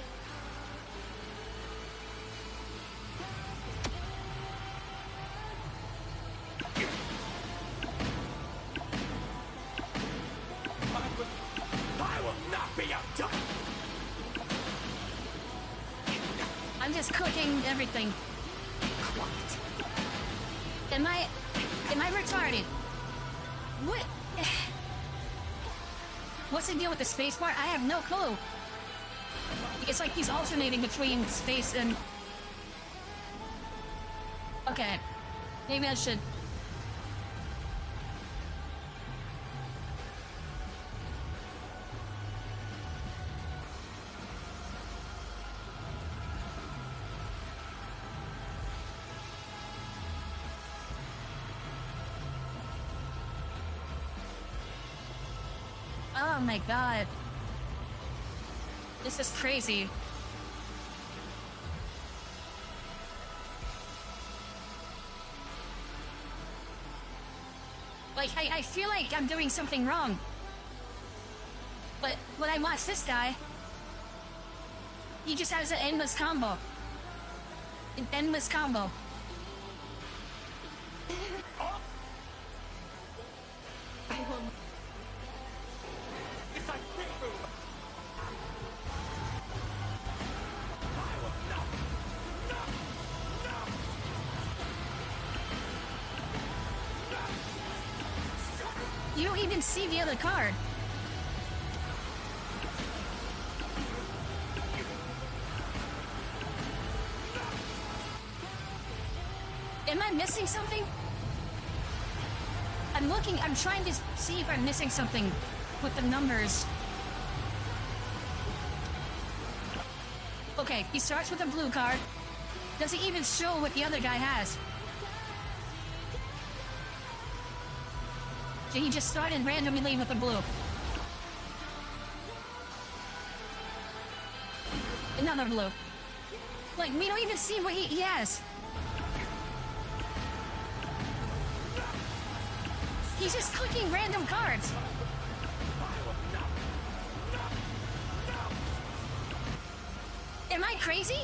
S2: I will not be outdone.
S1: I'm just cooking everything. Am I retarded? What? What's the deal with the space bar? I have no clue. It's like he's alternating between space and... Okay. Maybe I should... Oh my god. This is crazy. Like, I feel like I'm doing something wrong. But when I watch this guy, he just has an endless combo. An endless combo. You don't even see the other card. Am I missing something? I'm trying to see if I'm missing something with the numbers. Okay, he starts with a blue card. Doesn't even show what the other guy has. So he just started randomly with a blue. Another blue. Like, we don't even see what he has. He's just clicking random cards. Am I crazy?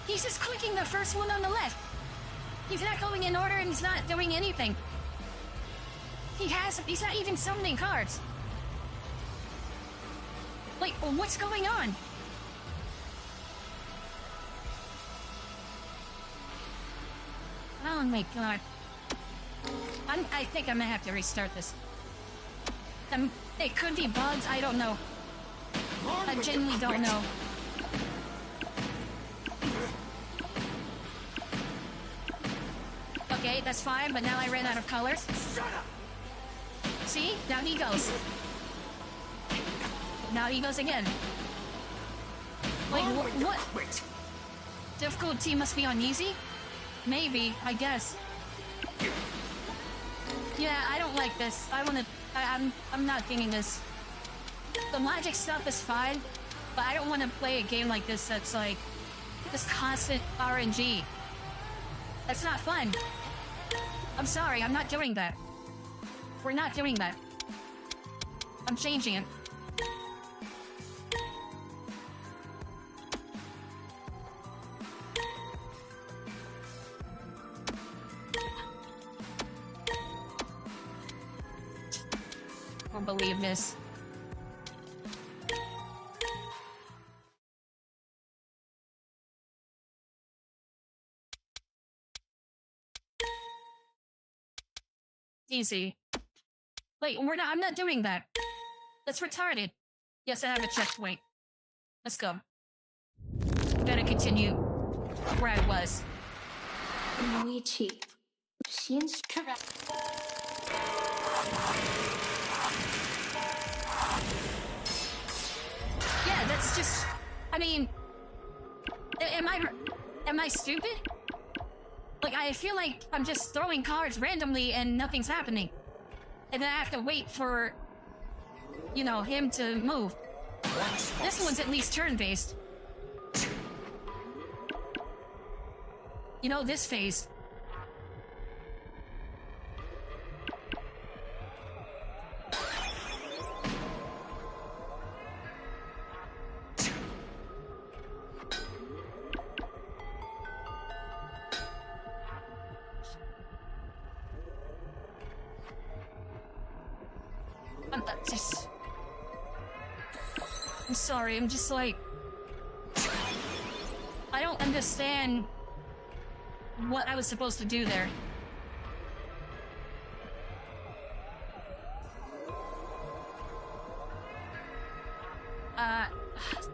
S1: He's just clicking the first one on the left. He's not going in order and he's not doing anything. He's not even summoning cards. Like, what's going on? Oh my god. I think I'm gonna have to restart this. It could be bugs, I don't know. I genuinely don't know. Okay, that's fine, but now I ran out of colors. See? Now he goes. Now he goes again. Like, what? Difficulty must be on easy? Maybe, I guess. Yeah, I don't like this. I'm not thinking this. The logic stuff is fine, but I don't want to play a game like this that's like, this constant RNG. That's not fun. I'm sorry, I'm not doing that. We're not doing that. I'm changing it. I don't believe this. Easy. Wait, I'm not doing that. That's retarded. Yes, I have a checkpoint. Let's go. Gotta continue where I was.
S6: Luigi. She correct.
S1: Yeah, that's just... I mean... Am I stupid? Like, I feel like I'm just throwing cards randomly and nothing's happening. And then I have to wait for... you know, him to move. This one's at least turn-based. You know, this phase. I'm sorry, I'm just like... I don't understand what I was supposed to do there.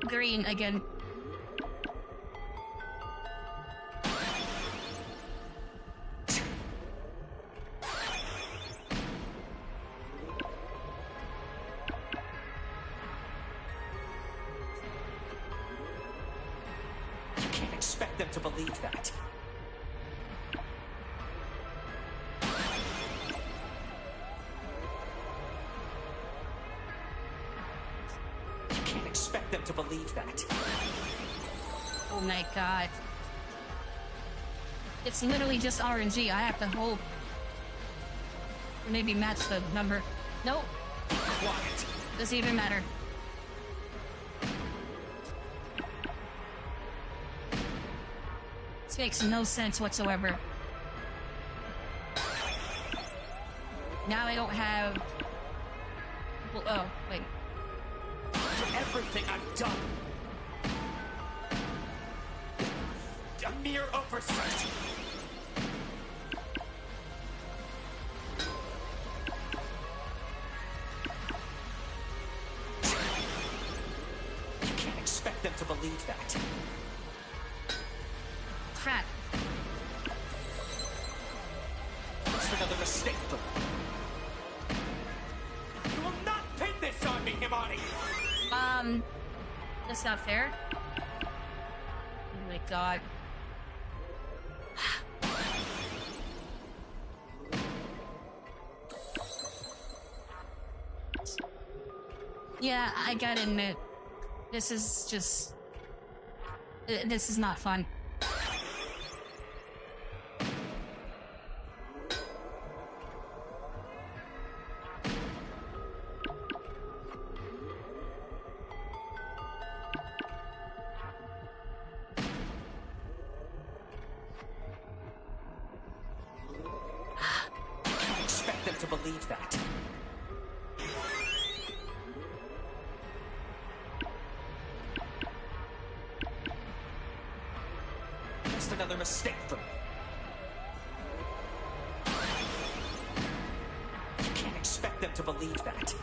S1: Green again.
S14: You can't expect them to believe that. You can't expect them to believe that.
S1: Oh my god. It's literally just RNG. I have to hope. Or maybe match the number. Nope.
S14: Quiet.
S1: Doesn't even matter. This makes no sense whatsoever. Now I don't have... Well, oh, wait.
S14: For everything I've done. A mere oversight. You can't expect them to believe that.
S1: Crap.
S14: Just another mistake for them. You will not pin this on me, Himani!
S1: That's not fair. Oh my god. Yeah, I gotta admit, this is just... This is not fun.
S14: To believe that. Just another mistake for me. You can't expect them to believe that.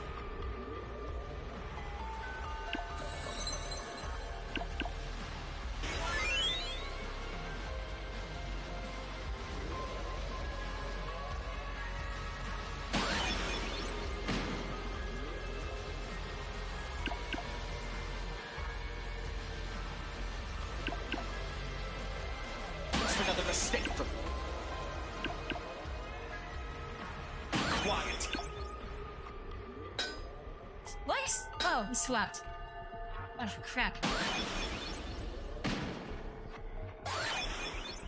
S14: Another mistake from me. Quiet.
S1: What? Oh, he swapped. Oh, crap.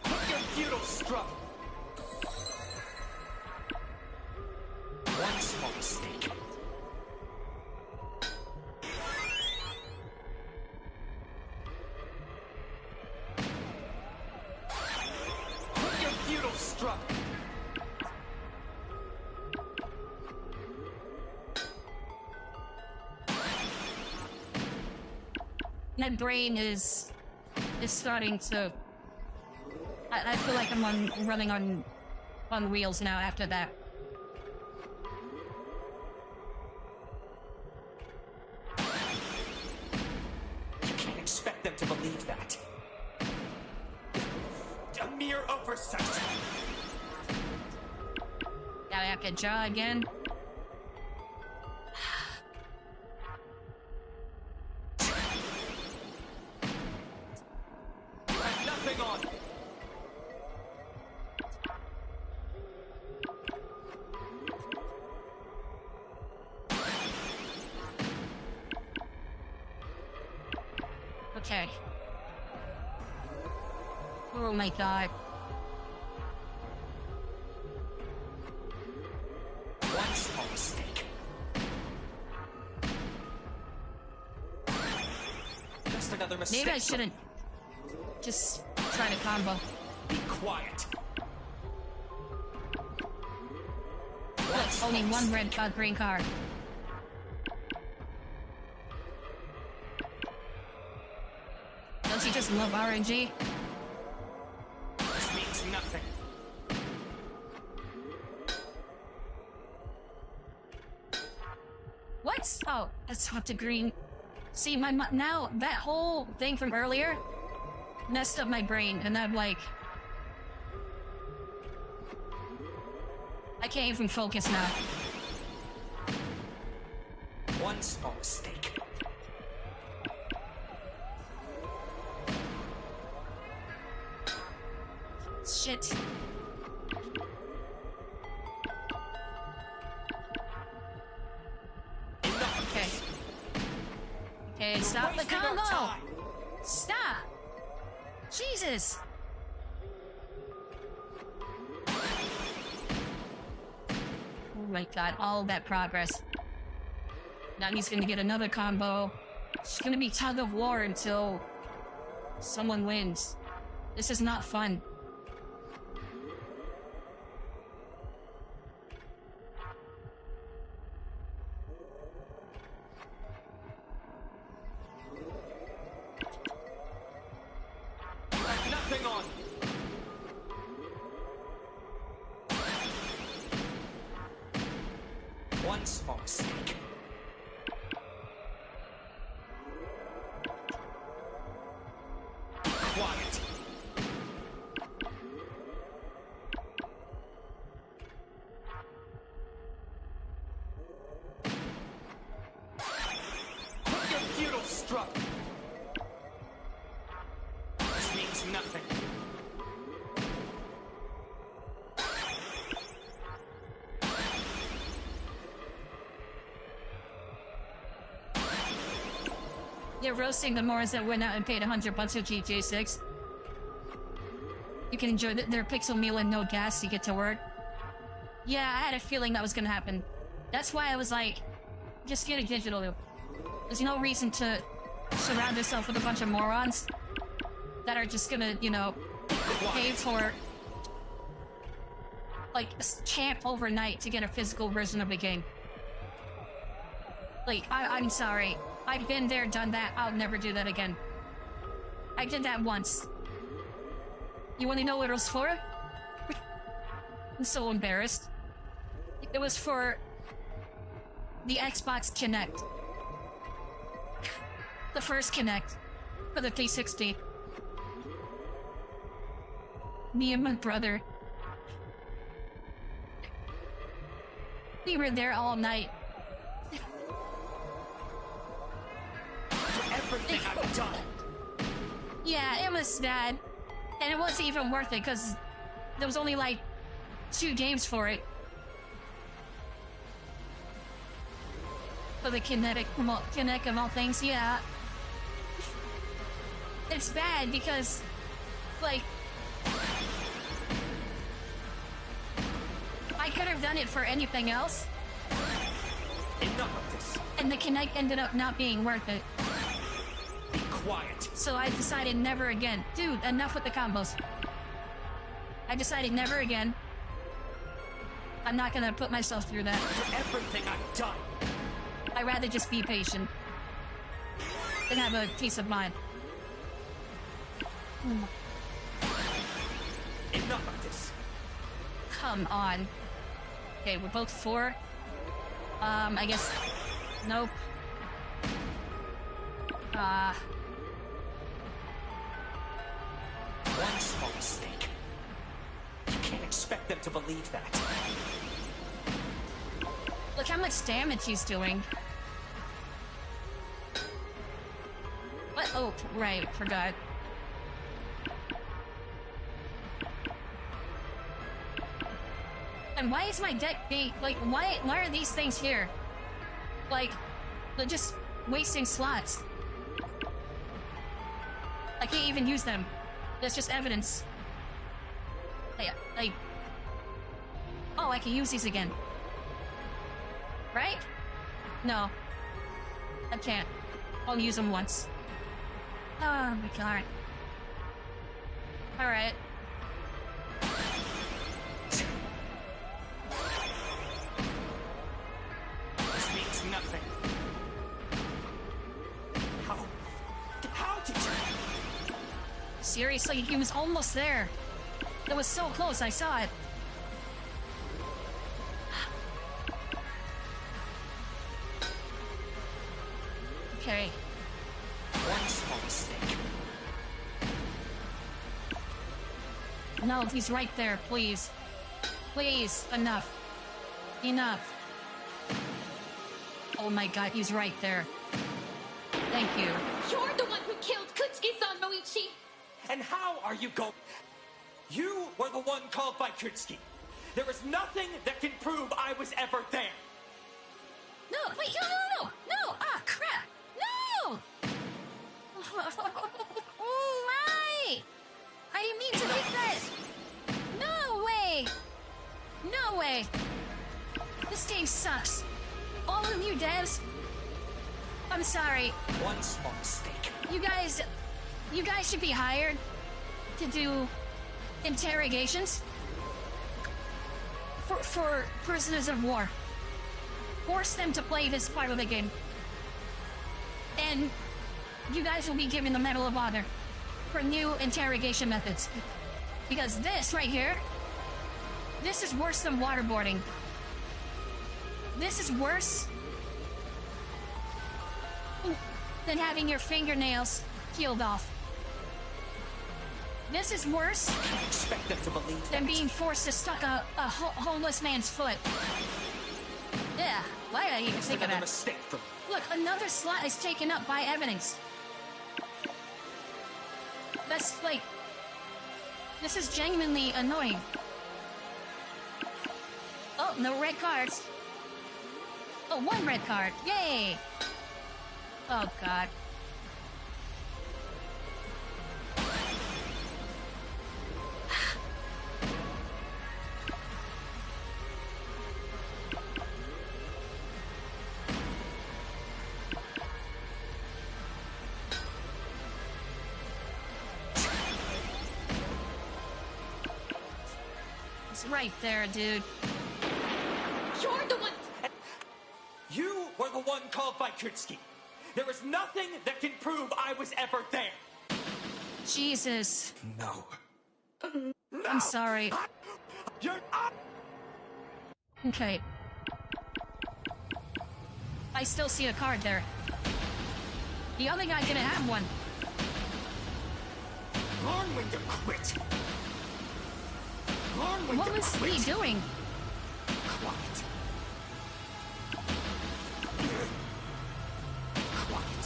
S14: Put your futile struggle. One small mistake. Struggle.
S1: My brain is starting to... I feel like I'm running on wheels now after that.
S14: You can't expect them to believe that. A mere oversight.
S1: Now I have to draw again. Okay. Oh my god.
S14: One small mistake. Just another mistake.
S1: Maybe I shouldn't just try to combo.
S14: Be quiet.
S1: Look, only one red green card. Don't you just love RNG?
S14: This means nothing.
S1: What? Oh, that's hot to green. See, now that whole thing from earlier messed up my brain, and I'm like, I can't even focus now.
S14: One small mistake.
S1: Shit. Okay. Okay, stop the combo! Stop! Jesus! Oh my god, all that progress. Now he's gonna get another combo. It's gonna be tug of war until someone wins. This is not fun.
S14: Nothing on. One small mistake. Be quiet. Put your feudal strut. This means nothing.
S1: They're roasting the Moors that went out and paid $100 for GTA 6. You can enjoy their pixel meal and no gas to get to work. Yeah, I had a feeling that was gonna happen. That's why I was like, just get a digital. There's no reason to surround yourself with a bunch of morons that are just gonna, you know, pay for like a camp overnight to get a physical version of the game. Like, I'm sorry. I've been there, done that. I'll never do that again. I did that once. You want to know what it was for? I'm so embarrassed. It was for the Xbox Kinect. The first Kinect for the 360. Me and my brother. We were there all night.
S14: Everything I've done.
S1: Yeah, it was sad. And it wasn't even worth it because there was only like 2 games for it. For the Kinect of all things, yeah. It's bad because, like, I could have done it for anything else.
S14: Enough of this.
S1: And the Kinect ended up not being worth it.
S14: Be quiet.
S1: So I decided never again. Dude, enough with the combos. I decided never again. I'm not gonna put myself through that.
S14: For everything I've done.
S1: I'd rather just be patient than have a peace of mind.
S14: Enough of this.
S1: Come on. Okay, we're both 4. I guess... Nope.
S14: One small mistake. You can't expect them to believe that.
S1: Look how much damage he's doing. What? Oh, right, forgot. And why is my deck being, like, why are these things here? Like, they're just wasting slots. I can't even use them. That's just evidence. Like... Oh, I can use these again. Right? No. I can't. I'll use them once. Oh my god. Alright.
S14: This means nothing. How did you?
S1: Seriously, he was almost there. It was so close, I saw it. Okay.
S14: One small mistake.
S1: No, he's right there, please. Please, enough. Enough. Oh my god, he's right there. Thank you.
S4: You're the one who killed Kutsuki-san, Moichi!
S14: And how are you going? You were the one called by Kutsuki. There is nothing that can prove I was ever there.
S1: No, wait, no! Ah, crap! No! Why? I didn't mean to make that! No way! No way! This game sucks. All of you devs, I'm sorry.
S14: One small mistake.
S1: You guys should be hired to do interrogations for prisoners of war. Force them to play this part of the game. And you guys will be given the Medal of Honor for new interrogation methods. Because this right here, this is worse than waterboarding. This is worse than having your fingernails peeled off. This is worse
S14: Expect them to believe
S1: than being forced to suck a homeless man's foot. Yeah, why did I even think of
S14: another
S1: that?
S14: mistake from
S1: Look, another slot is taken up by evidence. That's like... This is genuinely annoying. Oh, no red cards. Oh, one red card. Yay! Oh, God. It's right there, dude.
S4: You're the one...
S14: You were the one called by Kutsuki. There is nothing that can prove I was ever there.
S1: Jesus.
S14: No.
S1: I'm sorry.
S14: You're...
S1: Okay. I still see a card there. The other guy didn't have one.
S14: Learn when to quit. Learn when
S1: What
S14: to
S1: was
S14: quit.
S1: he doing?
S14: Quiet. Quiet.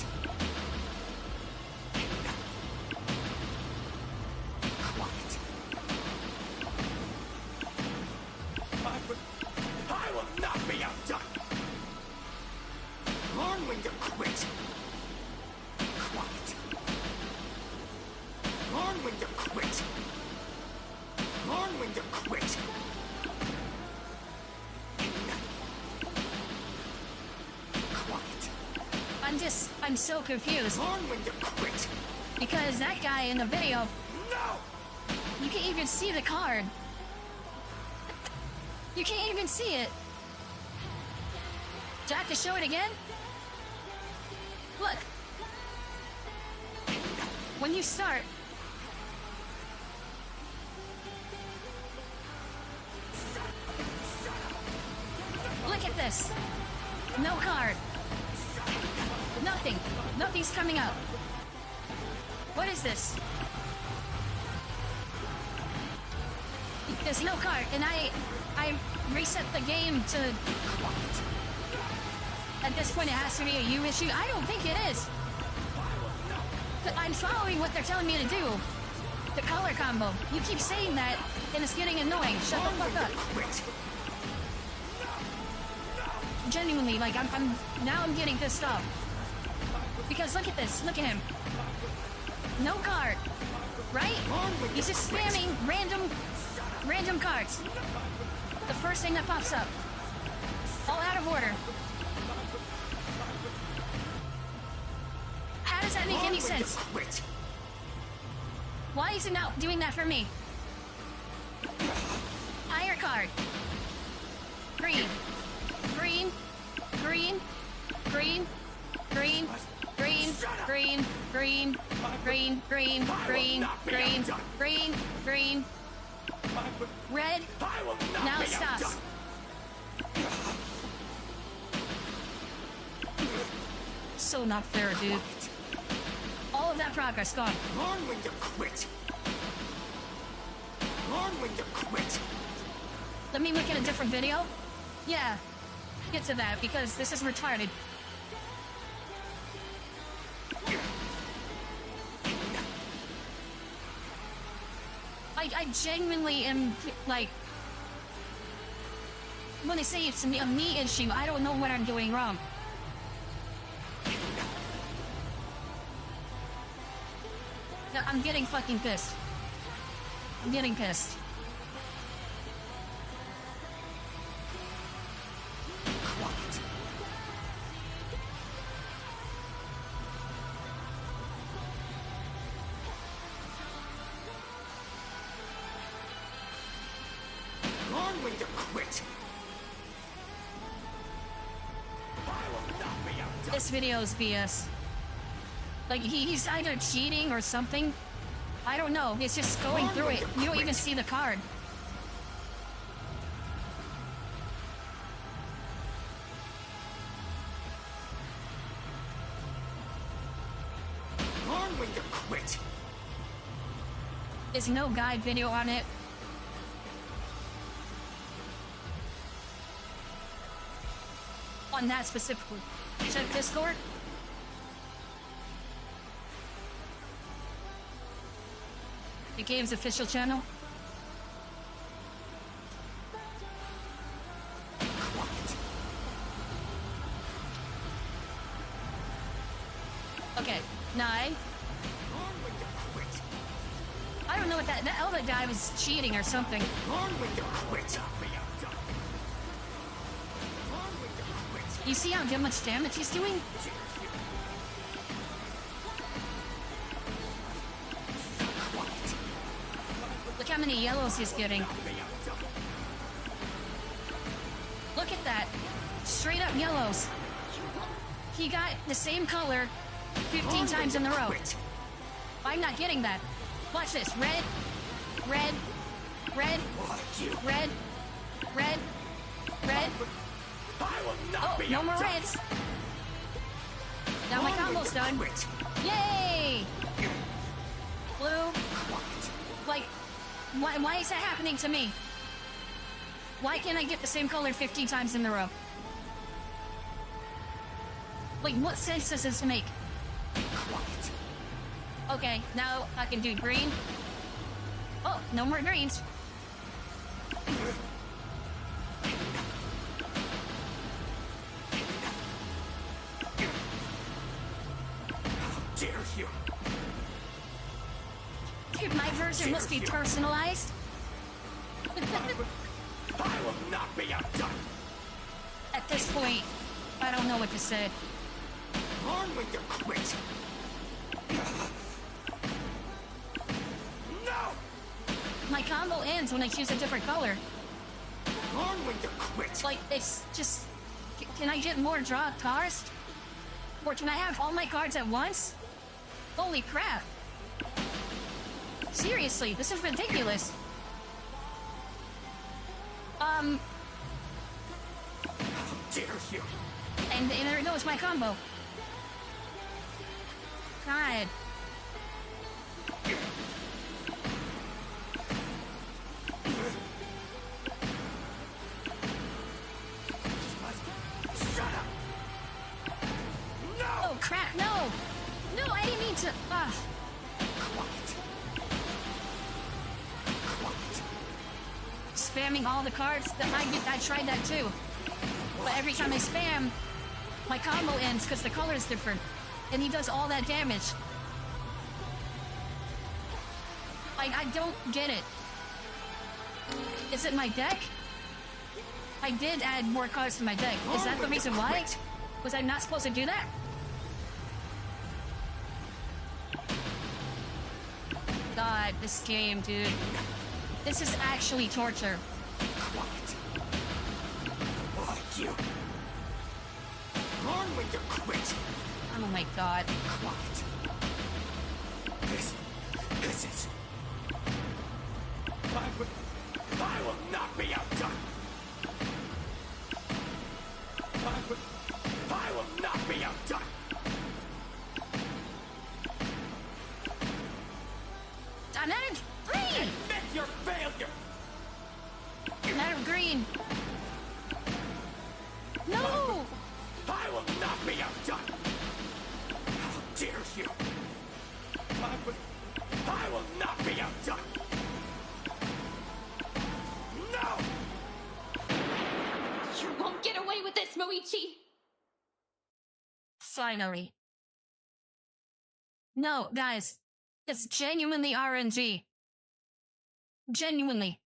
S14: Quiet. I will not be outdone. Learn when to quit. Quiet. Learn when to quit. Learn when to quit.
S1: I'm so confused.
S14: Learn when to quit.
S1: Because that guy in the video,
S14: No!
S1: you can't even see the card. You can't even see it. Do I have to show it again? Look. When you start, look at this. No card. Nothing. Nothing's coming up. What is this? There's no card, and I reset the game to... At this point, it has to be a U issue. I don't think it is. I'm following what they're telling me to do. The color combo. You keep saying that, and it's getting annoying. Shut the fuck up. Genuinely, like, now I'm getting pissed off. Because look at this. Look at him. No card. Right? He's just spamming random cards. The first thing that pops up. All out of order. How does that make any sense? Why is it not doing that for me? Higher card. Green. Green. Green. Green. Green. Green. Green. Green. Green. Green. Green. Green. Green. Green. Red. Now it stops. So not fair, dude. All of that progress gone.
S2: Learn when to quit. Learn when to quit.
S1: Let me look at a different video. Yeah, get to that because this is retarded. I genuinely am like, when they say it's a me issue, I don't know what I'm doing wrong. I'm getting fucking pissed. I'm getting pissed.
S2: Learn when to quit.
S1: This video is BS. Like, he's either cheating or something. I don't know. It's just going through it. You don't even see the card.
S2: Learn when to quit.
S1: There's no guide video on it. On that specifically. Check Discord. The game's official channel. Okay, 9. I don't know what that other guy was cheating or something. You see how much damage he's doing? Look how many yellows he's getting. Look at that. Straight up yellows. He got the same color 15 times in a row. I'm not getting that. Watch this. Red. Red. Red. Red. Red. Red. Oh, no more reds. Now my combo's done. Yay! Blue. Like, why is that happening to me? Why can't I get the same color 15 times in a row? Like, what sense does this make? Okay, now I can do green. Oh, no more greens.
S2: Dare you?
S1: Dude, my version must be personalized.
S2: I will not be outdone.
S1: At this point, I don't know what to say.
S2: Learn when to quit. No!
S1: My combo ends when I choose a different color.
S2: Learn when to quit.
S1: Like, it's just... Can I get more draw cards? Or can I have all my cards at once? Holy crap. Seriously, this is ridiculous.
S2: Dare you?
S1: And there goes my combo. God.
S2: Shut up! No!
S1: Oh crap, no! No, I didn't mean to... Spamming all the cards, I tried that too. But every time I spam, my combo ends because the color is different. And he does all that damage. I don't get it. Is it my deck? I did add more cards to my deck. Is that the reason why? Was I not supposed to do that? God, this game, dude. This is actually torture.
S14: Quiet. Like you. On with your quit.
S1: Oh my god.
S14: Quiet. This is... I will not be outdone. I will not be outdone.
S1: I'm out of green!
S14: Admit your failure!
S1: I'm out of green. No!
S14: I will not be outdone! How dare you! I will not be outdone! No!
S4: You won't get away with this, Moichi!
S1: Finally. No, guys. It's genuinely RNG. Genuinely.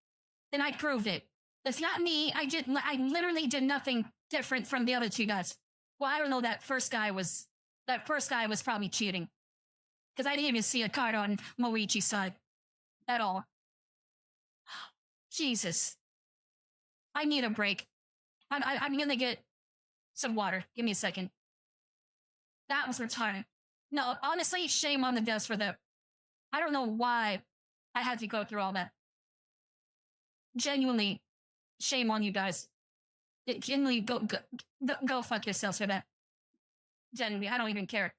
S1: Then I proved it. It's not me. I literally did nothing different from the other two guys. Well, I don't know, that first guy was probably cheating. Because I didn't even see a card on Moichi's side. At all. Jesus. I need a break. I'm gonna get some water. Give me a second. That was retarded. No, honestly, shame on the devs for that. I don't know why I had to go through all that. Genuinely, shame on you guys. Genuinely, go fuck yourselves for that. Genuinely, I don't even care.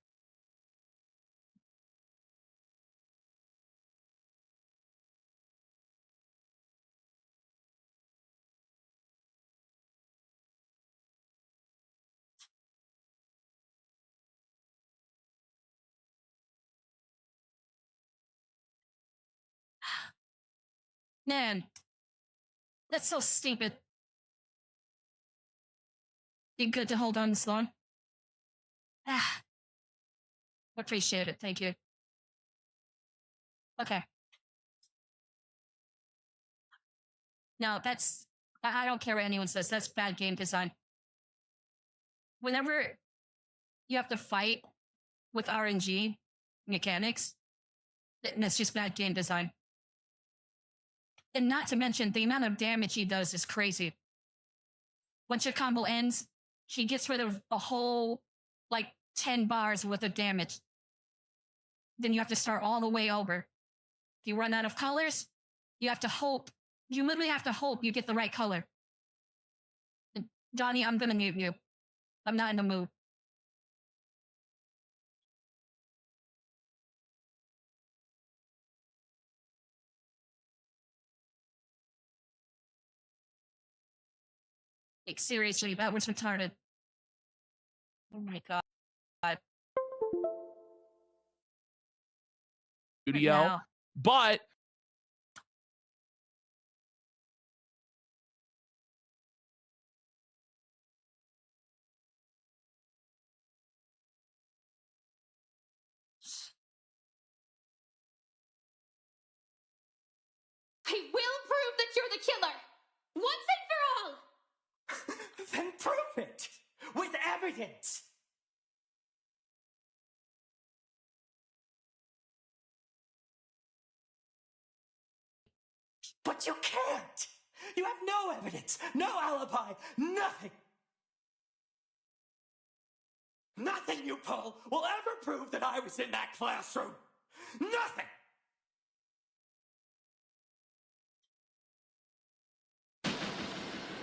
S1: Man, that's so stupid. You good to hold on this long? Ah, appreciate it. Thank you. Okay. No, I don't care what anyone says. That's bad game design. Whenever you have to fight with RNG mechanics, that's just bad game design. And not to mention, the amount of damage he does is crazy. Once your combo ends, he gets rid of a whole, 10 bars worth of damage. Then you have to start all the way over. If you run out of colors, you have to hope. You literally have to hope you get the right color. Johnny, I'm gonna mute you. I'm not in the mood. Seriously, that was retarded. Oh my god.
S15: Studio.
S1: Now.
S15: But
S4: I will prove that you're the killer! Once and for all!
S14: Then prove it! With evidence! But you can't! You have no evidence, no alibi, nothing! Nothing you pull will ever prove that I was in that classroom! Nothing!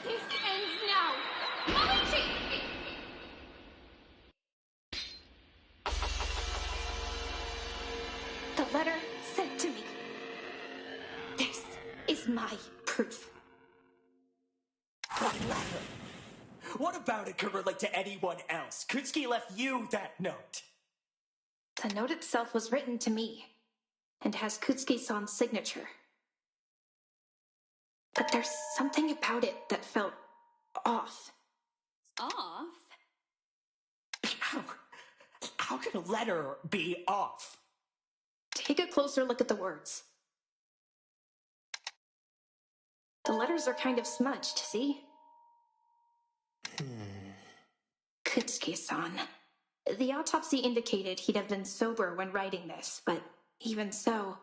S4: This ends now! Moichi!
S6: The letter sent to me. This is my proof.
S14: What letter? What about it could relate to anyone else? Kutsuki left you that note.
S6: The note itself was written to me and has Kutsuki-san's signature. But there's something about it that felt off.
S10: Off?
S14: How could a letter be off?
S6: Take a closer look at the words. The letters are kind of smudged, see? Kutsuki-san. The autopsy indicated he'd have been sober when writing this, but even so,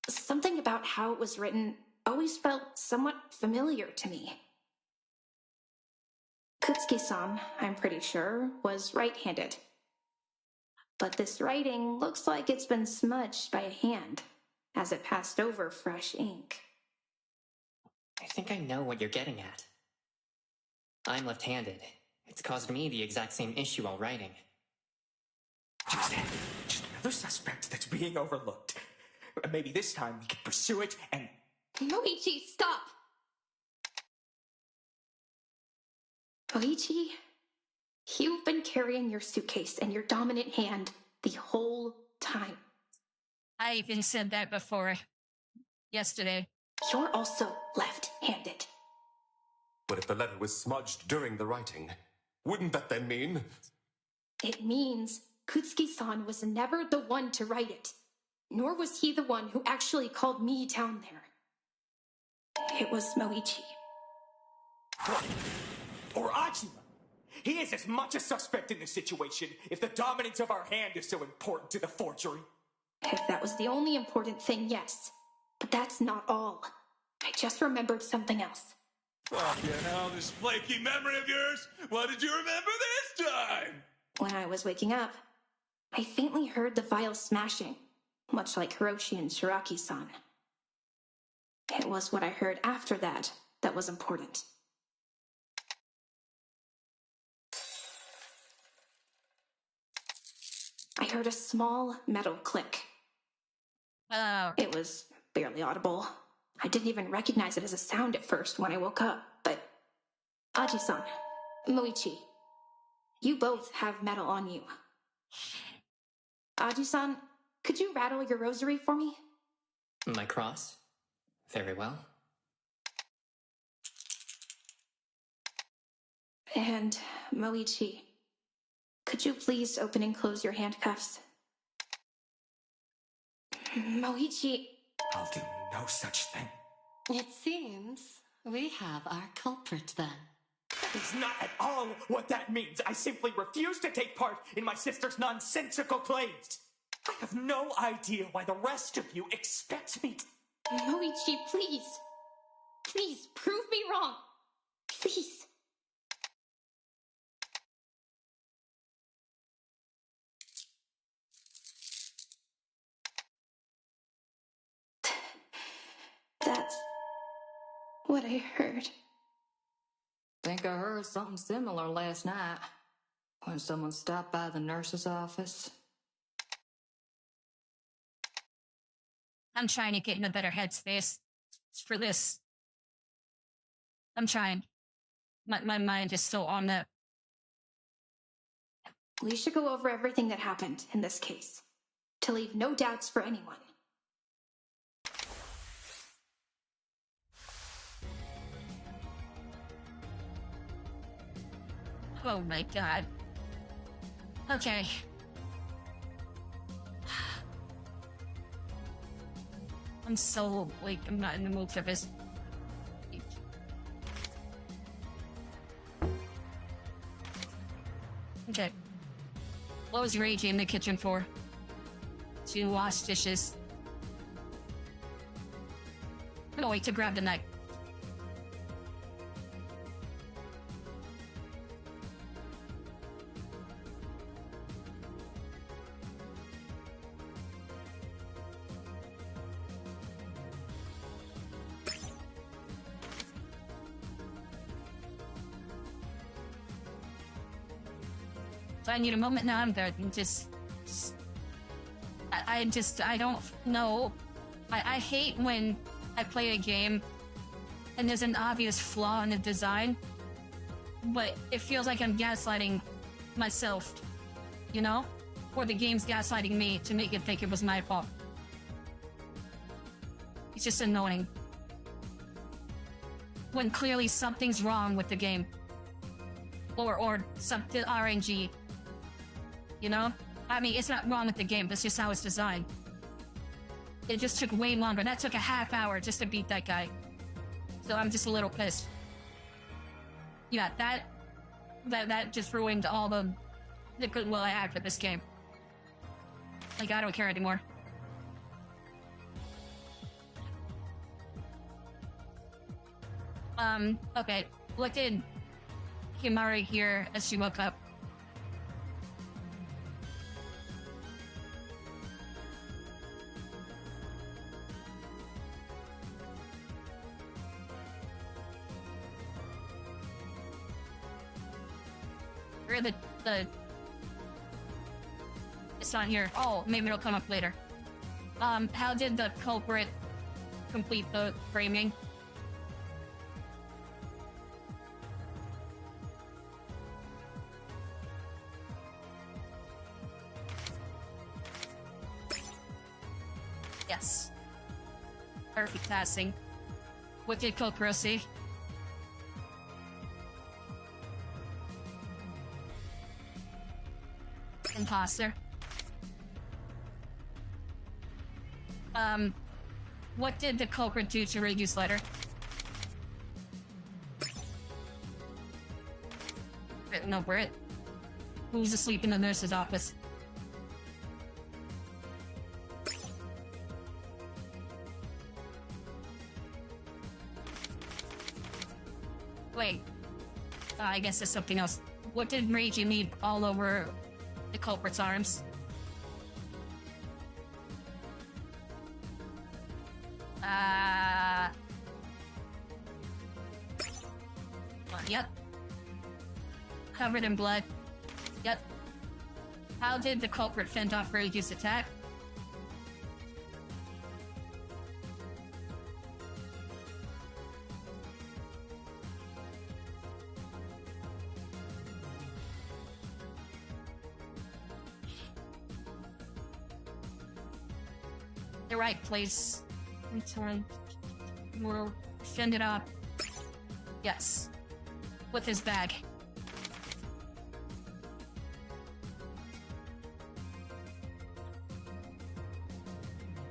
S6: something about how it was written always felt somewhat familiar to me. Kutsuki-san, I'm pretty sure, was right-handed. But this writing looks like it's been smudged by a hand, as it passed over fresh ink.
S8: I think I know what you're getting at. I'm left-handed. It's caused me the exact same issue while writing.
S14: Just another suspect that's being overlooked. Maybe this time we could pursue it and...
S6: Moichi, stop! Moichi, you've been carrying your suitcase and your dominant hand the whole time.
S1: I even said that before. Yesterday.
S6: You're also left-handed.
S7: But if the letter was smudged during the writing, wouldn't that then mean...
S6: It means Kutsuki-san was never the one to write it, nor was he the one who actually called me down there. It was Moichi.
S14: Or Ajima. He is as much a suspect in this situation if the dominance of our hand is so important to the forgery.
S6: If that was the only important thing, yes. But that's not all. I just remembered something else.
S2: Fucking hell, this flaky memory of yours! What did you remember this time?
S6: When I was waking up, I faintly heard the vial smashing, much like Hiroshi and Shiraki-san. It was what I heard after that that was important. I heard a small metal click. It was barely audible. I didn't even recognize it as a sound at first when I woke up, but... Aji-san, Moichi, you both have metal on you. Aji-san, could you rattle your rosary for me?
S8: My cross? Very well.
S6: And Moichi, could you please open and close your handcuffs? Moichi...
S14: I'll do no such thing.
S10: It seems we have our culprit then.
S14: That is not at all what that means. I simply refuse to take part in my sister's nonsensical claims. I have no idea why the rest of you expect me to...
S6: Moichi, please. Please, prove me wrong. Please. That's what I heard.
S5: Think I heard something similar last night when someone stopped by the nurse's office.
S1: I'm trying to get in a better headspace for this. I'm trying. My mind is still on that.
S6: We should go over everything that happened in this case, to leave no doubts for anyone.
S1: Oh my god. Okay. I'm so, like, I'm not in the mood for this. Okay. What was Ragey in the kitchen for? To wash dishes. No, wait, to grab the knife. So I need a moment now. I'm there. I don't know. I hate when I play a game and there's an obvious flaw in the design, but it feels like I'm gaslighting myself, you know? Or the game's gaslighting me to make it think it was my fault. It's just annoying. When clearly something's wrong with the game. Or something RNG. You know? I mean, it's not wrong with the game, that's just how it's designed. It just took way longer. That took a half hour just to beat that guy. So I'm just a little pissed. Yeah, that just ruined all the goodwill I had for this game. Like, I don't care anymore. Okay. What did Himari hear as she woke up? Where the it's not here. Oh, maybe it'll come up later. How did the culprit complete the framing? Yes. Perfect passing. What did Kokoro see? Imposter. What did the culprit do to Ryu's letter? Written over it. Who's asleep in the nurse's office? Wait. I guess there's something else. What did Reiji leave all over the culprit's arms? Yep. Covered in blood. Yep. How did the culprit fend off Reiji's attack? The right place. Return. We'll fend it off. Yes. With his bag.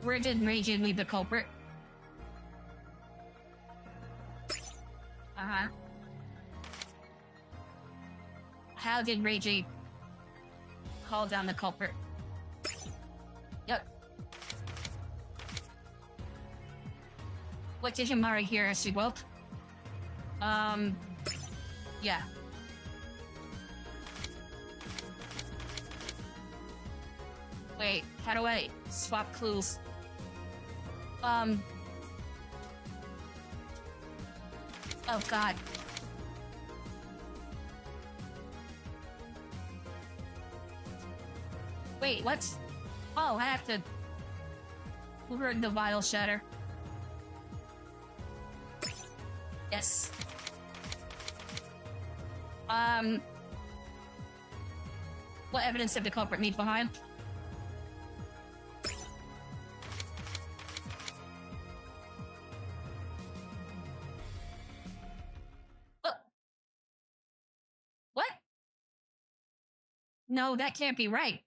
S1: Where did Reiji leave the culprit? Uh-huh. How did Reiji call down the culprit? Yep. What did Himari hear as she woke? Yeah. Wait, how do I swap clues? Oh god. Wait, what? Oh, I have to... Who heard the vial shatter? Yes. What evidence did the culprit leave behind? What? No, that can't be right.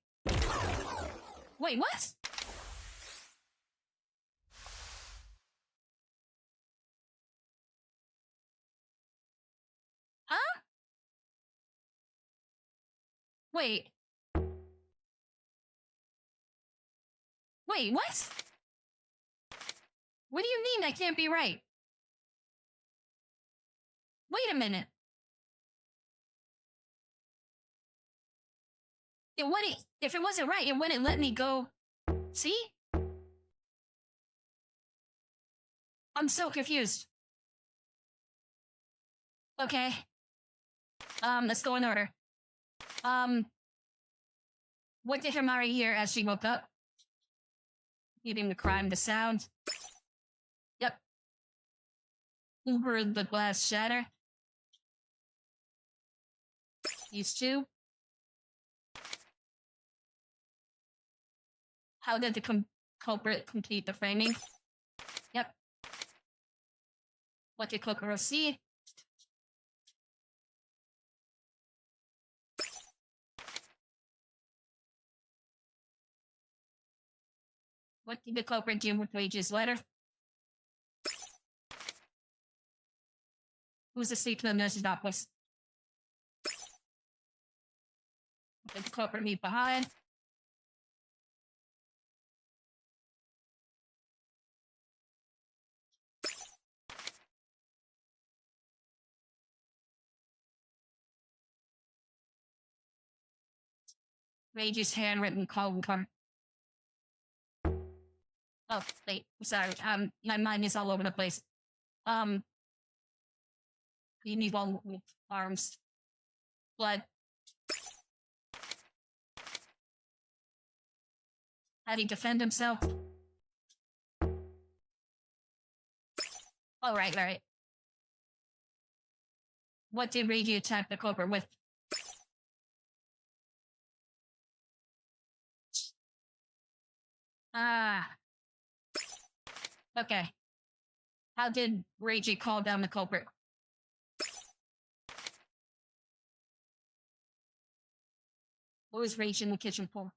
S1: Wait, what? Huh? Wait. Wait, what? What do you mean that can't be right? Wait a minute. It wouldn't, if it wasn't right, it wouldn't let me go. See? I'm so confused. Okay. Let's go in order. What did Himari hear as she woke up? Hearing the crime, the sound. Yep. Who heard the glass shatter? These two. How did the culprit complete the framing? Yep. What did Kokoro see? What did the culprit do with Reiji's letter? Who's asleep in the nurse's office? Let's cover me behind. Rage's handwritten call come. Oh, wait, sorry. My mind is all over the place. You need one with arms. Blood. How did he defend himself? Oh, right. What did Rage attack the Cobra with? Ah. Okay. How did Reiji call down the culprit? What was Rage in the kitchen for?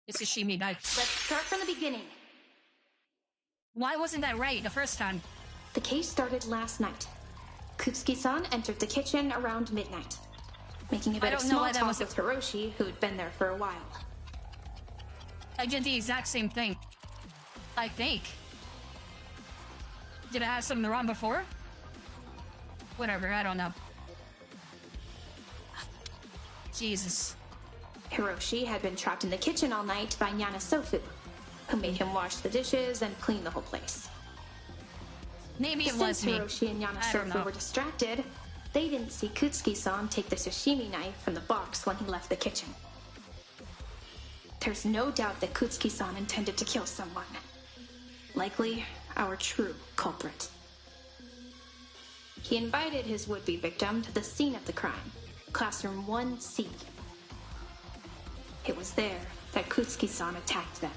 S1: It's a Shimi knife.
S6: Let's start from the beginning.
S1: Why wasn't that right the first time?
S6: The case started last night. Kutsuki-san entered the kitchen around midnight, making a bit of small talk with Hiroshi, who'd been there for a while.
S1: I did the exact same thing. I think. Did I have something wrong before? Whatever, I don't know. Jesus.
S6: Hiroshi had been trapped in the kitchen all night by Nyana Sofu, who made him wash the dishes and clean the whole place.
S1: Maybe it was me.
S6: Since Hiroshi and Nyana Sofu were distracted, they didn't see Kutsuki-san take the sashimi knife from the box when he left the kitchen. There's no doubt that Kutsuki-san intended to kill someone. Likely, our true culprit. He invited his would-be victim to the scene of the crime, classroom 1C. It was there that Kutsuki-san attacked them.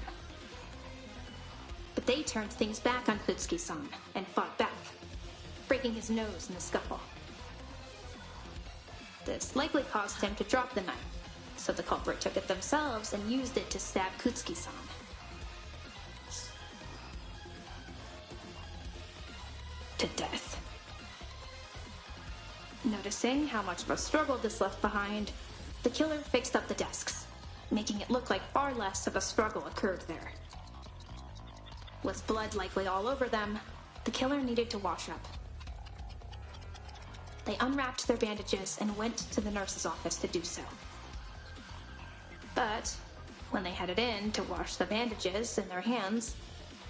S6: But they turned things back on Kutsuki-san and fought back, breaking his nose in the scuffle. This likely caused him to drop the knife, so the culprit took it themselves and used it to stab Kutsuki-san. To death. Noticing how much of a struggle this left behind, the killer fixed up the desks, making it look like far less of a struggle occurred there. With blood likely all over them, the killer needed to wash up. They unwrapped their bandages and went to the nurse's office to do so. But when they headed in to wash the bandages in their hands,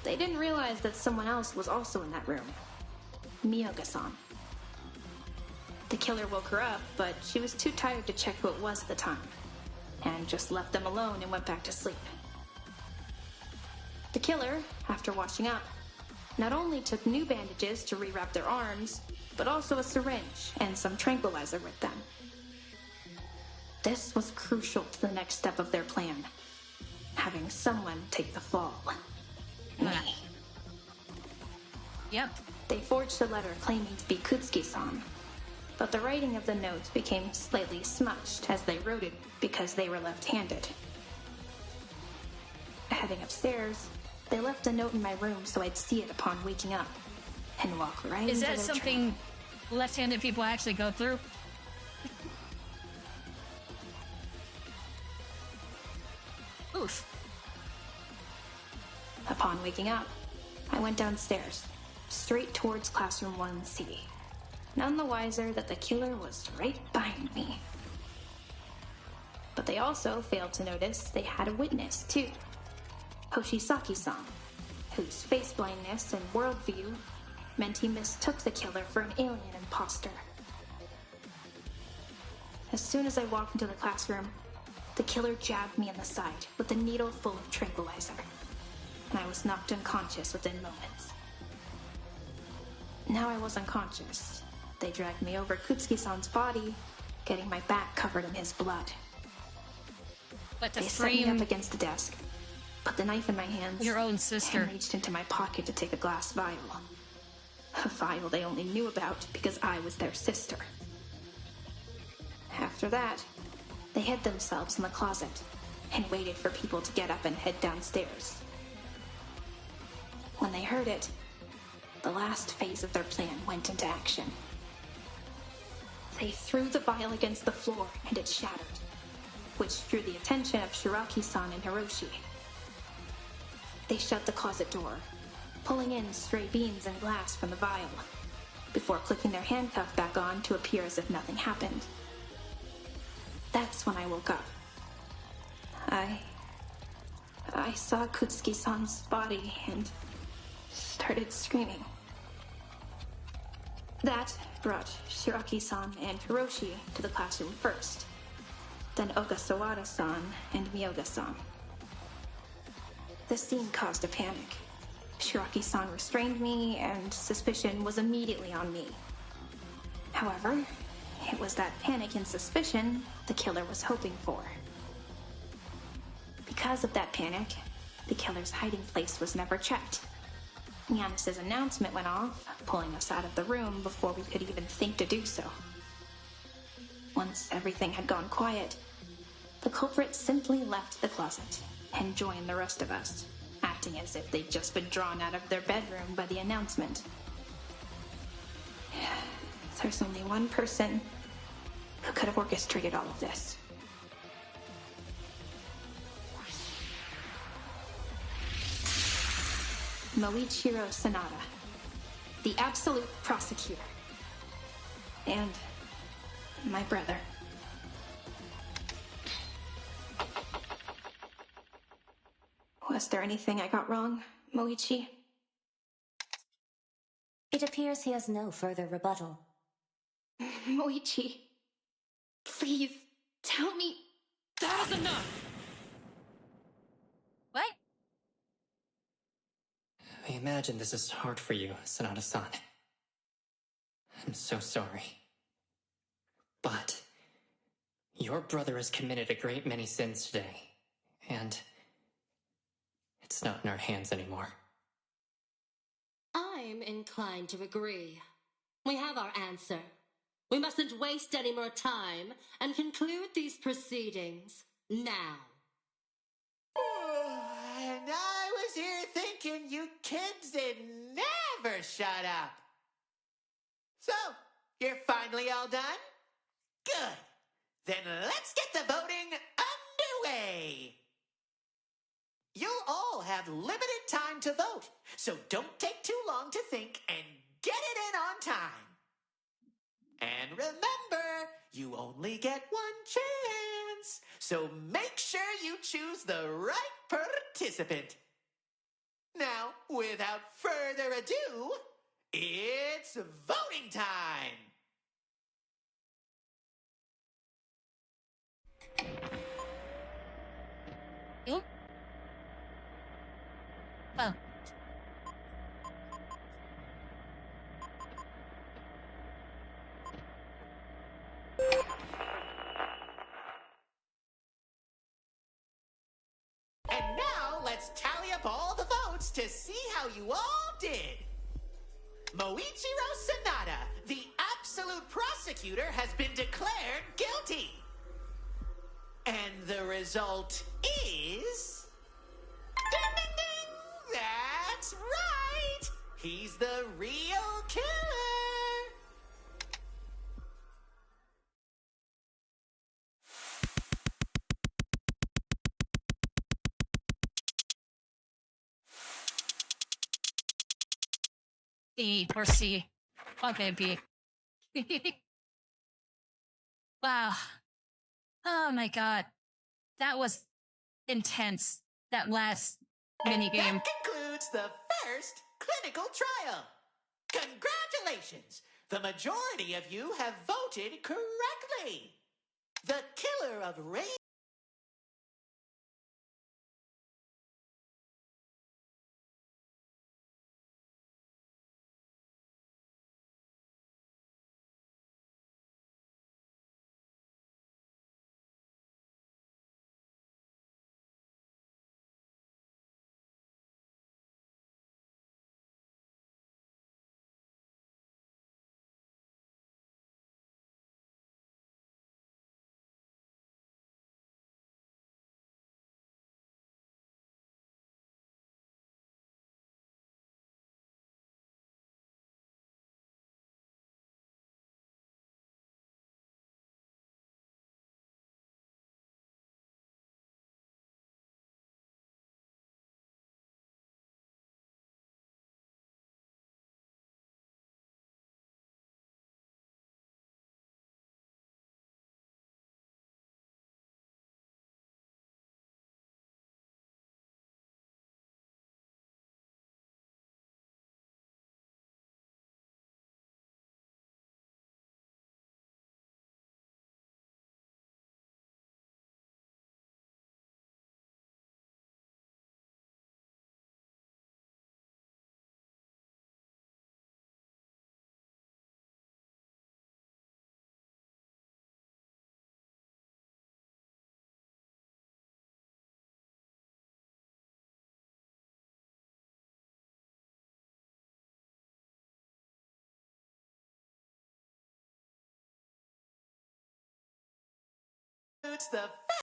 S6: they didn't realize that someone else was also in that room. Miyoga-san. The killer woke her up, but she was too tired to check who it was at the time, and just left them alone and went back to sleep. The killer, after washing up, not only took new bandages to rewrap their arms, but also a syringe and some tranquilizer with them. This was crucial to the next step of their plan, having someone take the fall. Me.
S1: Yep.
S6: They forged a letter claiming to be Kutsuki-san, but the writing of the note became slightly smudged as they wrote it because they were left-handed. Heading upstairs, they left a note in my room so I'd see it upon waking up and walk right into their
S1: Is that something left-handed people actually go through? Oof.
S6: Upon waking up, I went downstairs, straight towards classroom 1C, none the wiser that the killer was right behind me. But they also failed to notice they had a witness, too. Hoshisaki-san, whose face blindness and worldview meant he mistook the killer for an alien imposter. As soon as I walked into the classroom, the killer jabbed me in the side with a needle full of tranquilizer, and I was knocked unconscious within moments. Now I was unconscious. They dragged me over Kutsuki-san's body, getting my back covered in his blood.
S1: But
S6: they set me up against the desk, put the knife in my hands,
S1: your own sister,
S6: and reached into my pocket to take a glass vial. A vial they only knew about because I was their sister. After that, they hid themselves in the closet and waited for people to get up and head downstairs. When they heard it, the last phase of their plan went into action. They threw the vial against the floor, and it shattered, which drew the attention of Shiraki-san and Hiroshi. They shut the closet door, pulling in stray beans and glass from the vial, before clicking their handcuff back on to appear as if nothing happened. That's when I woke up. I saw Kutsuki-san's body and started screaming. That brought Shiraki-san and Hiroshi to the classroom first, then Ogasawara-san and Miyoga-san. The scene caused a panic. Shiraki-san restrained me, and suspicion was immediately on me. However, it was that panic and suspicion the killer was hoping for. Because of that panic, the killer's hiding place was never checked. Yanis's announcement went off, pulling us out of the room before we could even think to do so. Once everything had gone quiet, the culprit simply left the closet and joined the rest of us, acting as if they'd just been drawn out of their bedroom by the announcement. There's only one person who could have orchestrated all of this. Moichiro Sanada, the absolute prosecutor, and my brother. Was there anything I got wrong, Moichi?
S13: It appears he has no further rebuttal.
S6: Moichi, please, tell me.
S12: That is enough!
S1: What?
S8: I imagine this is hard for you, Sanada-san. I'm so sorry. But your brother has committed a great many sins today, and it's not in our hands anymore.
S10: I'm inclined to agree. We have our answer. We mustn't waste any more time and conclude these proceedings now.
S11: And I was here thinking you kids would never shut up. So, you're finally all done? Good. Then let's get the voting underway. You'll all have limited time to vote, so don't take too long to think and get it in on time. And remember, you only get one chance, so make sure you choose the right participant. Now, without further ado, it's voting time!
S1: Oop. Oh.
S11: And now, let's tally up all the votes to see how you all did. Moichiro Sanada, the absolute prosecutor, has been declared guilty. And the result is... Ding, ding, ding! That's right! He's the real killer!
S1: B or C. Okay, B. Wow. Oh my god. That was intense. That last minigame.
S11: That concludes the first clinical trial. Congratulations! The majority of you have voted correctly. The killer of Ray
S15: boots, the